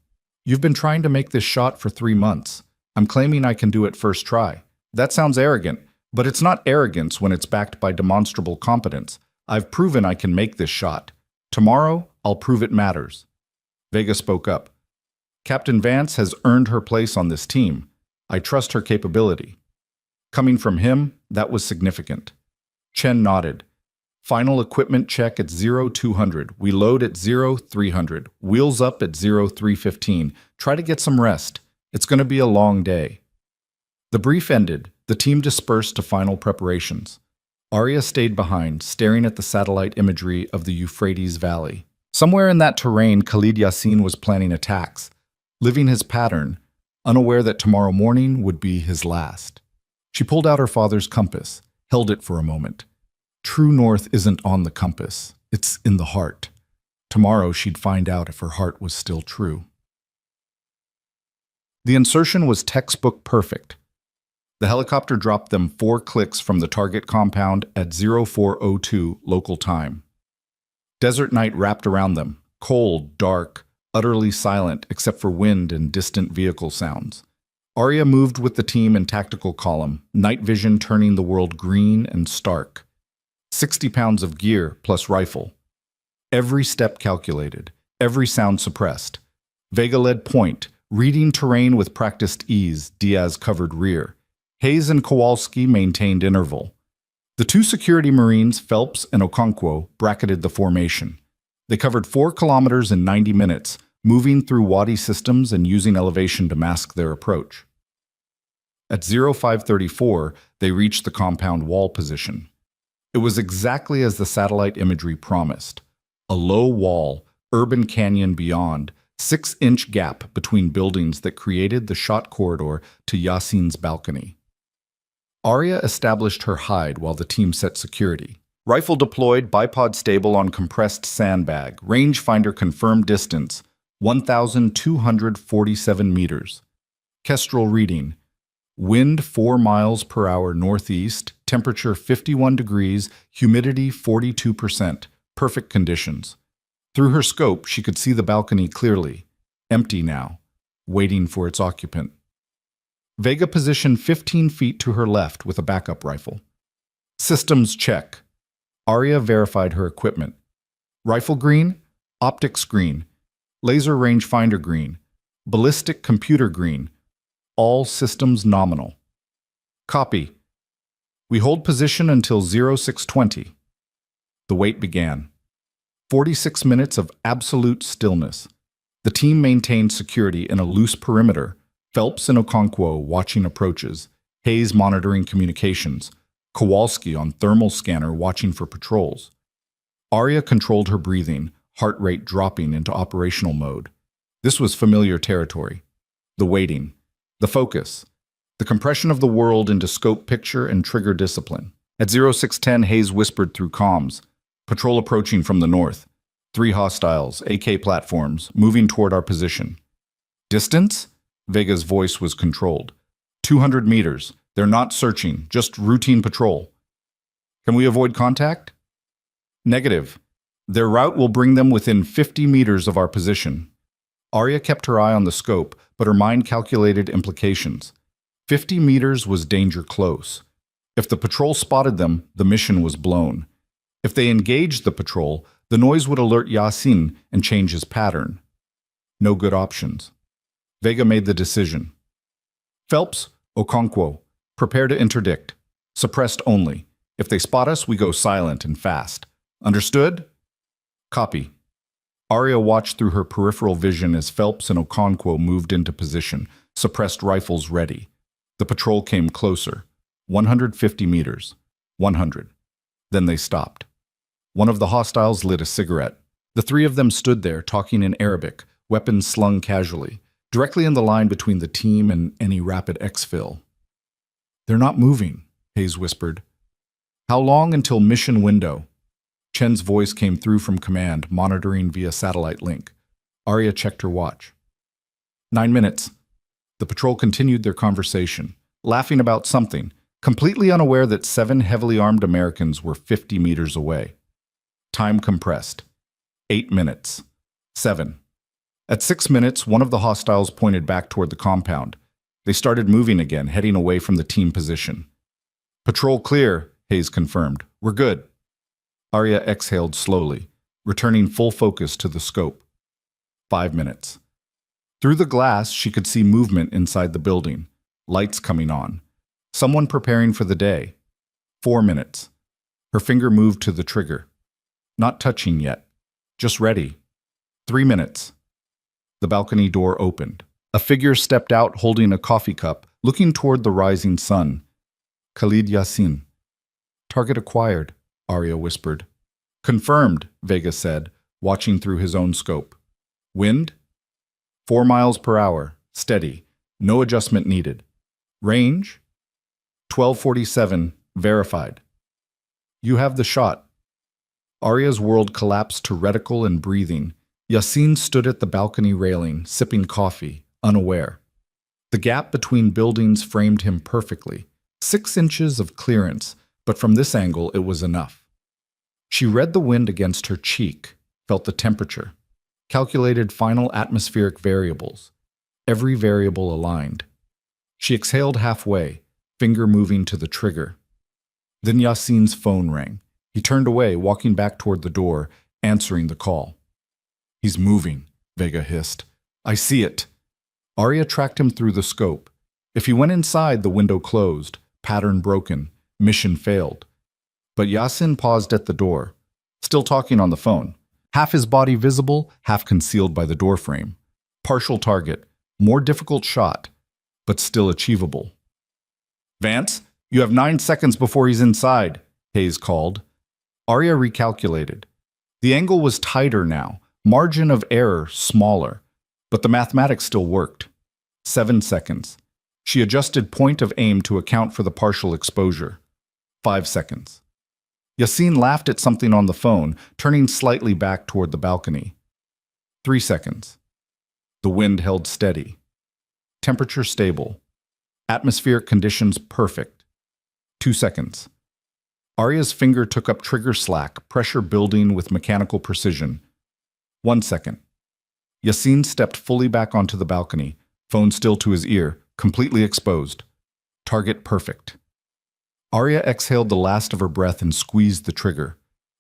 You've been trying to make this shot for 3 months. I'm claiming I can do it first try. That sounds arrogant, but it's not arrogance when it's backed by demonstrable competence. I've proven I can make this shot. Tomorrow, I'll prove it matters. Vega spoke up. Captain Vance has earned her place on this team. I trust her capability. Coming from him, that was significant. Chen nodded. Final equipment check at 0200. We load at 0300. Wheels up at 0315. Try to get some rest. It's going to be a long day. The brief ended. The team dispersed to final preparations. Arya stayed behind, staring at the satellite imagery of the Euphrates Valley. Somewhere in that terrain, Khalid Yassin was planning attacks, living his pattern, unaware that tomorrow morning would be his last. She pulled out her father's compass, held it for a moment. True north isn't on the compass, it's in the heart. Tomorrow she'd find out if her heart was still true. The insertion was textbook perfect. The helicopter dropped them 4 clicks from the target compound at 0402 local time. Desert night wrapped around them, cold, dark, utterly silent except for wind and distant vehicle sounds. Arya moved with the team in tactical column, night vision turning the world green and stark. 60 pounds of gear plus rifle. Every step calculated, every sound suppressed. Vega led point, reading terrain with practiced ease. Diaz covered rear. Hayes and Kowalski maintained interval. The 2 security Marines, Phelps and Okonkwo, bracketed the formation. They covered 4 kilometers in 90 minutes, moving through wadi systems and using elevation to mask their approach. At 0534, they reached the compound wall position. It was exactly as the satellite imagery promised. A low wall, urban canyon beyond, 6-inch gap between buildings that created the shot corridor to Yasin's balcony. Arya established her hide while the team set security. Rifle deployed, bipod stable on compressed sandbag. Rangefinder confirmed distance, 1,247 meters. Kestrel reading. Wind 4 miles per hour northeast, temperature 51 degrees, humidity 42%. Perfect conditions. Through her scope, she could see the balcony clearly. Empty now, waiting for its occupant. Vega positioned 15 feet to her left with a backup rifle. Systems check. Arya verified her equipment. Rifle green, optics green, laser rangefinder green, ballistic computer green, all systems nominal. Copy. We hold position until 0620. The wait began. 46 minutes of absolute stillness. The team maintained security in a loose perimeter, Phelps and Okonkwo watching approaches, Hayes monitoring communications, Kowalski on thermal scanner watching for patrols. Arya controlled her breathing, heart rate dropping into operational mode. This was familiar territory. The waiting, the focus, the compression of the world into scope picture and trigger discipline. At 0610, Hayes whispered through comms, patrol approaching from the north. 3 hostiles, AK platforms, moving toward our position. Distance? Vega's voice was controlled. 200 meters. They're not searching, just routine patrol. Can we avoid contact? Negative. Their route will bring them within 50 meters of our position. Arya kept her eye on the scope, but her mind calculated implications. 50 meters was danger close. If the patrol spotted them, the mission was blown. If they engaged the patrol, the noise would alert Yasin and change his pattern. No good options. Vega made the decision. Phelps, Okonkwo, prepare to interdict. Suppressed only. If they spot us, we go silent and fast. Understood? Copy. Arya watched through her peripheral vision as Phelps and Okonkwo moved into position, suppressed rifles ready. The patrol came closer. 150 meters. 100. Then they stopped. One of the hostiles lit a cigarette. The 3 of them stood there, talking in Arabic, weapons slung casually, directly in the line between the team and any rapid exfil. They're not moving, Hayes whispered. How long until mission window? Chen's voice came through from command, monitoring via satellite link. Arya checked her watch. 9 minutes. The patrol continued their conversation, laughing about something, completely unaware that 7 heavily armed Americans were 50 meters away. Time compressed. 8 minutes. 7. At 6 minutes, one of the hostiles pointed back toward the compound. They started moving again, heading away from the team position. Patrol clear, Hayes confirmed. We're good. Arya exhaled slowly, returning full focus to the scope. 5 minutes. Through the glass, she could see movement inside the building, lights coming on. Someone preparing for the day. 4 minutes. Her finger moved to the trigger. Not touching yet. Just ready. 3 minutes. The balcony door opened. A figure stepped out holding a coffee cup, looking toward the rising sun. Khalid Yasin. Target acquired, Arya whispered. Confirmed, Vega said, watching through his own scope. Wind? 4 miles per hour, steady, no adjustment needed. Range? 1247, verified. You have the shot. Arya's world collapsed to reticle and breathing. Yasin stood at the balcony railing, sipping coffee, unaware. The gap between buildings framed him perfectly. 6 inches of clearance, but from this angle it was enough. She read the wind against her cheek, felt the temperature, calculated final atmospheric variables, every variable aligned. She exhaled halfway, finger moving to the trigger. Then Yasin's phone rang. He turned away, walking back toward the door, answering the call. He's moving, Vega hissed. I see it. Arya tracked him through the scope. If he went inside, the window closed, pattern broken, mission failed. But Yasin paused at the door, still talking on the phone. Half his body visible, half concealed by the doorframe. Partial target, more difficult shot, but still achievable. Vance, you have 9 seconds before he's inside, Hayes called. Arya recalculated. The angle was tighter now, margin of error smaller, but the mathematics still worked. 7 seconds. She adjusted point of aim to account for the partial exposure. 5 seconds. Yassine laughed at something on the phone, turning slightly back toward the balcony. 3 seconds. The wind held steady. Temperature stable. Atmospheric conditions perfect. 2 seconds. Arya's finger took up trigger slack, pressure building with mechanical precision. 1 second. Yassine stepped fully back onto the balcony, phone still to his ear, completely exposed. Target perfect. Arya exhaled the last of her breath and squeezed the trigger.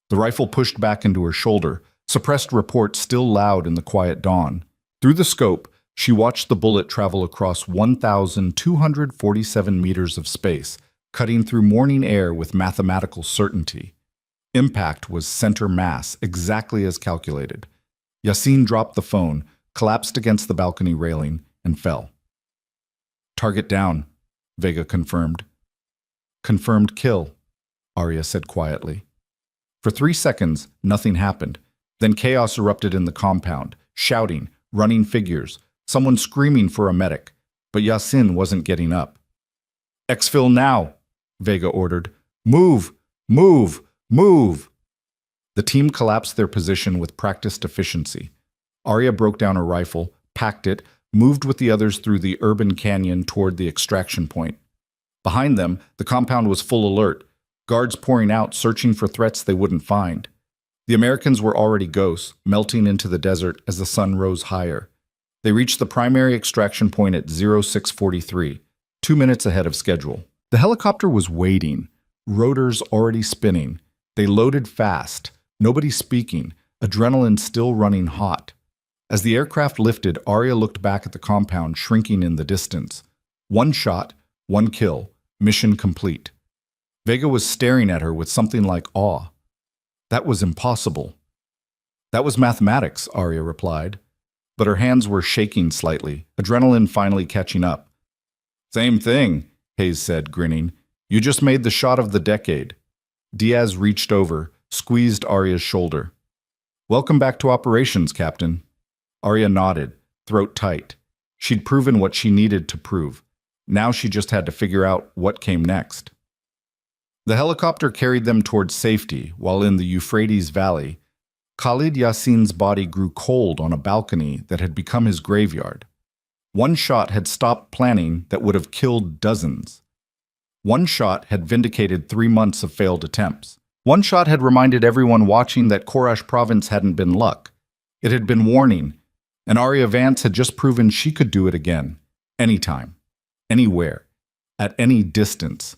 The rifle pushed back into her shoulder, suppressed report still loud in the quiet dawn. Through the scope, she watched the bullet travel across 1,247 meters of space, cutting through morning air with mathematical certainty. Impact was center mass, exactly as calculated. Yassine dropped the phone, collapsed against the balcony railing, and fell. Target down, Vega confirmed. Confirmed kill, Arya said quietly. For 3 seconds, nothing happened. Then chaos erupted in the compound, shouting, running figures, someone screaming for a medic, but Yassine wasn't getting up. Exfil now, Vega ordered. Move, move, move. The team collapsed their position with practiced efficiency. Arya broke down her rifle, packed it, moved with the others through the urban canyon toward the extraction point. Behind them, the compound was full alert, guards pouring out, searching for threats they wouldn't find. The Americans were already ghosts, melting into the desert as the sun rose higher. They reached the primary extraction point at 0643, 2 minutes ahead of schedule. The helicopter was waiting, rotors already spinning. They loaded fast, nobody speaking, adrenaline still running hot. As the aircraft lifted, Arya looked back at the compound shrinking in the distance. 1 shot, 1 kill, mission complete. Vega was staring at her with something like awe. That was impossible. That was mathematics, Arya replied. But her hands were shaking slightly, adrenaline finally catching up. Same thing, Hayes said, grinning. You just made the shot of the decade. Diaz reached over, squeezed Arya's shoulder. Welcome back to operations, Captain. Arya nodded, throat tight. She'd proven what she needed to prove. Now she just had to figure out what came next. The helicopter carried them towards safety, while in the Euphrates Valley, Khalid Yassine's body grew cold on a balcony that had become his graveyard. 1 shot had stopped planning that would have killed dozens. 1 shot had vindicated 3 months of failed attempts. 1 shot had reminded everyone watching that Korash province hadn't been luck. It had been warning, and Arya Vance had just proven she could do it again, anytime, anywhere, at any distance.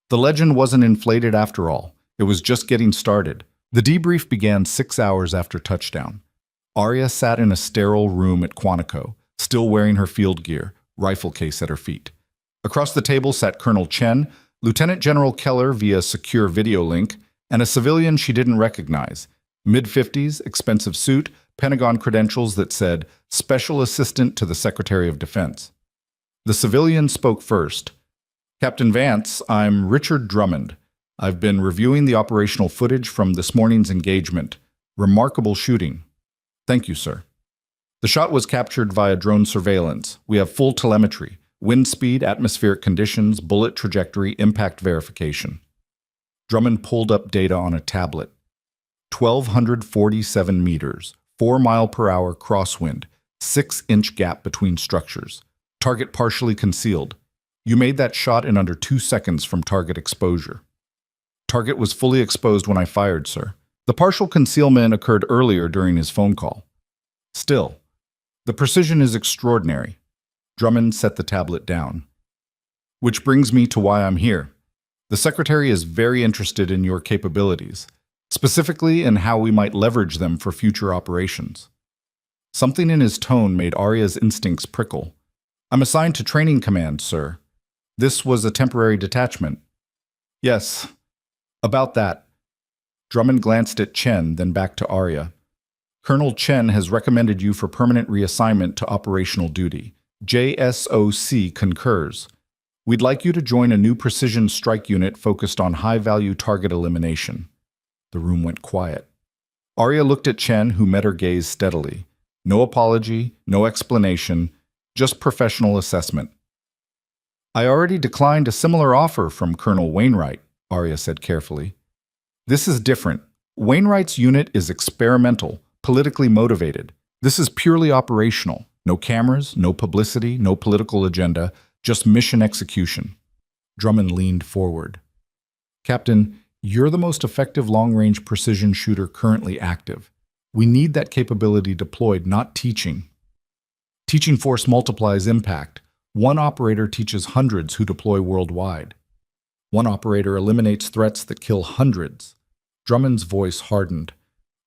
The legend wasn't inflated after all. It was just getting started. The debrief began 6 hours after touchdown. Arya sat in a sterile room at Quantico, still wearing her field gear, rifle case at her feet. Across the table sat Colonel Chen, Lieutenant General Keller via secure video link, and a civilian she didn't recognize. Mid-50s, expensive suit, Pentagon credentials that said, Special Assistant to the Secretary of Defense. The civilian spoke first. Captain Vance, I'm Richard Drummond. I've been reviewing the operational footage from this morning's engagement. Remarkable shooting. Thank you, sir. The shot was captured via drone surveillance. We have full telemetry, wind speed, atmospheric conditions, bullet trajectory, impact verification. Drummond pulled up data on a tablet. 1,247 meters, 4-mile-per-hour crosswind, 6-inch gap between structures. Target partially concealed. You made that shot in under 2 seconds from target exposure. Target was fully exposed when I fired, sir. The partial concealment occurred earlier during his phone call. Still, the precision is extraordinary. Drummond set the tablet down. Which brings me to why I'm here. The Secretary is very interested in your capabilities, specifically in how we might leverage them for future operations. Something in his tone made Arya's instincts prickle. I'm assigned to training command, sir. This was a temporary detachment. Yes, about that. Drummond glanced at Chen, then back to Arya. Colonel Chen has recommended you for permanent reassignment to operational duty. JSOC concurs. We'd like you to join a new precision strike unit focused on high-value target elimination. The room went quiet. Arya looked at Chen, who met her gaze steadily. No apology, no explanation, just professional assessment. I already declined a similar offer from Colonel Wainwright, Arya said carefully. This is different. Wainwright's unit is experimental, politically motivated. This is purely operational. No cameras, no publicity, no political agenda, just mission execution. Drummond leaned forward. Captain, you're the most effective long-range precision shooter currently active. We need that capability deployed, not teaching. Teaching force multiplies impact. One operator teaches hundreds who deploy worldwide. One operator eliminates threats that kill hundreds. Drummond's voice hardened.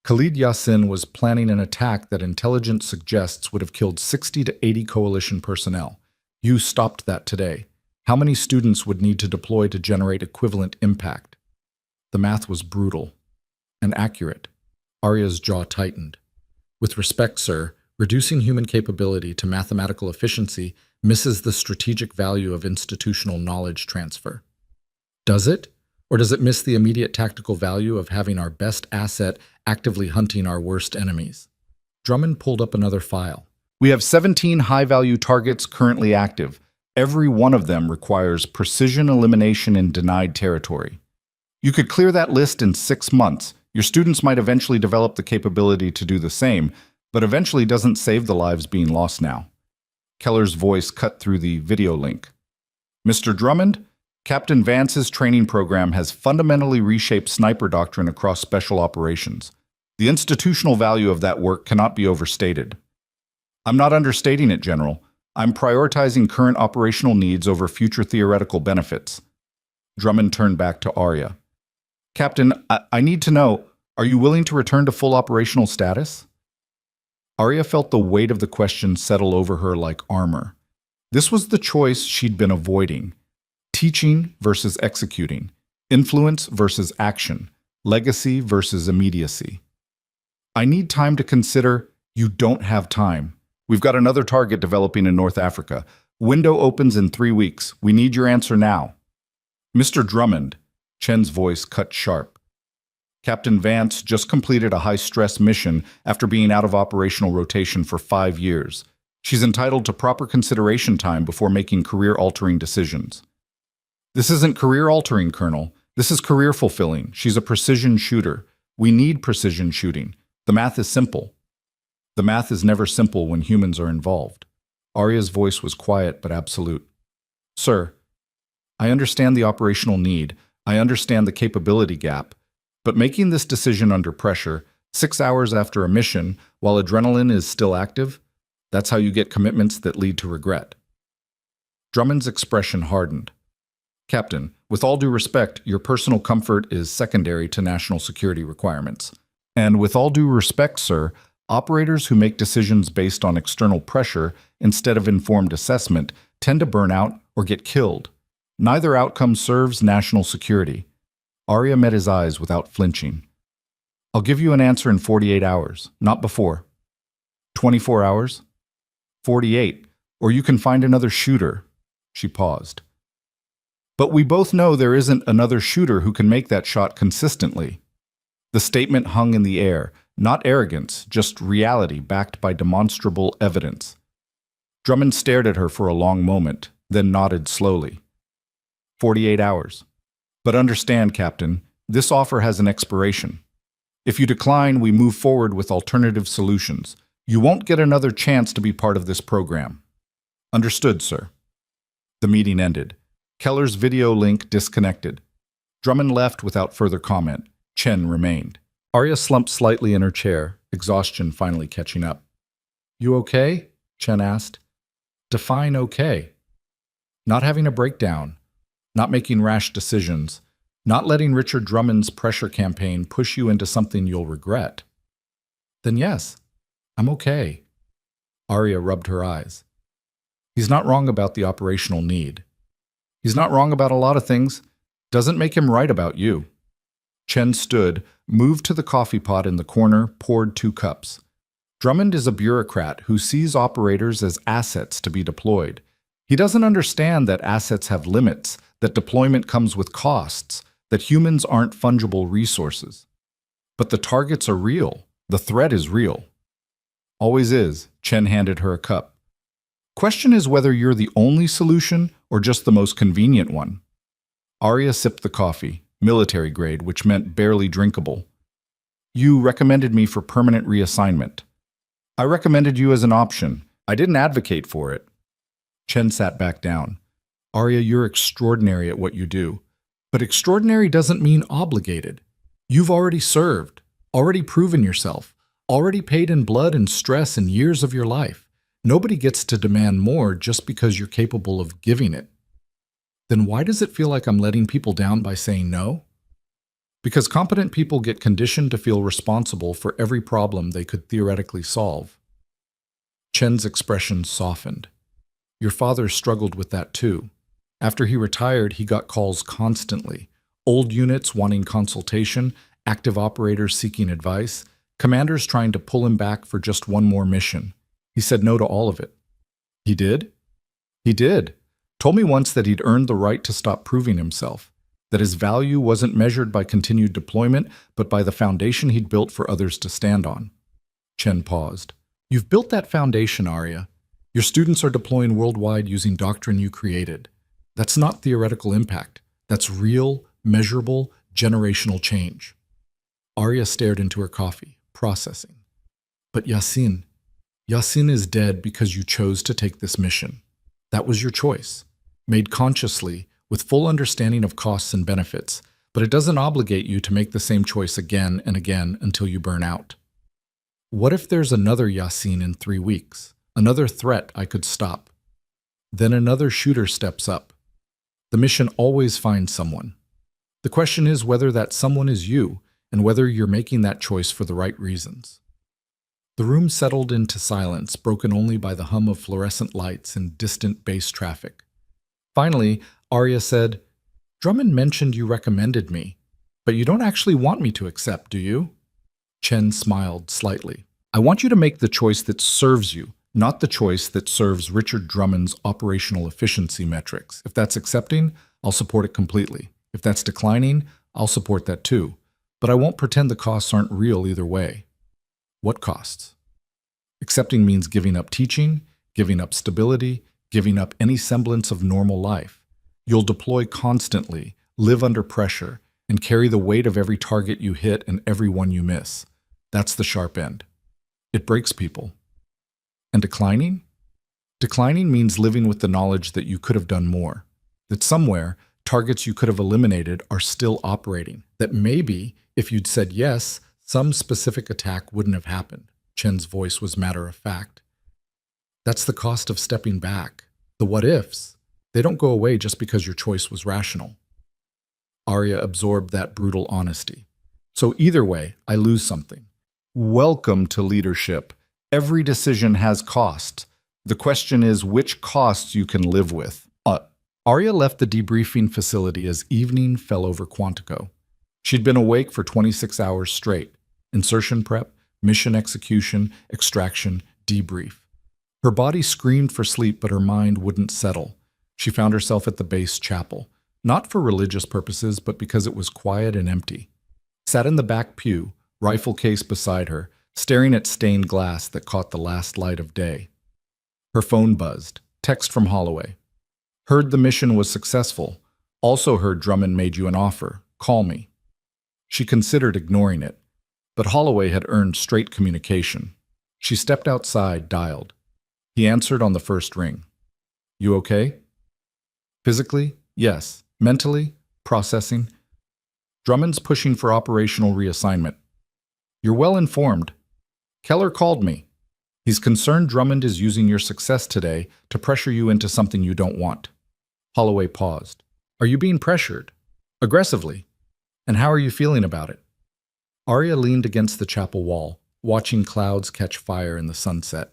Khalid Yassin was planning an attack that intelligence suggests would have killed 60 to 80 coalition personnel. You stopped that today. How many students would need to deploy to generate equivalent impact? The math was brutal and accurate. Arya's jaw tightened. With respect, sir, reducing human capability to mathematical efficiency misses the strategic value of institutional knowledge transfer. Does it? Or does it miss the immediate tactical value of having our best asset actively hunting our worst enemies? Drummond pulled up another file. We have 17 high-value targets currently active. Every one of them requires precision elimination in denied territory. You could clear that list in 6 months. Your students might eventually develop the capability to do the same, but eventually doesn't save the lives being lost now. Keller's voice cut through the video link. Mr. Drummond, Captain Vance's training program has fundamentally reshaped sniper doctrine across special operations. The institutional value of that work cannot be overstated. I'm not understating it, General. I'm prioritizing current operational needs over future theoretical benefits. Drummond turned back to Arya. Captain, I need to know, are you willing to return to full operational status? Arya felt the weight of the question settle over her like armor. This was the choice she'd been avoiding. Teaching versus executing. Influence versus action. Legacy versus immediacy. I need time to consider. You don't have time. We've got another target developing in North Africa. Window opens in 3 weeks. We need your answer now. Mr. Drummond, Chen's voice cut sharp. Captain Vance just completed a high-stress mission after being out of operational rotation for 5 years. She's entitled to proper consideration time before making career-altering decisions. This isn't career-altering, Colonel. This is career-fulfilling. She's a precision shooter. We need precision shooting. The math is simple. The math is never simple when humans are involved. Arya's voice was quiet but absolute. Sir, I understand the operational need. I understand the capability gap. But making this decision under pressure, 6 hours after a mission, while adrenaline is still active, that's how you get commitments that lead to regret. Drummond's expression hardened. Captain, with all due respect, your personal comfort is secondary to national security requirements. And with all due respect, sir, operators who make decisions based on external pressure instead of informed assessment tend to burn out or get killed. Neither outcome serves national security. Arya met his eyes without flinching. I'll give you an answer in 48 hours, not before. 24 hours? 48, or you can find another shooter. She paused. But we both know there isn't another shooter who can make that shot consistently. The statement hung in the air, not arrogance, just reality backed by demonstrable evidence. Drummond stared at her for a long moment, then nodded slowly. 48 hours. But understand, Captain, this offer has an expiration. If you decline, we move forward with alternative solutions. You won't get another chance to be part of this program. Understood, sir. The meeting ended. Keller's video link disconnected. Drummond left without further comment. Chen remained. Arya slumped slightly in her chair, exhaustion finally catching up. You okay? Chen asked. Define okay. Not having a breakdown. Not making rash decisions. Not letting Richard Drummond's pressure campaign push you into something you'll regret. Then yes, I'm okay. Arya rubbed her eyes. He's not wrong about the operational need. He's not wrong about a lot of things. Doesn't make him right about you. Chen stood, moved to the coffee pot in the corner, poured 2 cups. Drummond is a bureaucrat who sees operators as assets to be deployed. He doesn't understand that assets have limits, that deployment comes with costs, that humans aren't fungible resources. But the targets are real. The threat is real. Always is. Chen handed her a cup. Question is whether you're the only solution or just the most convenient one. Arya sipped the coffee, military grade, which meant barely drinkable. You recommended me for permanent reassignment. I recommended you as an option. I didn't advocate for it. Chen sat back down. Arya, you're extraordinary at what you do. But extraordinary doesn't mean obligated. You've already served, already proven yourself, already paid in blood and stress and years of your life. Nobody gets to demand more just because you're capable of giving it. Then why does it feel like I'm letting people down by saying no? Because competent people get conditioned to feel responsible for every problem they could theoretically solve. Chen's expression softened. Your father struggled with that too. After he retired, he got calls constantly. Old units wanting consultation, active operators seeking advice, commanders trying to pull him back for just one more mission. He said no to all of it. He did? He did. Told me once that he'd earned the right to stop proving himself, that his value wasn't measured by continued deployment, but by the foundation he'd built for others to stand on. Chen paused. You've built that foundation, Arya. Your students are deploying worldwide using doctrine you created. That's not theoretical impact. That's real, measurable, generational change. Arya stared into her coffee, processing. But Yasin is dead because you chose to take this mission. That was your choice, made consciously, with full understanding of costs and benefits, but it doesn't obligate you to make the same choice again and again until you burn out. What if there's another Yasin in 3 weeks, another threat I could stop? Then another shooter steps up. The mission always finds someone. The question is whether that someone is you, and whether you're making that choice for the right reasons. The room settled into silence, broken only by the hum of fluorescent lights and distant base traffic. Finally, Arya said, Drummond mentioned you recommended me, but you don't actually want me to accept, do you? Chen smiled slightly. I want you to make the choice that serves you, not the choice that serves Richard Drummond's operational efficiency metrics. If that's accepting, I'll support it completely. If that's declining, I'll support that too. But I won't pretend the costs aren't real either way. What costs? Accepting means giving up teaching, giving up stability, giving up any semblance of normal life. You'll deploy constantly, live under pressure, and carry the weight of every target you hit and every one you miss. That's the sharp end. It breaks people. And declining? Declining means living with the knowledge that you could have done more, that somewhere, targets you could have eliminated are still operating, that maybe, if you'd said yes, some specific attack wouldn't have happened. Chen's voice was matter of fact. That's the cost of stepping back. The what-ifs, they don't go away just because your choice was rational. Arya absorbed that brutal honesty. So either way, I lose something. Welcome to leadership. Every decision has cost. The question is which costs you can live with. Arya left the debriefing facility as evening fell over Quantico. She'd been awake for 26 hours straight. Insertion prep, mission execution, extraction, debrief. Her body screamed for sleep, but her mind wouldn't settle. She found herself at the base chapel, not for religious purposes, but because it was quiet and empty. Sat in the back pew, rifle case beside her, staring at stained glass that caught the last light of day. Her phone buzzed. Text from Holloway. Heard the mission was successful. Also heard Drummond made you an offer. Call me. She considered ignoring it, but Holloway had earned straight communication. She stepped outside, dialed. He answered on the first ring. You okay? Physically? Yes. Mentally? Processing? Drummond's pushing for operational reassignment. You're well informed. Keller called me. He's concerned Drummond is using your success today to pressure you into something you don't want. Holloway paused. Are you being pressured? Aggressively? And how are you feeling about it? Arya leaned against the chapel wall, watching clouds catch fire in the sunset.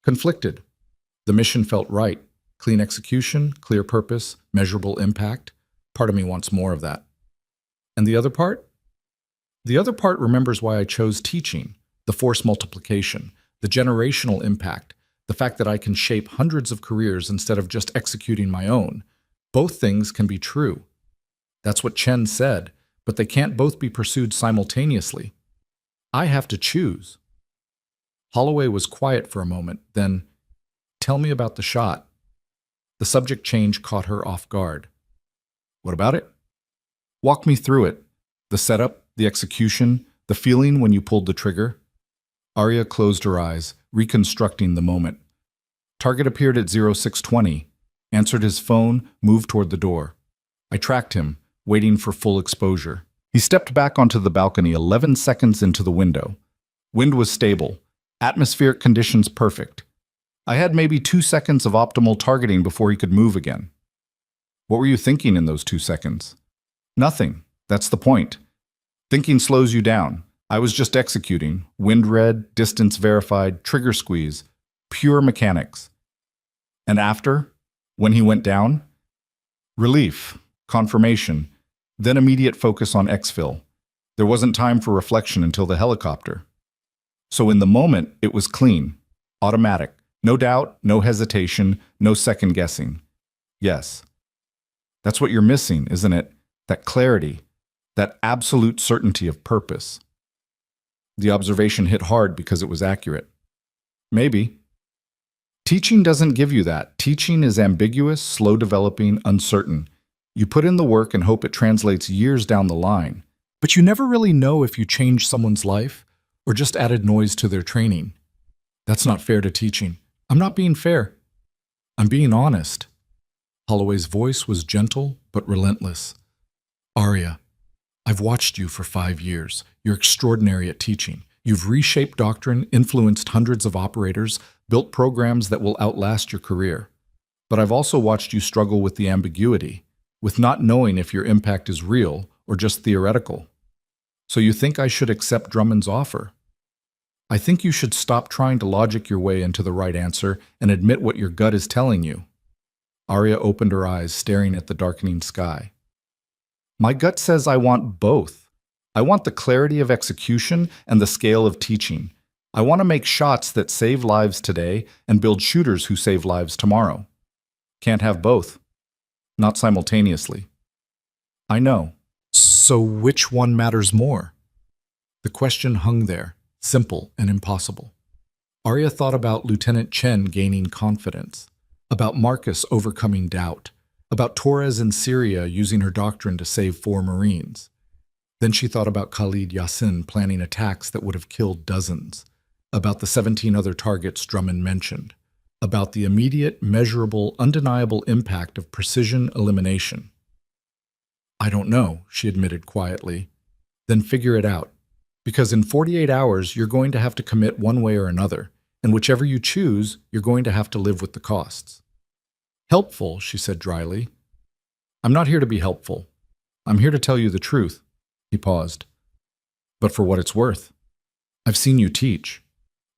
Conflicted. The mission felt right. Clean execution, clear purpose, measurable impact. Part of me wants more of that. And the other part? The other part remembers why I chose teaching, The force multiplication, the generational impact, the fact that I can shape hundreds of careers instead of just executing my own. Both things can be true. That's what Chen said, but they can't both be pursued simultaneously. I have to choose. Holloway was quiet for a moment, then, "Tell me about the shot." The subject change caught her off guard. "What about it?" "Walk me through it. The setup, the execution, the feeling when you pulled the trigger." Arya closed her eyes, reconstructing the moment. Target appeared at 0620, answered his phone, moved toward the door. I tracked him, waiting for full exposure. He stepped back onto the balcony 11 seconds into the window. Wind was stable, atmospheric conditions perfect. I had maybe 2 seconds of optimal targeting before he could move again. What were you thinking in those 2 seconds? Nothing. That's the point. Thinking slows you down. I was just executing. Wind read, distance verified, trigger squeeze. Pure mechanics. And after, when he went down? Relief, confirmation, then immediate focus on exfil. There wasn't time for reflection until the helicopter. So in the moment, it was clean, automatic. No doubt, no hesitation, no second guessing. Yes. That's what you're missing, isn't it? That clarity, that absolute certainty of purpose. The observation hit hard because it was accurate. Maybe. Teaching doesn't give you that. Teaching is ambiguous, slow developing, uncertain. You put in the work and hope it translates years down the line. But you never really know if you changed someone's life or just added noise to their training. That's not fair to teaching. I'm not being fair. I'm being honest. Holloway's voice was gentle but relentless. Arya, I've watched you for 5 years. You're extraordinary at teaching. You've reshaped doctrine, influenced hundreds of operators, built programs that will outlast your career. But I've also watched you struggle with the ambiguity, with not knowing if your impact is real or just theoretical. So you think I should accept Drummond's offer? I think you should stop trying to logic your way into the right answer and admit what your gut is telling you. Arya opened her eyes, staring at the darkening sky. My gut says I want both. I want the clarity of execution and the scale of teaching. I want to make shots that save lives today and build shooters who save lives tomorrow. Can't have both. Not simultaneously. I know. So which one matters more? The question hung there, simple and impossible. Arya thought about Lieutenant Chen gaining confidence, about Marcus overcoming doubt, about Torres in Syria using her doctrine to save 4 Marines. Then she thought about Khalid Yassin planning attacks that would have killed dozens, about the 17 other targets Drummond mentioned, about the immediate, measurable, undeniable impact of precision elimination. I don't know, she admitted quietly. Then figure it out. Because in 48 hours, you're going to have to commit one way or another, and whichever you choose, you're going to have to live with the costs. Helpful, she said dryly. I'm not here to be helpful. I'm here to tell you the truth. He paused. But for what it's worth. I've seen you teach.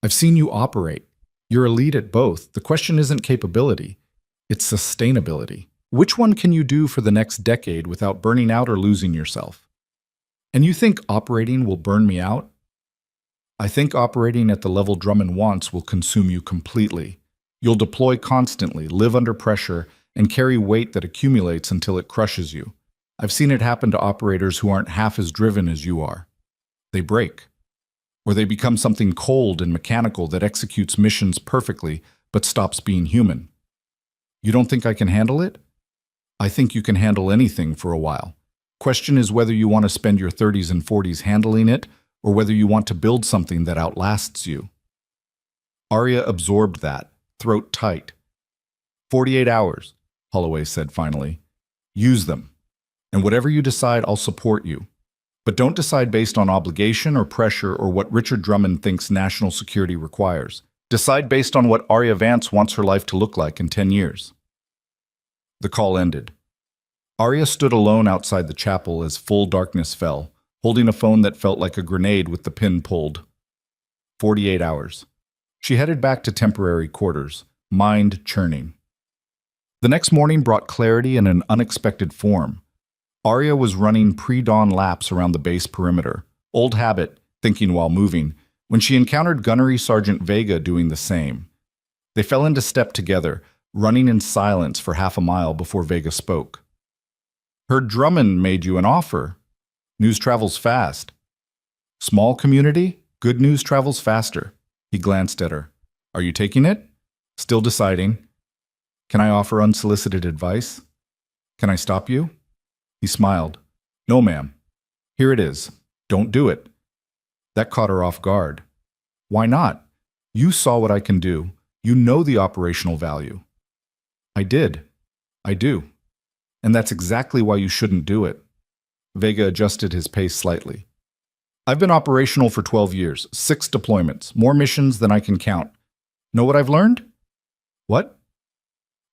I've seen you operate. You're elite at both. The question isn't capability. It's sustainability. Which one can you do for the next decade without burning out or losing yourself? And you think operating will burn me out? I think operating at the level Drummond wants will consume you completely. You'll deploy constantly, live under pressure, and carry weight that accumulates until it crushes you. I've seen it happen to operators who aren't half as driven as you are. They break. Or they become something cold and mechanical that executes missions perfectly but stops being human. You don't think I can handle it? I think you can handle anything for a while. Question is whether you want to spend your 30s and 40s handling it or whether you want to build something that outlasts you. Arya absorbed that, throat tight. 48 hours, Holloway said finally. Use them. And whatever you decide, I'll support you. But don't decide based on obligation or pressure or what Richard Drummond thinks national security requires. Decide based on what Arya Vance wants her life to look like in 10 years. The call ended. Arya stood alone outside the chapel as full darkness fell, holding a phone that felt like a grenade with the pin pulled. 48 hours. She headed back to temporary quarters, mind churning. The next morning brought clarity in an unexpected form. Arya was running pre-dawn laps around the base perimeter. Old habit, thinking while moving, when she encountered Gunnery Sergeant Vega doing the same. They fell into step together, running in silence for half a mile before Vega spoke. "Heard Drummond made you an offer. News travels fast." "Small community? Good news travels faster." He glanced at her. "Are you taking it?" "Still deciding." "Can I offer unsolicited advice?" "Can I stop you?" He smiled. "No, ma'am. Here it is. Don't do it." That caught her off guard. "Why not? You saw what I can do. You know the operational value." "I did. I do. And that's exactly why you shouldn't do it." Vega adjusted his pace slightly. "I've been operational for 12 years, 6 deployments, more missions than I can count. Know what I've learned?" "What?"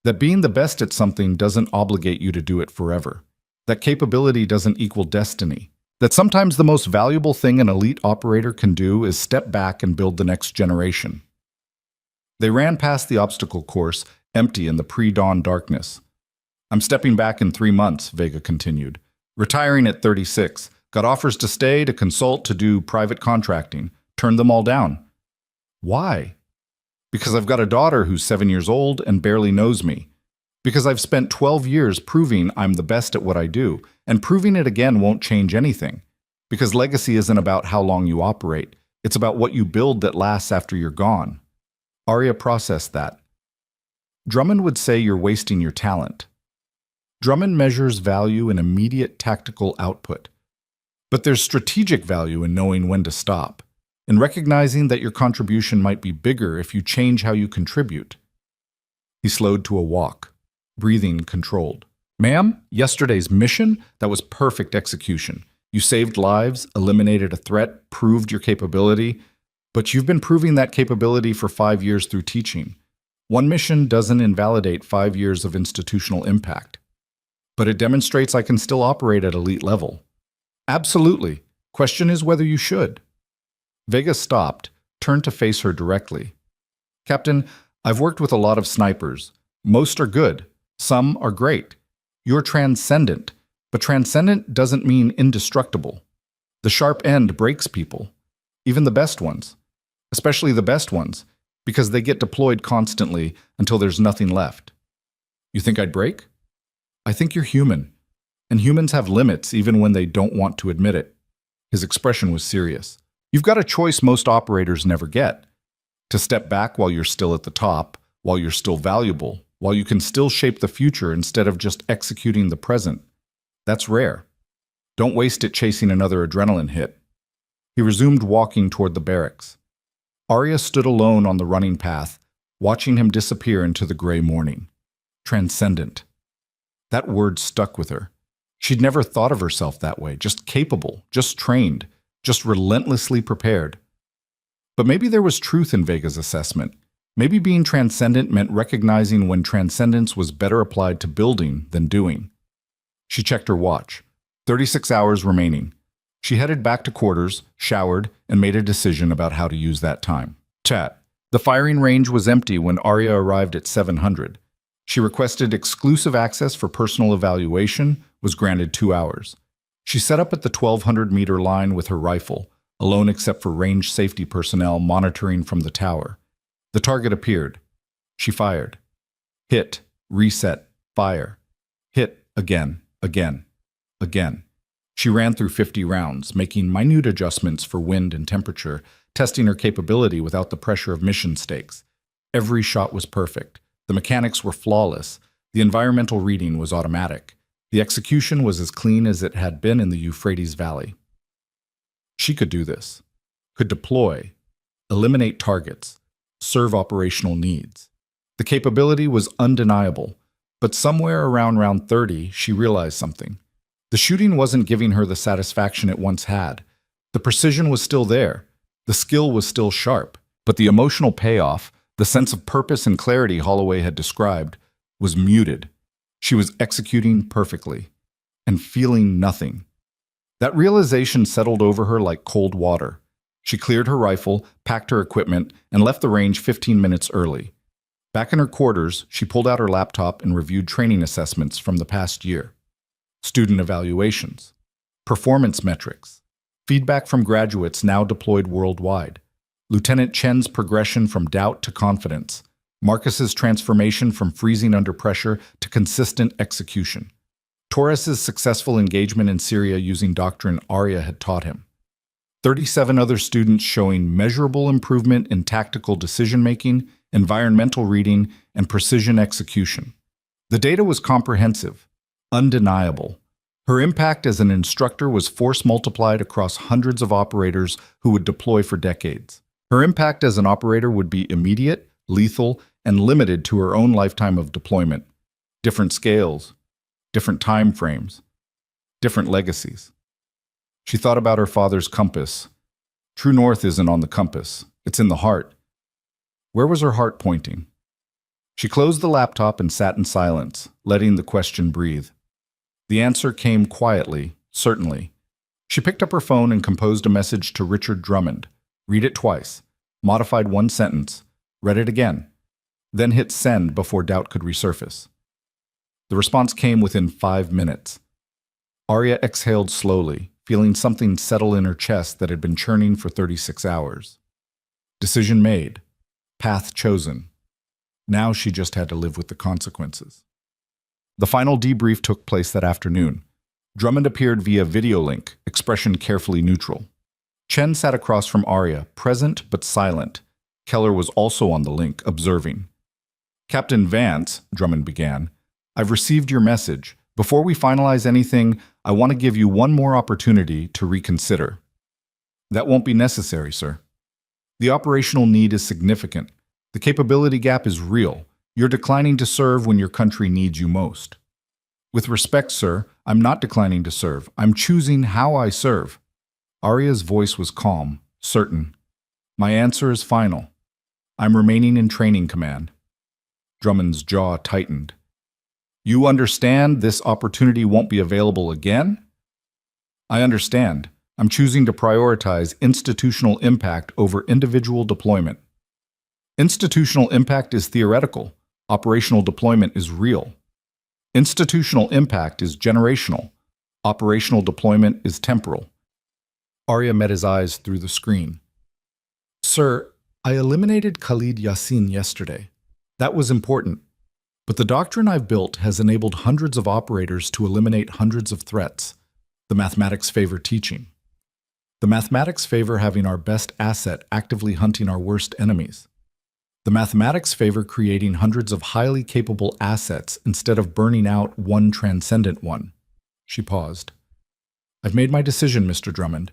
"That being the best at something doesn't obligate you to do it forever. That capability doesn't equal destiny. That sometimes the most valuable thing an elite operator can do is step back and build the next generation." They ran past the obstacle course, empty in the pre-dawn darkness. "I'm stepping back in 3 months," Vega continued. "Retiring at 36. Got offers to stay, to consult, to do private contracting. Turned them all down." "Why?" "Because I've got a daughter who's 7 years old and barely knows me. Because I've spent 12 years proving I'm the best at what I do, and proving it again won't change anything. Because legacy isn't about how long you operate. It's about what you build that lasts after you're gone." Arya processed that. "Drummond would say you're wasting your talent." Drummond measures value in immediate tactical output. But there's strategic value in knowing when to stop, in recognizing that your contribution might be bigger if you change how you contribute. He slowed to a walk, breathing controlled. "Ma'am, yesterday's mission, that was perfect execution. You saved lives, eliminated a threat, proved your capability, but you've been proving that capability for 5 years through teaching. One mission doesn't invalidate 5 years of institutional impact. But it demonstrates I can still operate at elite level." "Absolutely. Question is whether you should." Vega stopped, turned to face her directly. "Captain, I've worked with a lot of snipers. Most are good. Some are great. You're transcendent, but transcendent doesn't mean indestructible. The sharp end breaks people, even the best ones, especially the best ones, because they get deployed constantly until there's nothing left." "You think I'd break?" "I think you're human, and humans have limits even when they don't want to admit it." His expression was serious. "You've got a choice most operators never get. To step back while you're still at the top, while you're still valuable, while you can still shape the future instead of just executing the present. That's rare. Don't waste it chasing another adrenaline hit." He resumed walking toward the barracks. Arya stood alone on the running path, watching him disappear into the gray morning. Transcendent. That word stuck with her. She'd never thought of herself that way, just capable, just trained, just relentlessly prepared. But maybe there was truth in Vega's assessment. Maybe being transcendent meant recognizing when transcendence was better applied to building than doing. She checked her watch. 36 hours remaining. She headed back to quarters, showered, and made a decision about how to use that time. Chat. The firing range was empty when Arya arrived at 700. She requested exclusive access for personal evaluation, was granted 2 hours. She set up at the 1,200-meter line with her rifle, alone except for range safety personnel monitoring from the tower. The target appeared. She fired. Hit, reset, fire. Hit, again, again, again. She ran through 50 rounds, making minute adjustments for wind and temperature, testing her capability without the pressure of mission stakes. Every shot was perfect. The mechanics were flawless. The environmental reading was automatic. The execution was as clean as it had been in the Euphrates Valley. She could do this. Could deploy, eliminate targets, serve operational needs. The capability was undeniable, but somewhere around round 30, she realized something. The shooting wasn't giving her the satisfaction it once had. The precision was still there. The skill was still sharp, but the emotional payoff, the sense of purpose and clarity Holloway had described, was muted. She was executing perfectly and feeling nothing. That realization settled over her like cold water. She cleared her rifle, packed her equipment, and left the range 15 minutes early. Back in her quarters, she pulled out her laptop and reviewed training assessments from the past year. Student evaluations, performance metrics, feedback from graduates now deployed worldwide. Lieutenant Chen's progression from doubt to confidence, Marcus's transformation from freezing under pressure to consistent execution, Torres's successful engagement in Syria using doctrine Arya had taught him. 37 other students showing measurable improvement in tactical decision-making, environmental reading, and precision execution. The data was comprehensive, undeniable. Her impact as an instructor was force multiplied across hundreds of operators who would deploy for decades. Her impact as an operator would be immediate, lethal, and limited to her own lifetime of deployment. Different scales, different time frames, different legacies. She thought about her father's compass. True north isn't on the compass, it's in the heart. Where was her heart pointing? She closed the laptop and sat in silence, letting the question breathe. The answer came quietly, certainly. She picked up her phone and composed a message to Richard Drummond. Read it twice, modified one sentence, read it again, then hit send before doubt could resurface. The response came within 5 minutes. Arya exhaled slowly, feeling something settle in her chest that had been churning for 36 hours. Decision made. Path chosen. Now she just had to live with the consequences. The final debrief took place that afternoon. Drummond appeared via video link, expression carefully neutral. Chen sat across from Arya, present but silent. Keller was also on the link, observing. Captain Vance, Drummond began, I've received your message. Before we finalize anything, I want to give you one more opportunity to reconsider. That won't be necessary, sir. The operational need is significant. The capability gap is real. You're declining to serve when your country needs you most. With respect, sir, I'm not declining to serve. I'm choosing how I serve. Arya's voice was calm, certain. My answer is final. I'm remaining in training command. Drummond's jaw tightened. You understand this opportunity won't be available again? I understand. I'm choosing to prioritize institutional impact over individual deployment. Institutional impact is theoretical. Operational deployment is real. Institutional impact is generational. Operational deployment is temporal. Arya met his eyes through the screen. Sir, I eliminated Khalid Yassin yesterday. That was important. But the doctrine I've built has enabled hundreds of operators to eliminate hundreds of threats. The mathematics favor teaching. The mathematics favor having our best asset actively hunting our worst enemies. The mathematics favor creating hundreds of highly capable assets instead of burning out one transcendent one. She paused. I've made my decision, Mr. Drummond.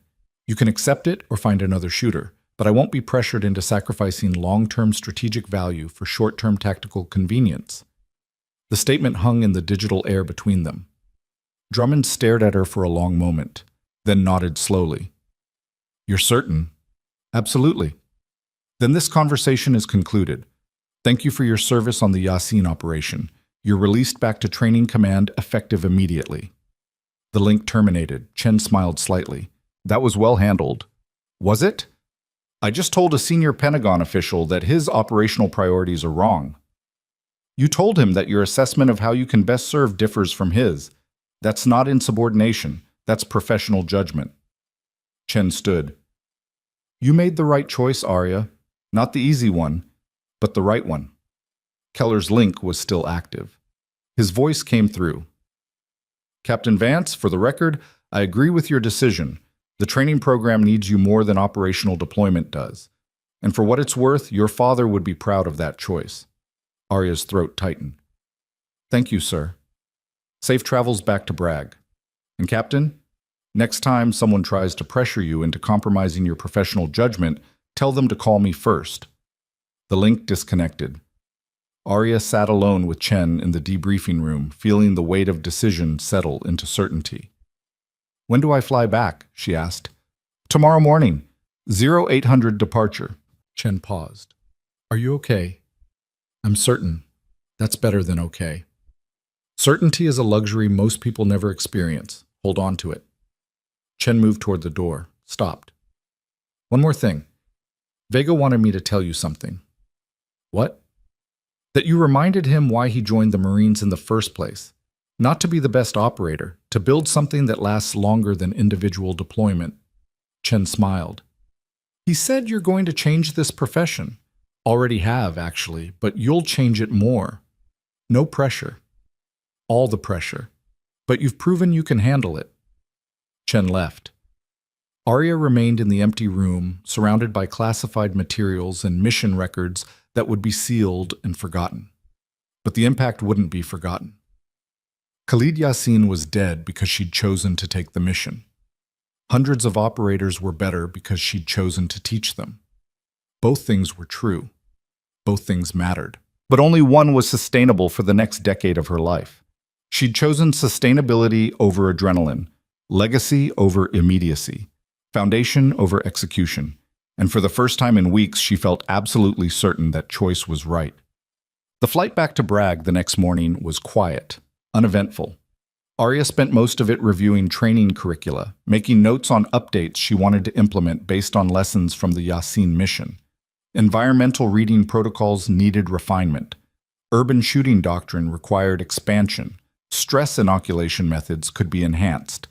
You can accept it or find another shooter, but I won't be pressured into sacrificing long-term strategic value for short-term tactical convenience. The statement hung in the digital air between them. Drummond stared at her for a long moment, then nodded slowly. You're certain? Absolutely. Then this conversation is concluded. Thank you for your service on the Yassin operation. You're released back to training command effective immediately. The link terminated. Chen smiled slightly. That was well handled. Was it? I just told a senior Pentagon official that his operational priorities are wrong. You told him that your assessment of how you can best serve differs from his. That's not insubordination. That's professional judgment. Chen stood. You made the right choice, Arya. Not the easy one, but the right one. Keller's link was still active. His voice came through. Captain Vance, for the record, I agree with your decision. The training program needs you more than operational deployment does. And for what it's worth, your father would be proud of that choice. Arya's throat tightened. Thank you, sir. Safe travels back to Bragg. And Captain, next time someone tries to pressure you into compromising your professional judgment, tell them to call me first. The link disconnected. Arya sat alone with Chen in the debriefing room, feeling the weight of decision settle into certainty. When do I fly back? She asked. Tomorrow morning. 0800 departure. Chen paused. Are you okay? I'm certain. That's better than okay. Certainty is a luxury most people never experience. Hold on to it. Chen moved toward the door, stopped. One more thing. Vega wanted me to tell you something. What? That you reminded him why he joined the Marines in the first place. Not to be the best operator, to build something that lasts longer than individual deployment. Chen smiled. He said you're going to change this profession. Already have, actually, but you'll change it more. No pressure. All the pressure. But you've proven you can handle it. Chen left. Arya remained in the empty room, surrounded by classified materials and mission records that would be sealed and forgotten. But the impact wouldn't be forgotten. Khalid Yassin was dead because she'd chosen to take the mission. Hundreds of operators were better because she'd chosen to teach them. Both things were true. Both things mattered. But only one was sustainable for the next decade of her life. She'd chosen sustainability over adrenaline, legacy over immediacy, foundation over execution, and for the first time in weeks she felt absolutely certain that choice was right. The flight back to Bragg the next morning was quiet, uneventful. Arya spent most of it reviewing training curricula, making notes on updates she wanted to implement based on lessons from the Yassin mission. Environmental reading protocols needed refinement. Urban shooting doctrine required expansion. Stress inoculation methods could be enhanced.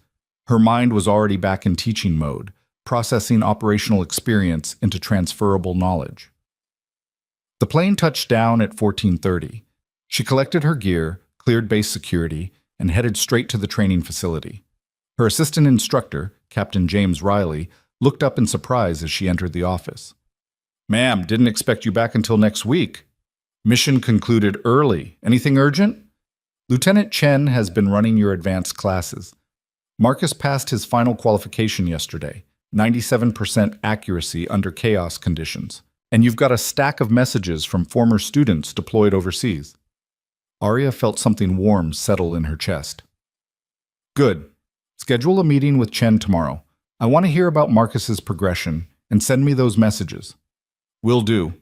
Her mind was already back in teaching mode, processing operational experience into transferable knowledge. The plane touched down at 14:30. She collected her gear, cleared base security, and headed straight to the training facility. Her assistant instructor, Captain James Riley, looked up in surprise as she entered the office. "Ma'am, didn't expect you back until next week. Mission concluded early. Anything urgent?" "Lieutenant Chen has been running your advanced classes. Marcus passed his final qualification yesterday, 97% accuracy under chaos conditions. And you've got a stack of messages from former students deployed overseas." Arya felt something warm settle in her chest. "Good. Schedule a meeting with Chen tomorrow. I want to hear about Marcus's progression, and send me those messages." "Will do.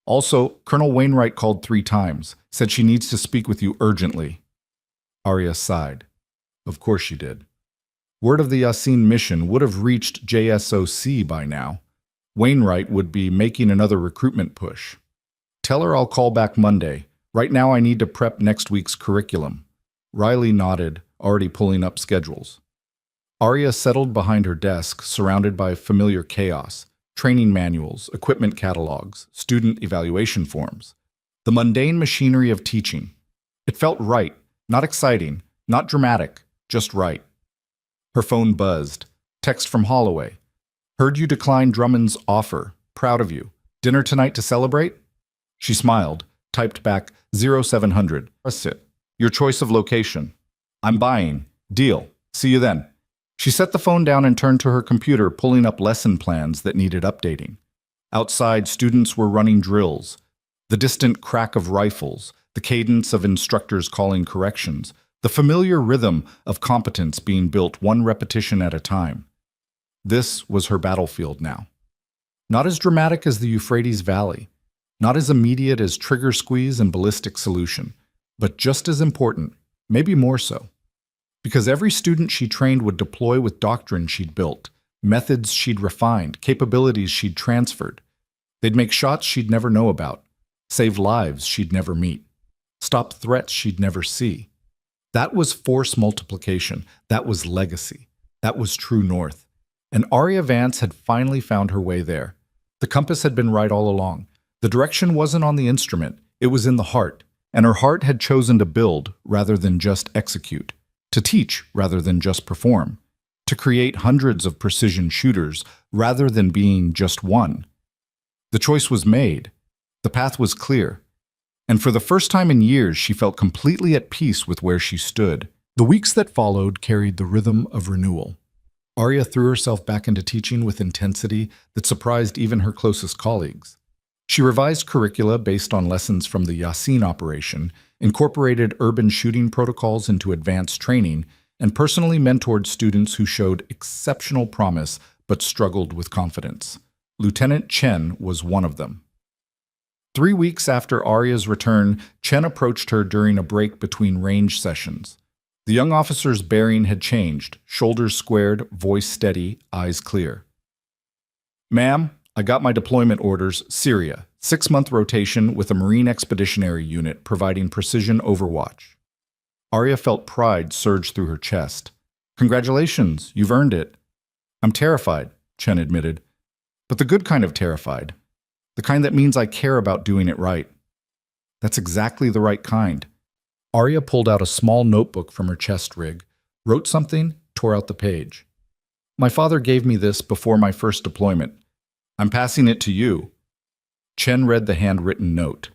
Also, Colonel Wainwright called 3 times, said she needs to speak with you urgently." Arya sighed. Of course she did. Word of the Yassin mission would have reached JSOC by now. Wainwright would be making another recruitment push. "Tell her I'll call back Monday. Right now I need to prep next week's curriculum." Riley nodded, already pulling up schedules. Arya settled behind her desk, surrounded by familiar chaos. Training manuals, equipment catalogs, student evaluation forms. The mundane machinery of teaching. It felt right, not exciting, not dramatic, just right. Her phone buzzed. Text from Holloway. "Heard you decline Drummond's offer. Proud of you. Dinner tonight to celebrate?" She smiled, typed back 0700. "Sit. Your choice of location." "I'm buying. Deal. See you then." She set the phone down and turned to her computer, pulling up lesson plans that needed updating. Outside, students were running drills. The distant crack of rifles, the cadence of instructors calling corrections, the familiar rhythm of competence being built one repetition at a time. This was her battlefield now. Not as dramatic as the Euphrates Valley, not as immediate as trigger squeeze and ballistic solution, but just as important, maybe more so. Because every student she trained would deploy with doctrine she'd built, methods she'd refined, capabilities she'd transferred. They'd make shots she'd never know about, save lives she'd never meet, stop threats she'd never see. That was force multiplication. That was legacy. That was true north. And Arya Vance had finally found her way there. The compass had been right all along. The direction wasn't on the instrument, it was in the heart. And her heart had chosen to build rather than just execute, to teach rather than just perform, to create hundreds of precision shooters rather than being just one. The choice was made. The path was clear. And for the first time in years, she felt completely at peace with where she stood. The weeks that followed carried the rhythm of renewal. Arya threw herself back into teaching with intensity that surprised even her closest colleagues. She revised curricula based on lessons from the Yassin operation, incorporated urban shooting protocols into advanced training, and personally mentored students who showed exceptional promise but struggled with confidence. Lieutenant Chen was one of them. 3 weeks after Arya's return, Chen approached her during a break between range sessions. The young officer's bearing had changed, shoulders squared, voice steady, eyes clear. "Ma'am, I got my deployment orders, Syria, 6-month rotation with a Marine Expeditionary Unit providing precision overwatch." Arya felt pride surge through her chest. "Congratulations, you've earned it." "I'm terrified," Chen admitted. But the good kind of terrified. The kind that means I care about doing it right. That's exactly the right kind. Arya pulled out a small notebook from her chest rig, wrote something, tore out the page. My father gave me this before my first deployment. I'm passing it to you. Chen read the handwritten note.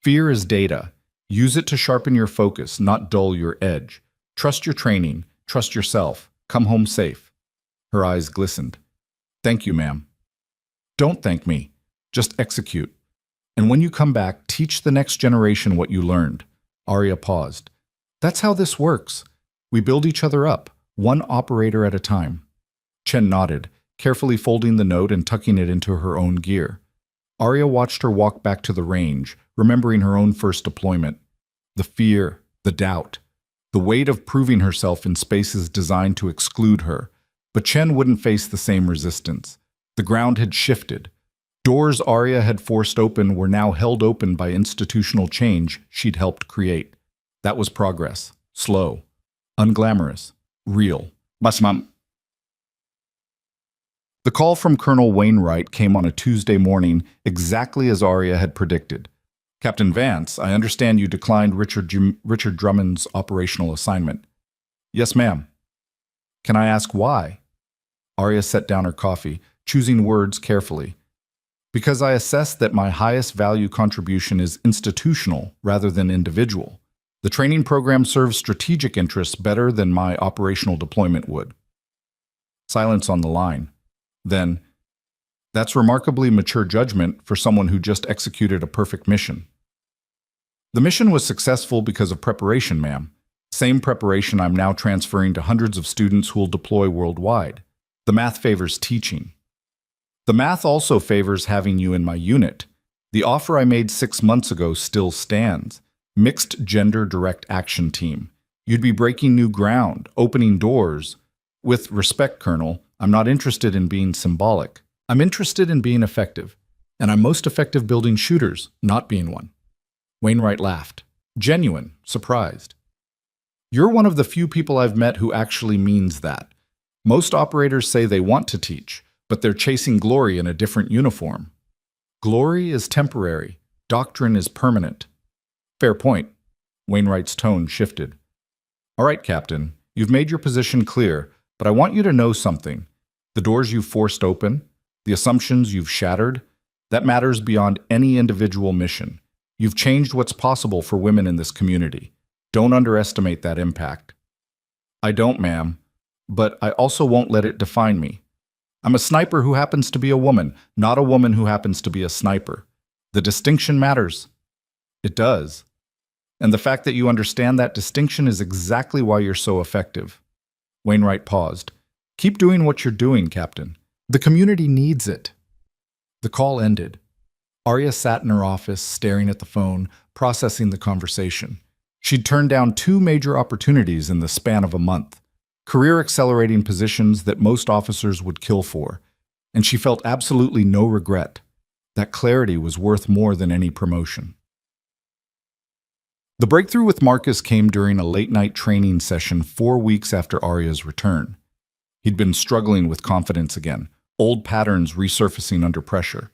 Fear is data. Use it to sharpen your focus, not dull your edge. Trust your training. Trust yourself. Come home safe. Her eyes glistened. Thank you, ma'am. Don't thank me. Just execute. And when you come back, teach the next generation what you learned. Arya paused. That's how this works. We build each other up, one operator at a time. Chen nodded, carefully folding the note and tucking it into her own gear. Arya watched her walk back to the range, remembering her own first deployment. The fear, the doubt, the weight of proving herself in spaces designed to exclude her. But Chen wouldn't face the same resistance. The ground had shifted. Doors Arya had forced open were now held open by institutional change she'd helped create. That was progress. Slow. Unglamorous. Real. Basmam. The call from Colonel Wainwright came on a Tuesday morning, exactly as Arya had predicted. Captain Vance, I understand you declined Richard Drummond's operational assignment. Yes, ma'am. Can I ask why? Arya set down her coffee, choosing words carefully. Because I assess that my highest value contribution is institutional rather than individual. The training program serves strategic interests better than my operational deployment would. Silence on the line. Then, that's remarkably mature judgment for someone who just executed a perfect mission. The mission was successful because of preparation, ma'am. Same preparation I'm now transferring to hundreds of students who will deploy worldwide. The math favors teaching. The math also favors having you in my unit. The offer I made 6 months ago still stands. Mixed gender direct action team. You'd be breaking new ground, opening doors. With respect, Colonel, I'm not interested in being symbolic. I'm interested in being effective. And I'm most effective building shooters, not being one. Wainwright laughed. Genuine, surprised. You're one of the few people I've met who actually means that. Most operators say they want to teach, but they're chasing glory in a different uniform. Glory is temporary. Doctrine is permanent. Fair point. Wainwright's tone shifted. All right, Captain, you've made your position clear, but I want you to know something. The doors you've forced open, the assumptions you've shattered, that matters beyond any individual mission. You've changed what's possible for women in this community. Don't underestimate that impact. I don't, ma'am, but I also won't let it define me. I'm a sniper who happens to be a woman, not a woman who happens to be a sniper. The distinction matters. It does. And the fact that you understand that distinction is exactly why you're so effective. Wainwright paused. Keep doing what you're doing, Captain. The community needs it. The call ended. Arya sat in her office, staring at the phone, processing the conversation. She'd turned down 2 major opportunities in the span of a month. Career-accelerating positions that most officers would kill for, and she felt absolutely no regret. That clarity was worth more than any promotion. The breakthrough with Marcus came during a late-night training session 4 weeks after Arya's return. He'd been struggling with confidence again, old patterns resurfacing under pressure.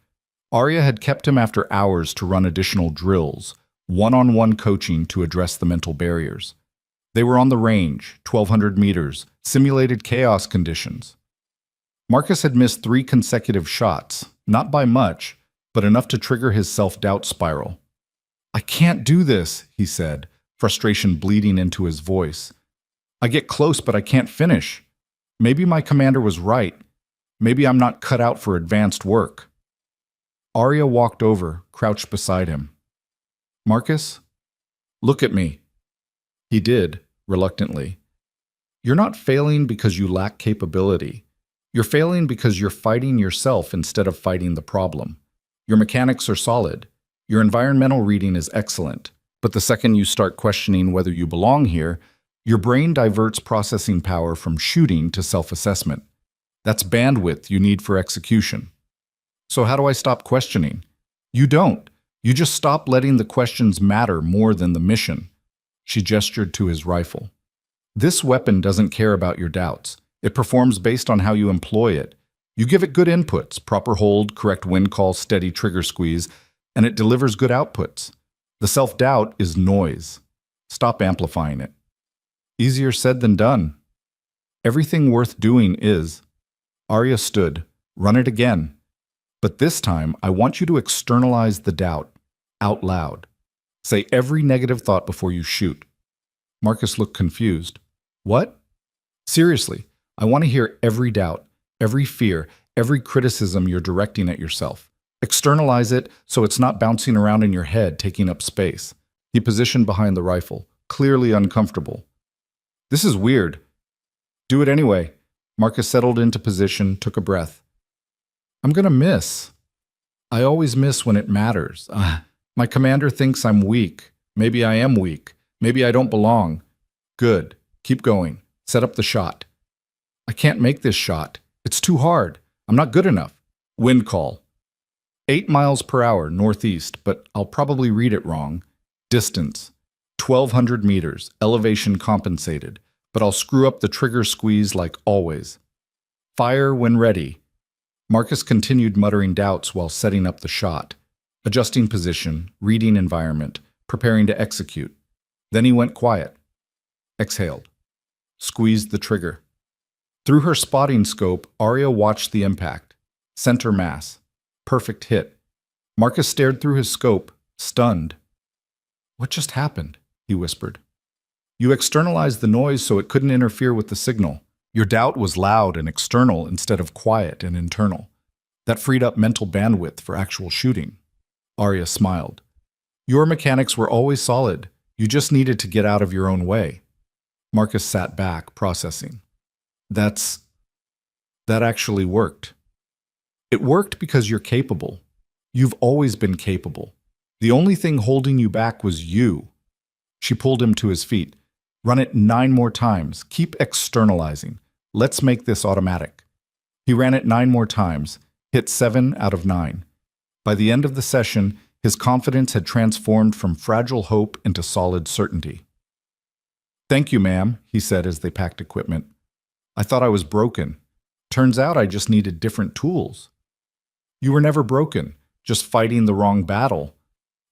Arya had kept him after hours to run additional drills, one-on-one coaching to address the mental barriers. They were on the range, 1,200 meters, simulated chaos conditions. Marcus had missed 3 consecutive shots, not by much, but enough to trigger his self-doubt spiral. I can't do this, he said, frustration bleeding into his voice. I get close, but I can't finish. Maybe my commander was right. Maybe I'm not cut out for advanced work. Arya walked over, crouched beside him. Marcus, look at me. He did, reluctantly. You're not failing because you lack capability. You're failing because you're fighting yourself instead of fighting the problem. Your mechanics are solid. Your environmental reading is excellent. But the second you start questioning whether you belong here, your brain diverts processing power from shooting to self-assessment. That's bandwidth you need for execution. So how do I stop questioning? You don't. You just stop letting the questions matter more than the mission. She gestured to his rifle. This weapon doesn't care about your doubts. It performs based on how you employ it. You give it good inputs, proper hold, correct wind call, steady trigger squeeze, and it delivers good outputs. The self-doubt is noise. Stop amplifying it. Easier said than done. Everything worth doing is. Arya stood. Run it again. But this time, I want you to externalize the doubt, out loud. Say every negative thought before you shoot. Marcus looked confused. What? Seriously, I want to hear every doubt, every fear, every criticism you're directing at yourself. Externalize it so it's not bouncing around in your head, taking up space. He positioned behind the rifle, clearly uncomfortable. This is weird. Do it anyway. Marcus settled into position, took a breath. I'm gonna miss. I always miss when it matters. My commander thinks I'm weak. Maybe I am weak. Maybe I don't belong. Good. Keep going. Set up the shot. I can't make this shot. It's too hard. I'm not good enough. Wind call. 8 miles per hour northeast, but I'll probably read it wrong. Distance. 1,200 meters. Elevation compensated. But I'll screw up the trigger squeeze like always. Fire when ready. Marcus continued muttering doubts while setting up the shot, adjusting position, reading environment, preparing to execute. Then he went quiet. Exhaled. Squeezed the trigger. Through her spotting scope, Arya watched the impact. Center mass. Perfect hit. Marcus stared through his scope, stunned. What just happened? He whispered. You externalized the noise so it couldn't interfere with the signal. Your doubt was loud and external instead of quiet and internal. That freed up mental bandwidth for actual shooting. Arya smiled. Your mechanics were always solid. You just needed to get out of your own way. Marcus sat back, processing. That actually worked. It worked because you're capable. You've always been capable. The only thing holding you back was you. She pulled him to his feet. Run it 9 more times. Keep externalizing. Let's make this automatic. He ran it 9 more times, hit 7 out of 9. By the end of the session, his confidence had transformed from fragile hope into solid certainty. Thank you, ma'am, he said as they packed equipment. I thought I was broken. Turns out I just needed different tools. You were never broken, just fighting the wrong battle.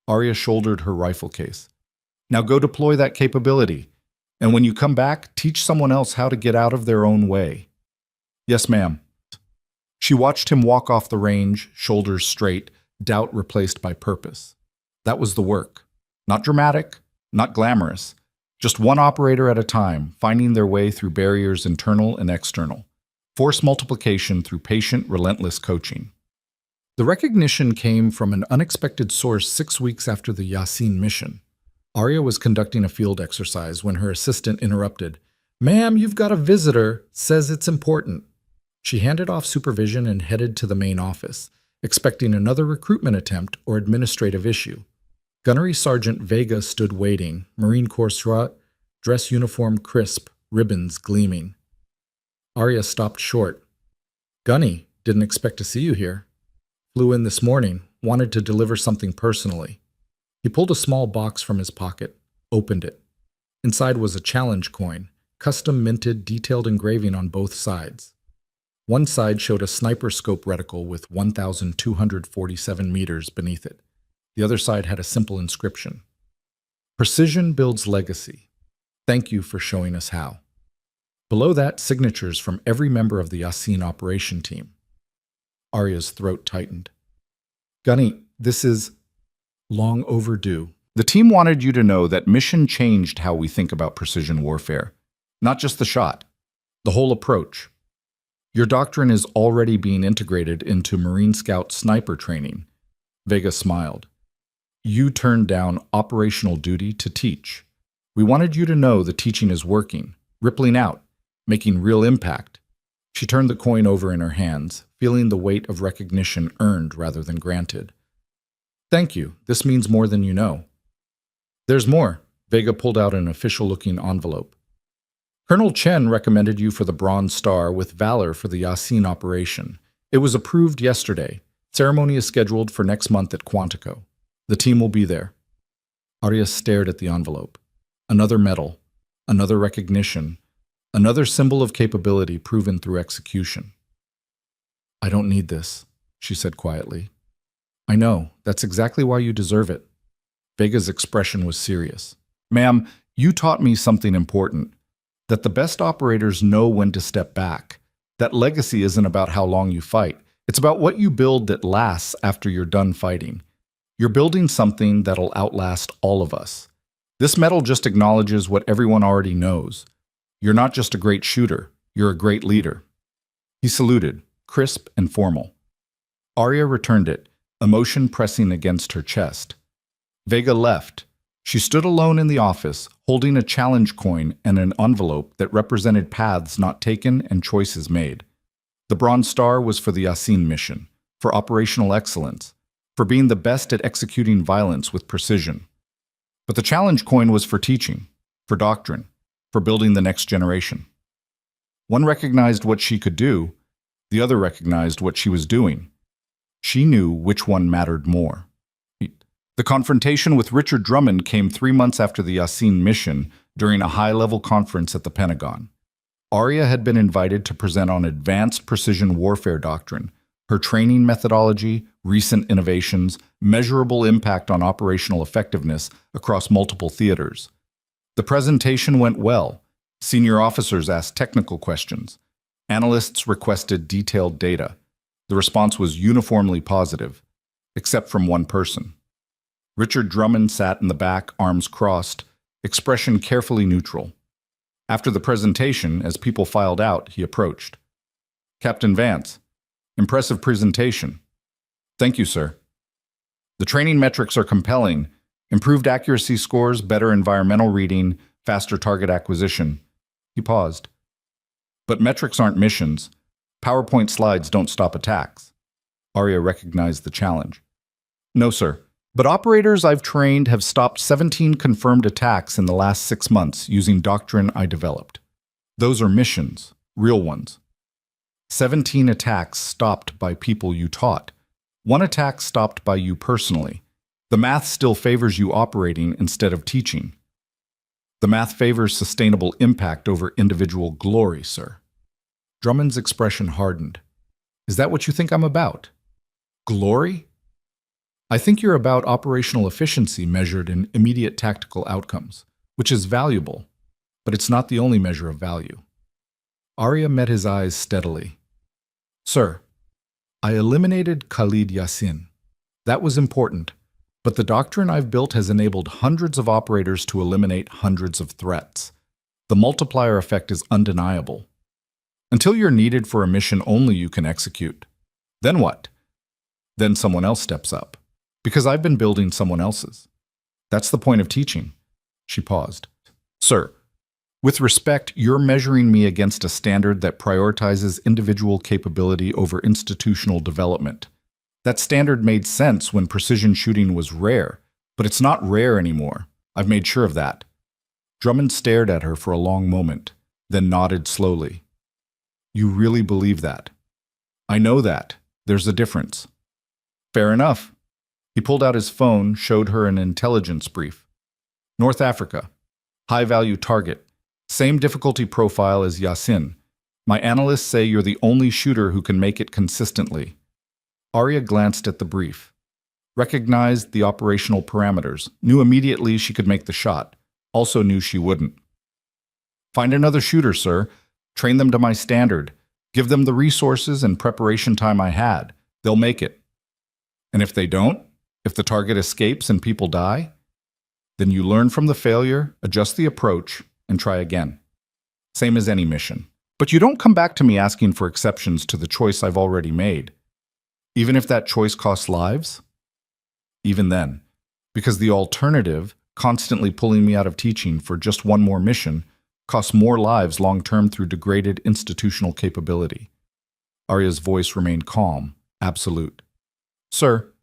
Arya shouldered her rifle case. Now go deploy that capability. And when you come back, teach someone else how to get out of their own way. Yes, ma'am. She watched him walk off the range, shoulders straight, doubt replaced by purpose. That was the work. Not dramatic, not glamorous. Just one operator at a time, finding their way through barriers internal and external. Force multiplication through patient, relentless coaching. The recognition came from an unexpected source 6 weeks after the Yasin mission. Arya was conducting a field exercise when her assistant interrupted. Ma'am, you've got a visitor. Says it's important. She handed off supervision and headed to the main office, expecting another recruitment attempt or administrative issue. Gunnery Sergeant Vega stood waiting, Marine Corps strut, dress uniform crisp, ribbons gleaming. Arya stopped short. Gunny, didn't expect to see you here. Flew in this morning, wanted to deliver something personally. He pulled a small box from his pocket, opened it. Inside was a challenge coin, custom minted, detailed engraving on both sides. One side showed a sniper scope reticle with 1,247 meters beneath it. The other side had a simple inscription. Precision builds legacy. Thank you for showing us how. Below that, signatures from every member of the Yasin operation team. Arya's throat tightened. Gunny, this is long overdue. The team wanted you to know that mission changed how we think about precision warfare. Not just the shot, the whole approach. Your doctrine is already being integrated into Marine Scout sniper training. Vega smiled. You turned down operational duty to teach. We wanted you to know the teaching is working, rippling out, making real impact. She turned the coin over in her hands, feeling the weight of recognition earned rather than granted. Thank you. This means more than you know. There's more. Vega pulled out an official-looking envelope. Colonel Chen recommended you for the Bronze Star with Valor for the Yasin operation. It was approved yesterday. Ceremony is scheduled for next month at Quantico. The team will be there. Arya stared at the envelope. Another medal, another recognition, another symbol of capability proven through execution. I don't need this, she said quietly. I know, that's exactly why you deserve it. Vega's expression was serious. Ma'am, you taught me something important, that the best operators know when to step back. That legacy isn't about how long you fight. It's about what you build that lasts after you're done fighting. You're building something that'll outlast all of us. This medal just acknowledges what everyone already knows. You're not just a great shooter, you're a great leader. He saluted, crisp and formal. Arya returned it, emotion pressing against her chest. Vega left. She stood alone in the office, holding a challenge coin and an envelope that represented paths not taken and choices made. The Bronze Star was for the Yasin mission, for operational excellence, for being the best at executing violence with precision. But the challenge coin was for teaching, for doctrine, for building the next generation. One recognized what she could do, the other recognized what she was doing. She knew which one mattered more. The confrontation with Richard Drummond came 3 months after the Yasin mission during a high-level conference at the Pentagon. Arya had been invited to present on advanced precision warfare doctrine, her training methodology, recent innovations, measurable impact on operational effectiveness across multiple theaters. The presentation went well. Senior officers asked technical questions. Analysts requested detailed data. The response was uniformly positive, except from one person. Richard Drummond sat in the back, arms crossed, expression carefully neutral. After the presentation, as people filed out, he approached. Captain Vance, impressive presentation. Thank you, sir. The training metrics are compelling. Improved accuracy scores, better environmental reading, faster target acquisition. He paused. But metrics aren't missions. PowerPoint slides don't stop attacks. Arya recognized the challenge. No, sir. But operators I've trained have stopped 17 confirmed attacks in the last 6 months using doctrine I developed. Those are missions, real ones. 17 attacks stopped by people you taught. 1 attack stopped by you personally. The math still favors you operating instead of teaching. The math favors sustainable impact over individual glory, sir. Drummond's expression hardened. Is that what you think I'm about? Glory? I think you're about operational efficiency measured in immediate tactical outcomes, which is valuable, but it's not the only measure of value. Arya met his eyes steadily. Sir, I eliminated Khalid Yasin. That was important, but the doctrine I've built has enabled hundreds of operators to eliminate hundreds of threats. The multiplier effect is undeniable. Until you're needed for a mission only you can execute. Then what? Then someone else steps up. Because I've been building someone else's. That's the point of teaching. She paused. Sir, with respect, you're measuring me against a standard that prioritizes individual capability over institutional development. That standard made sense when precision shooting was rare, but it's not rare anymore. I've made sure of that. Drummond stared at her for a long moment, then nodded slowly. You really believe that? I know that. There's a difference. Fair enough. He pulled out his phone, showed her an intelligence brief. North Africa. High-value target. Same difficulty profile as Yasin. My analysts say you're the only shooter who can make it consistently. Arya glanced at the brief. Recognized the operational parameters. Knew immediately she could make the shot. Also knew she wouldn't. Find another shooter, sir. Train them to my standard. Give them the resources and preparation time I had. They'll make it. And if they don't? If the target escapes and people die, then you learn from the failure, adjust the approach, and try again. Same as any mission. But you don't come back to me asking for exceptions to the choice I've already made. Even if that choice costs lives? Even then. Because the alternative, constantly pulling me out of teaching for just one more mission, costs more lives long-term through degraded institutional capability. Arya's voice remained calm, absolute. Sir,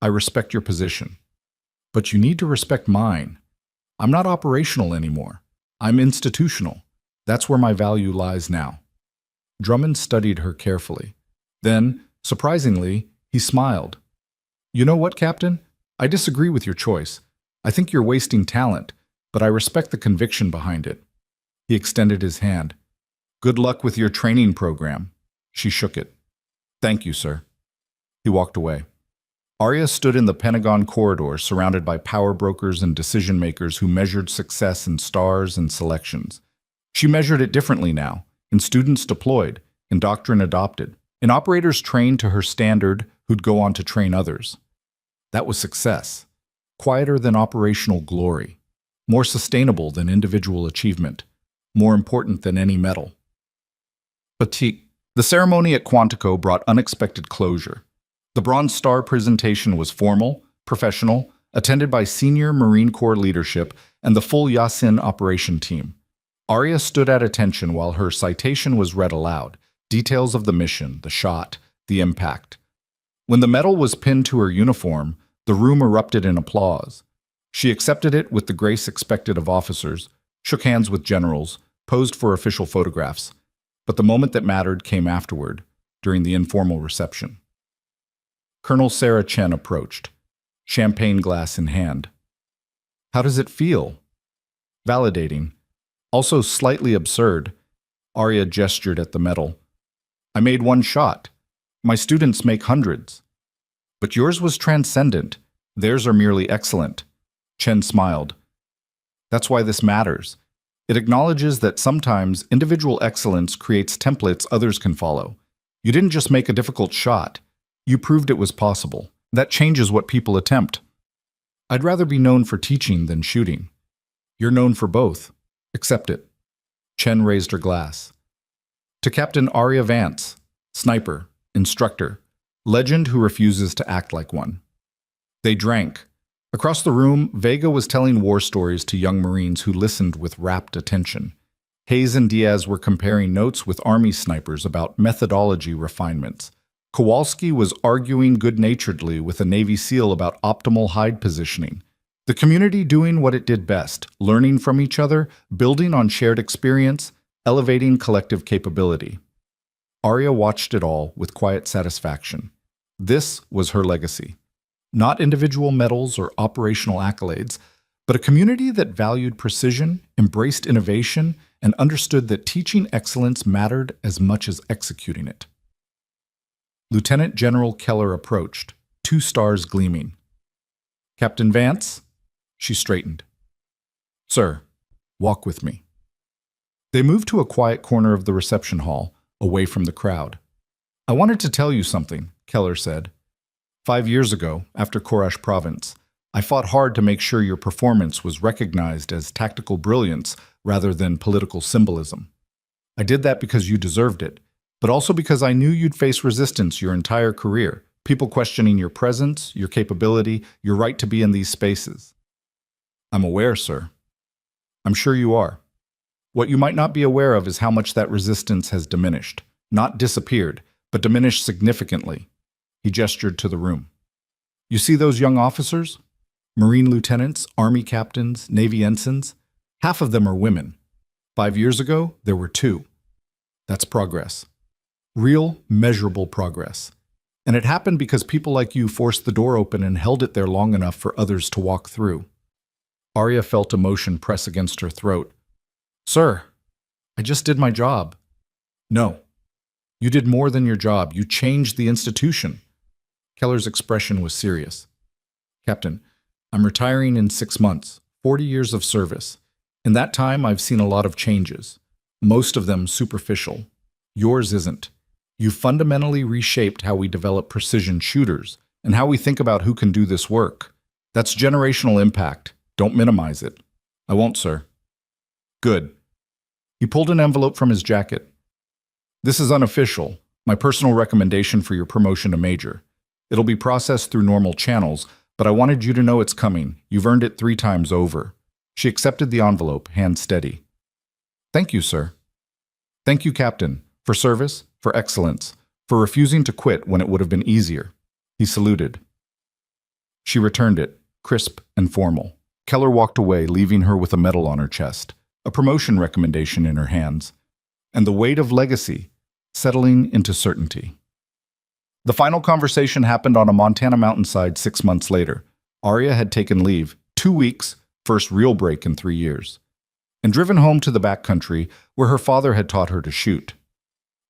I respect your position, but you need to respect mine. I'm not operational anymore. I'm institutional. That's where my value lies now. Drummond studied her carefully. Then, surprisingly, he smiled. You know what, Captain? I disagree with your choice. I think you're wasting talent, but I respect the conviction behind it. He extended his hand. Good luck with your training program. She shook it. Thank you, sir. He walked away. Arya stood in the Pentagon corridor surrounded by power brokers and decision-makers who measured success in stars and selections. She measured it differently now, in students deployed, in doctrine adopted, in operators trained to her standard who'd go on to train others. That was success, quieter than operational glory, more sustainable than individual achievement, more important than any medal. But the ceremony at Quantico brought unexpected closure. The Bronze Star presentation was formal, professional, attended by senior Marine Corps leadership and the full Yasin operation team. Arya stood at attention while her citation was read aloud, details of the mission, the shot, the impact. When the medal was pinned to her uniform, the room erupted in applause. She accepted it with the grace expected of officers, shook hands with generals, posed for official photographs. But the moment that mattered came afterward, during the informal reception. Colonel Sarah Chen approached, champagne glass in hand. How does it feel? Validating. Also slightly absurd. Arya gestured at the medal. I made one shot. My students make hundreds. But yours was transcendent. Theirs are merely excellent. Chen smiled. That's why this matters. It acknowledges that sometimes individual excellence creates templates others can follow. You didn't just make a difficult shot. You proved it was possible. That changes what people attempt. I'd rather be known for teaching than shooting. You're known for both. Accept it. Chen raised her glass. To Captain Arya Vance, sniper, instructor, legend who refuses to act like one. They drank. Across the room, Vega was telling war stories to young Marines who listened with rapt attention. Hayes and Diaz were comparing notes with Army snipers about methodology refinements. Kowalski was arguing good-naturedly with a Navy SEAL about optimal hide positioning. The community doing what it did best, learning from each other, building on shared experience, elevating collective capability. Arya watched it all with quiet satisfaction. This was her legacy. Not individual medals or operational accolades, but a community that valued precision, embraced innovation, and understood that teaching excellence mattered as much as executing it. Lieutenant General Keller approached, 2 stars gleaming. Captain Vance? She straightened. Sir, walk with me. They moved to a quiet corner of the reception hall, away from the crowd. I wanted to tell you something, Keller said. 5 years ago, after Korash Province, I fought hard to make sure your performance was recognized as tactical brilliance rather than political symbolism. I did that because you deserved it, but also because I knew you'd face resistance your entire career, people questioning your presence, your capability, your right to be in these spaces. I'm aware, sir. I'm sure you are. What you might not be aware of is how much that resistance has diminished. Not disappeared, but diminished significantly. He gestured to the room. You see those young officers? Marine lieutenants, Army captains, Navy ensigns? Half of them are women. 5 years ago, there were 2. That's progress. Real, measurable progress. And it happened because people like you forced the door open and held it there long enough for others to walk through. Arya felt emotion press against her throat. Sir, I just did my job. No. You did more than your job. You changed the institution. Keller's expression was serious. Captain, I'm retiring in 6 months, 40 years of service. In that time, I've seen a lot of changes. Most of them superficial. Yours isn't. You fundamentally reshaped how we develop precision shooters and how we think about who can do this work. That's generational impact. Don't minimize it. I won't, sir. Good. He pulled an envelope from his jacket. This is unofficial. My personal recommendation for your promotion to major. It'll be processed through normal channels, but I wanted you to know it's coming. You've earned it 3 times over. She accepted the envelope, hand steady. Thank you, sir. Thank you, Captain, for service, for excellence, for refusing to quit when it would have been easier. He saluted. She returned it, crisp and formal. Keller walked away, leaving her with a medal on her chest, a promotion recommendation in her hands, and the weight of legacy settling into certainty. The final conversation happened on a Montana mountainside 6 months later. Arya had taken leave, 2 weeks, first real break in 3 years, and driven home to the backcountry where her father had taught her to shoot.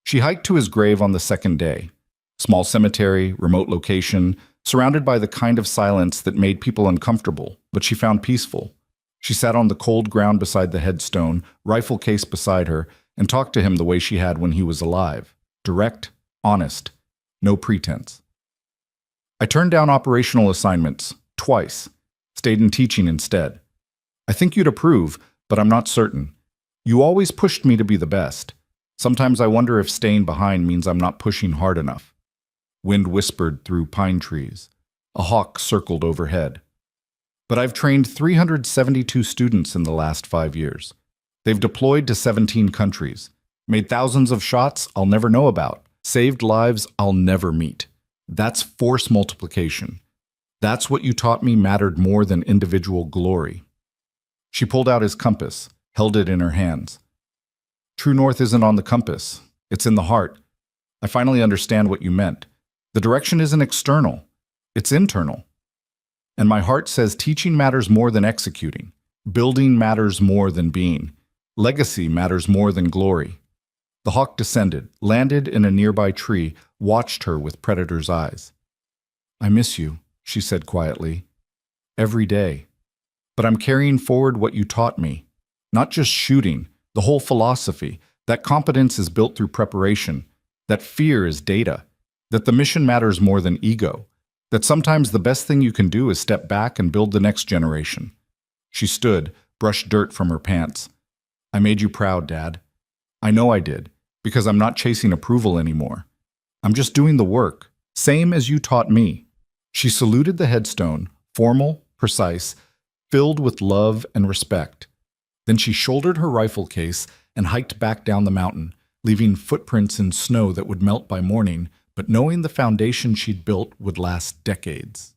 She hiked to his grave on the second day. Small cemetery, remote location, surrounded by the kind of silence that made people uncomfortable, but she found peaceful. She sat on the cold ground beside the headstone, rifle case beside her, and talked to him the way she had when he was alive. Direct, honest, no pretense. I turned down operational assignments, twice, stayed in teaching instead. I think you'd approve, but I'm not certain. You always pushed me to be the best. Sometimes I wonder if staying behind means I'm not pushing hard enough. Wind whispered through pine trees. A hawk circled overhead. But I've trained 372 students in the last 5 years. They've deployed to 17 countries, made thousands of shots I'll never know about, saved lives I'll never meet. That's force multiplication. That's what you taught me mattered more than individual glory. She pulled out his compass, held it in her hands. True north isn't on the compass. It's in the heart. I finally understand what you meant. The direction isn't external. It's internal. And my heart says teaching matters more than executing. Building matters more than being. Legacy matters more than glory. The hawk descended, landed in a nearby tree, watched her with predator's eyes. I miss you, she said quietly. Every day. But I'm carrying forward what you taught me. Not just shooting, the whole philosophy, that competence is built through preparation, that fear is data, that the mission matters more than ego, that sometimes the best thing you can do is step back and build the next generation. She stood, brushed dirt from her pants. I made you proud, Dad. I know I did, because I'm not chasing approval anymore. I'm just doing the work, same as you taught me. She saluted the headstone, formal, precise, filled with love and respect. Then she shouldered her rifle case and hiked back down the mountain, leaving footprints in snow that would melt by morning, but knowing the foundation she'd built would last decades.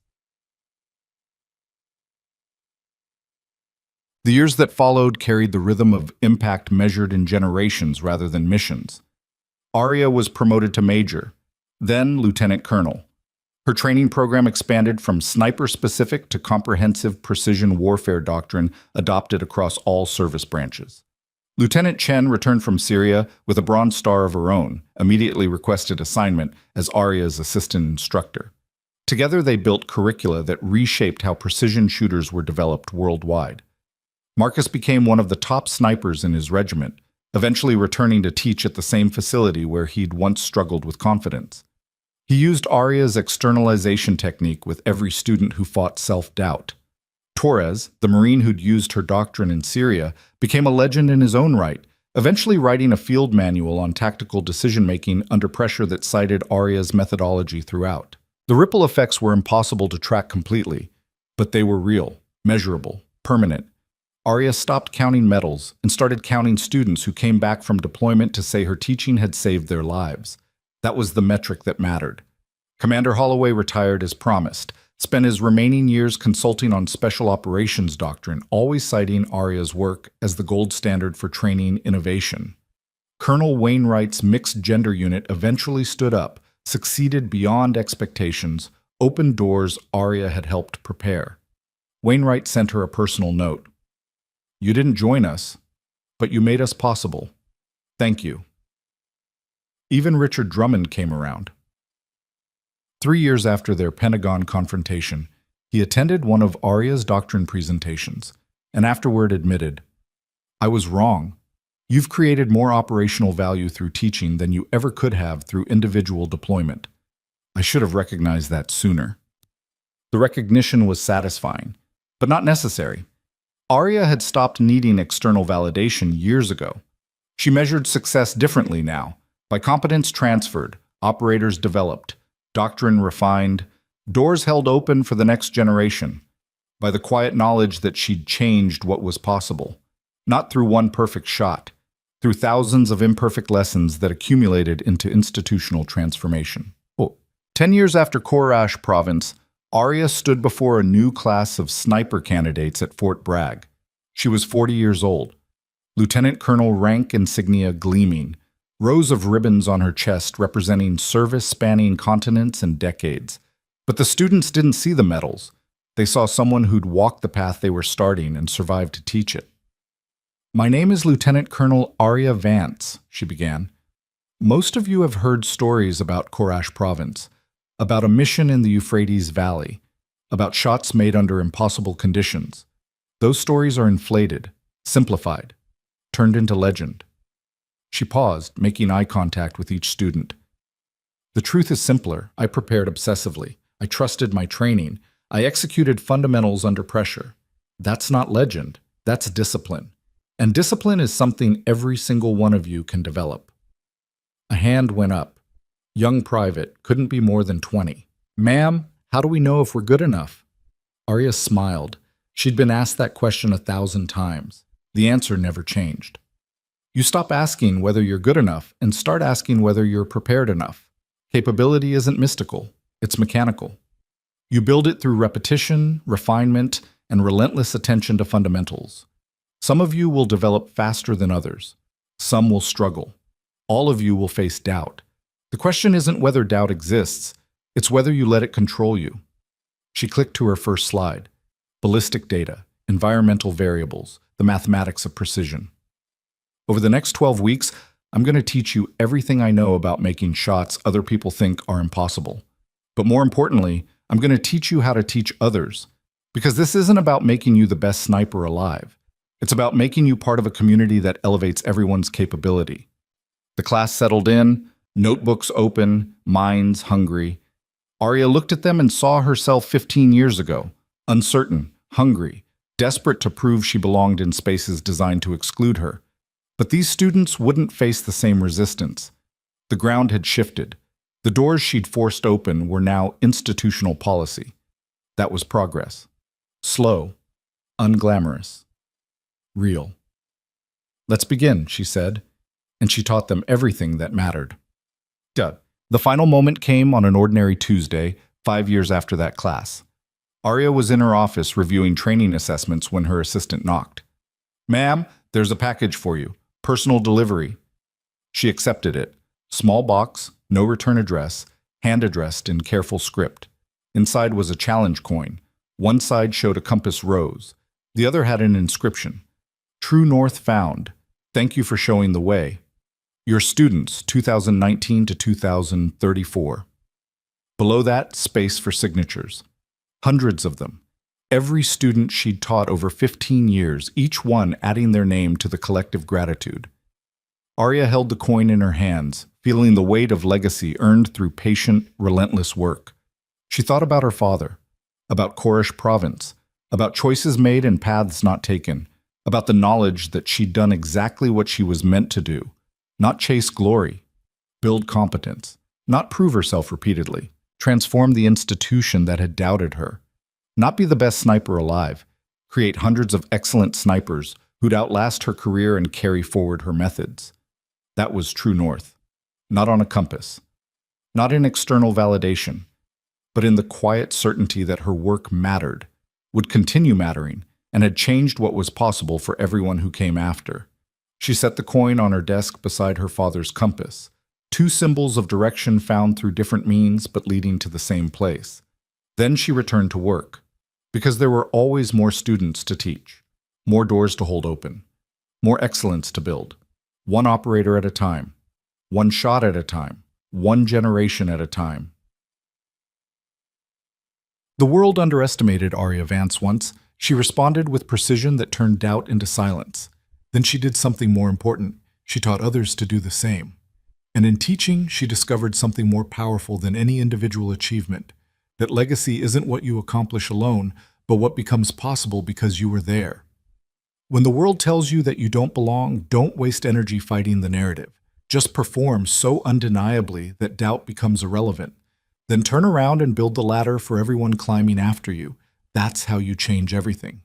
The years that followed carried the rhythm of impact measured in generations rather than missions. Arya was promoted to major, then lieutenant colonel. Her training program expanded from sniper-specific to comprehensive precision warfare doctrine adopted across all service branches. Lieutenant Chen returned from Syria with a Bronze Star of her own, immediately requested assignment as Arya's assistant instructor. Together they built curricula that reshaped how precision shooters were developed worldwide. Marcus became one of the top snipers in his regiment, eventually returning to teach at the same facility where he'd once struggled with confidence. He used Arya's externalization technique with every student who fought self-doubt. Torres, the Marine who'd used her doctrine in Syria, became a legend in his own right, eventually writing a field manual on tactical decision-making under pressure that cited Arya's methodology throughout. The ripple effects were impossible to track completely, but they were real, measurable, permanent. Arya stopped counting medals and started counting students who came back from deployment to say her teaching had saved their lives. That was the metric that mattered. Commander Holloway retired as promised, spent his remaining years consulting on special operations doctrine, always citing Arya's work as the gold standard for training innovation. Colonel Wainwright's mixed gender unit eventually stood up, succeeded beyond expectations, opened doors Arya had helped prepare. Wainwright sent her a personal note. You didn't join us, but you made us possible. Thank you. Even Richard Drummond came around. 3 years after their Pentagon confrontation, he attended one of Arya's doctrine presentations, and afterward admitted, I was wrong. You've created more operational value through teaching than you ever could have through individual deployment. I should have recognized that sooner. The recognition was satisfying, but not necessary. Arya had stopped needing external validation years ago. She measured success differently now, by competence transferred, operators developed, doctrine refined, doors held open for the next generation, by the quiet knowledge that she'd changed what was possible, not through one perfect shot, through thousands of imperfect lessons that accumulated into institutional transformation. 10 years after Korash Province, Arya stood before a new class of sniper candidates at Fort Bragg. She was 40 years old, lieutenant colonel rank insignia gleaming, rows of ribbons on her chest representing service spanning continents and decades. But the students didn't see the medals. They saw someone who'd walked the path they were starting and survived to teach it. My name is Lieutenant Colonel Arya Vance, she began. Most of you have heard stories about Korash Province, about a mission in the Euphrates Valley, about shots made under impossible conditions. Those stories are inflated, simplified, turned into legend. She paused, making eye contact with each student. The truth is simpler. I prepared obsessively. I trusted my training. I executed fundamentals under pressure. That's not legend. That's discipline. And discipline is something every single one of you can develop. A hand went up. Young private, couldn't be more than 20. Ma'am, how do we know if we're good enough? Arya smiled. She'd been asked that question 1,000 times. The answer never changed. You stop asking whether you're good enough and start asking whether you're prepared enough. Capability isn't mystical, it's mechanical. You build it through repetition, refinement, and relentless attention to fundamentals. Some of you will develop faster than others. Some will struggle. All of you will face doubt. The question isn't whether doubt exists, it's whether you let it control you. She clicked to her first slide. Ballistic data, environmental variables, the mathematics of precision. Over the next 12 weeks, I'm going to teach you everything I know about making shots other people think are impossible. But more importantly, I'm going to teach you how to teach others. Because this isn't about making you the best sniper alive. It's about making you part of a community that elevates everyone's capability. The class settled in, notebooks open, minds hungry. Arya looked at them and saw herself 15 years ago, uncertain, hungry, desperate to prove she belonged in spaces designed to exclude her. But these students wouldn't face the same resistance. The ground had shifted. The doors she'd forced open were now institutional policy. That was progress. Slow, unglamorous, real. Let's begin, she said, and she taught them everything that mattered. The final moment came on an ordinary Tuesday, 5 years after that class. Arya was in her office reviewing training assessments when her assistant knocked. Ma'am, there's a package for you. Personal delivery. She accepted it. Small box, no return address, hand-addressed in careful script. Inside was a challenge coin. One side showed a compass rose. The other had an inscription. True North found. Thank you for showing the way. Your students, 2019 to 2034. Below that, space for signatures. Hundreds of them. Every student she'd taught over 15 years, each one adding their name to the collective gratitude. Arya held the coin in her hands, feeling the weight of legacy earned through patient, relentless work. She thought about her father, about Korash Province, about choices made and paths not taken, about the knowledge that she'd done exactly what she was meant to do, not chase glory, build competence, not prove herself repeatedly, transform the institution that had doubted her. Not be the best sniper alive, create hundreds of excellent snipers who'd outlast her career and carry forward her methods. That was true north. Not on a compass. Not in external validation, but in the quiet certainty that her work mattered, would continue mattering, and had changed what was possible for everyone who came after. She set the coin on her desk beside her father's compass, two symbols of direction found through different means but leading to the same place. Then she returned to work, because there were always more students to teach, more doors to hold open, more excellence to build, one operator at a time, one shot at a time, one generation at a time. The world underestimated Arya Vance once. She responded with precision that turned doubt into silence. Then she did something more important. She taught others to do the same. And in teaching, she discovered something more powerful than any individual achievement. That legacy isn't what you accomplish alone, but what becomes possible because you were there. When the world tells you that you don't belong, don't waste energy fighting the narrative. Just perform so undeniably that doubt becomes irrelevant. Then turn around and build the ladder for everyone climbing after you. That's how you change everything.